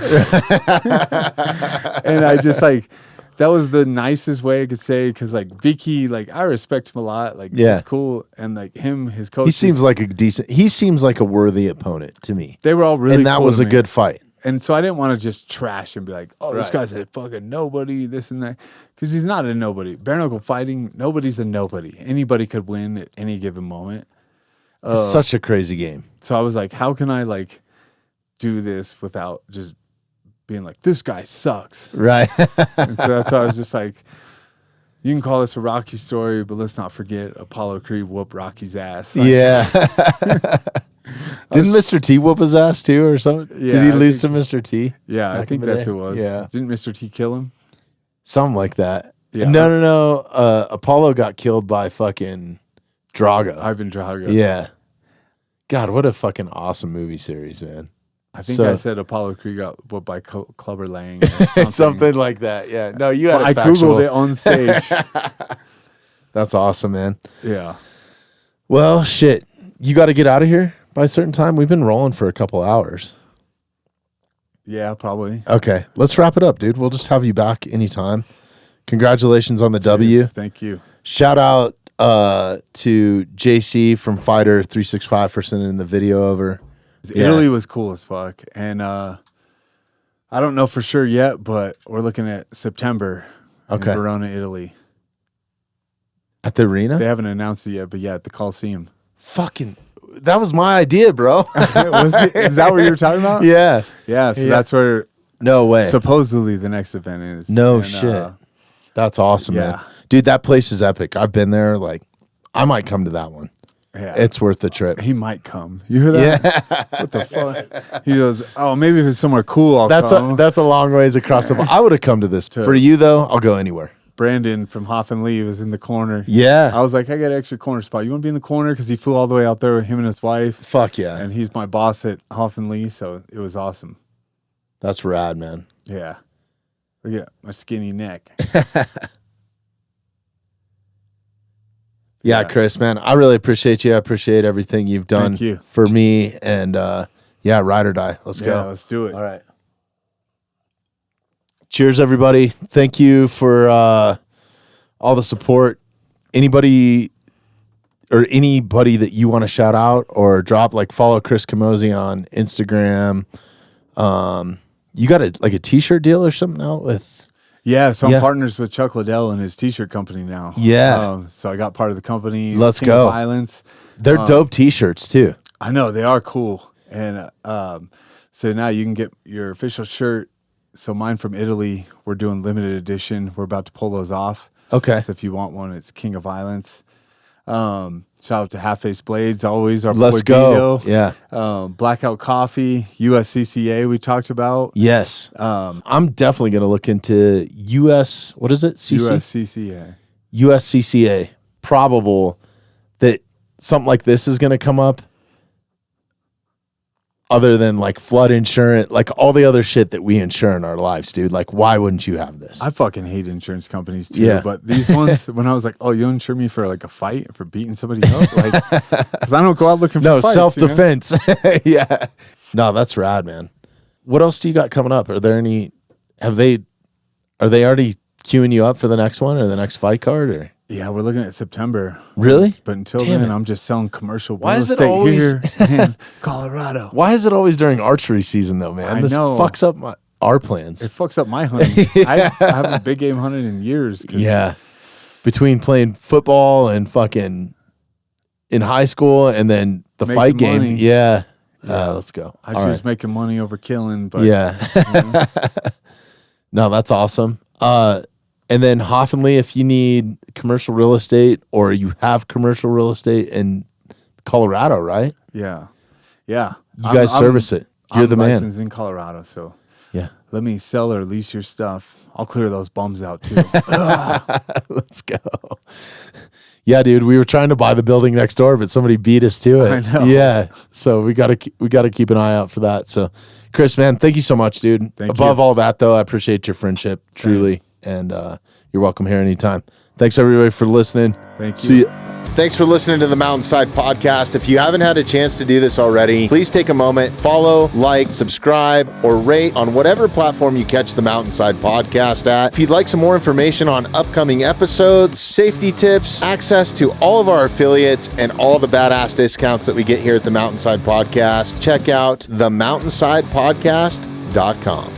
And I just, like, that was the nicest way I could say, because, like, Vicky, like, I respect him a lot. Like, Yeah. he's cool. And, like, him, his coach. He seems like a worthy opponent to me. They were all really and that cool was to a me. good fight. And so I didn't want to just trash and be like, oh, this Right. guy's a fucking nobody, this and that. Because he's not a nobody. Bare knuckle fighting, nobody's a nobody. Anybody could win at any given moment. It's such a crazy game. So I was like, how can I, like, do this without just being like, this guy sucks? Right. And so that's why I was just like, you can call this a Rocky story, but let's not forget Apollo Creed whooped Rocky's ass. Like, yeah. Didn't Mr. T whoop his ass too or something? Yeah, Did he I lose to think- Mr. T? Yeah, I Back think in the that's day? who it was. Yeah. Didn't Mr. T kill him? Something like that. Yeah. No. Apollo got killed by fucking Drago. Ivan Drago. Yeah. God, what a fucking awesome movie series, man. I think So- I said Apollo Creed got whooped by Clubber Lang or something. Something like that. Yeah. No, you had But a I factual. Googled it on stage. That's awesome, man. Yeah. Well, shit. You got to get out of here by a certain time. We've been rolling for a couple hours. Yeah, probably. Okay. Let's wrap it up, dude. We'll just have you back anytime. Congratulations on the W. Cheers. Thank you. Shout out to JC from Fighter 365 for sending the video over. Yeah. Italy was cool as fuck. And I don't know for sure yet, but we're looking at September Okay. in Verona, Italy. At the arena? They haven't announced it yet, but yeah, at the Coliseum. Fucking, that was my idea, bro. Is that what you were talking about? Yeah. Yeah, so Yeah. that's where No way. supposedly the next event is. No And, shit. That's awesome, man. yeah. Dude, that place is epic. I've been there. Like, I might come to that one. Yeah. It's worth the trip. He might come. You hear that? Yeah. What the fuck? He goes, oh, maybe if it's somewhere cool, I'll That's come. a long ways across the. I would have come to this. For you though, I'll go anywhere. Brandon from Hoff and Lee was in the corner. Yeah. I was like, I got an extra corner spot. You want to be in the corner? Because he flew all the way out there with him and his wife. Fuck yeah. And he's my boss at Hoff and Lee, so it was awesome. That's rad, man. Yeah. Look at my skinny neck. Yeah, Yeah. Chris, man, I really appreciate you. I appreciate everything you've done Thank you. for me. And yeah, ride or die. Let's Yeah, go. let's do it. All right. Cheers, everybody. Thank you for all the support. Anybody that you want to shout out or drop, like follow Chris Camozzi on Instagram. You got a t-shirt deal or something out with? Yeah, so I'm partners with Chuck Liddell and his t-shirt company now. Yeah. So I got part of the company. Let's King go. of Violence. They're dope t-shirts too. I know, they are cool. And so now you can get your official shirt. So mine from Italy, we're doing limited edition. We're about to pull those off. Okay. So if you want one, it's King of Violence. Shout out to Half Face Blades, always our Let's boy go. Beto. Yeah. Blackout Coffee, USCCA we talked about. Yes. I'm definitely going to look into what is it? USCCA. USCCA. Probable that something like this is going to come up other than like flood insurance, like all the other shit that we insure in our lives, dude. Like, why wouldn't you have this? I fucking hate insurance companies too. Yeah. But these ones, when I was like, oh, you insure me for like a fight, for beating somebody up? Like, because I don't go out looking for No, fights. self-defense. Yeah. No, that's rad, man. What else do you got coming up? Are there any, are they already queuing you up for the next one or the next fight card or? Yeah, we're looking at September. Really? But until Damn then, it. I'm just selling commercial Why real is it estate always- here in Colorado. Why is it always during archery season though, man? I This know. fucks up our plans. It fucks up my hunting. I haven't big game hunted in years. Yeah. Between playing football and fucking in high school and then the Making fight game. money. Yeah. Let's go. I All choose right. making money over killing. But Yeah. No, that's awesome. And then Hoffenly, if you need commercial real estate or you have commercial real estate in Colorado, right? yeah. You guys service it. You're I'm the man. licensed in Colorado, so Yeah. let me sell or lease your stuff. I'll clear those bums out too. Let's go. Yeah, dude, we were trying to buy the building next door, but somebody beat us to it. I know. Yeah, so we gotta keep an eye out for that. So, Chris, man, thank you so much, dude. Thank Above you. all that, though, I appreciate your friendship truly, and you're welcome here anytime. Thanks everybody for listening. Thank you. See you. Thanks for listening to the Mountainside Podcast. If you haven't had a chance to do this already, please take a moment, follow, like, subscribe, or rate on whatever platform you catch the Mountainside Podcast at. If you'd like some more information on upcoming episodes, safety tips, access to all of our affiliates, and all the badass discounts that we get here at the Mountainside Podcast, check out themountainsidepodcast.com.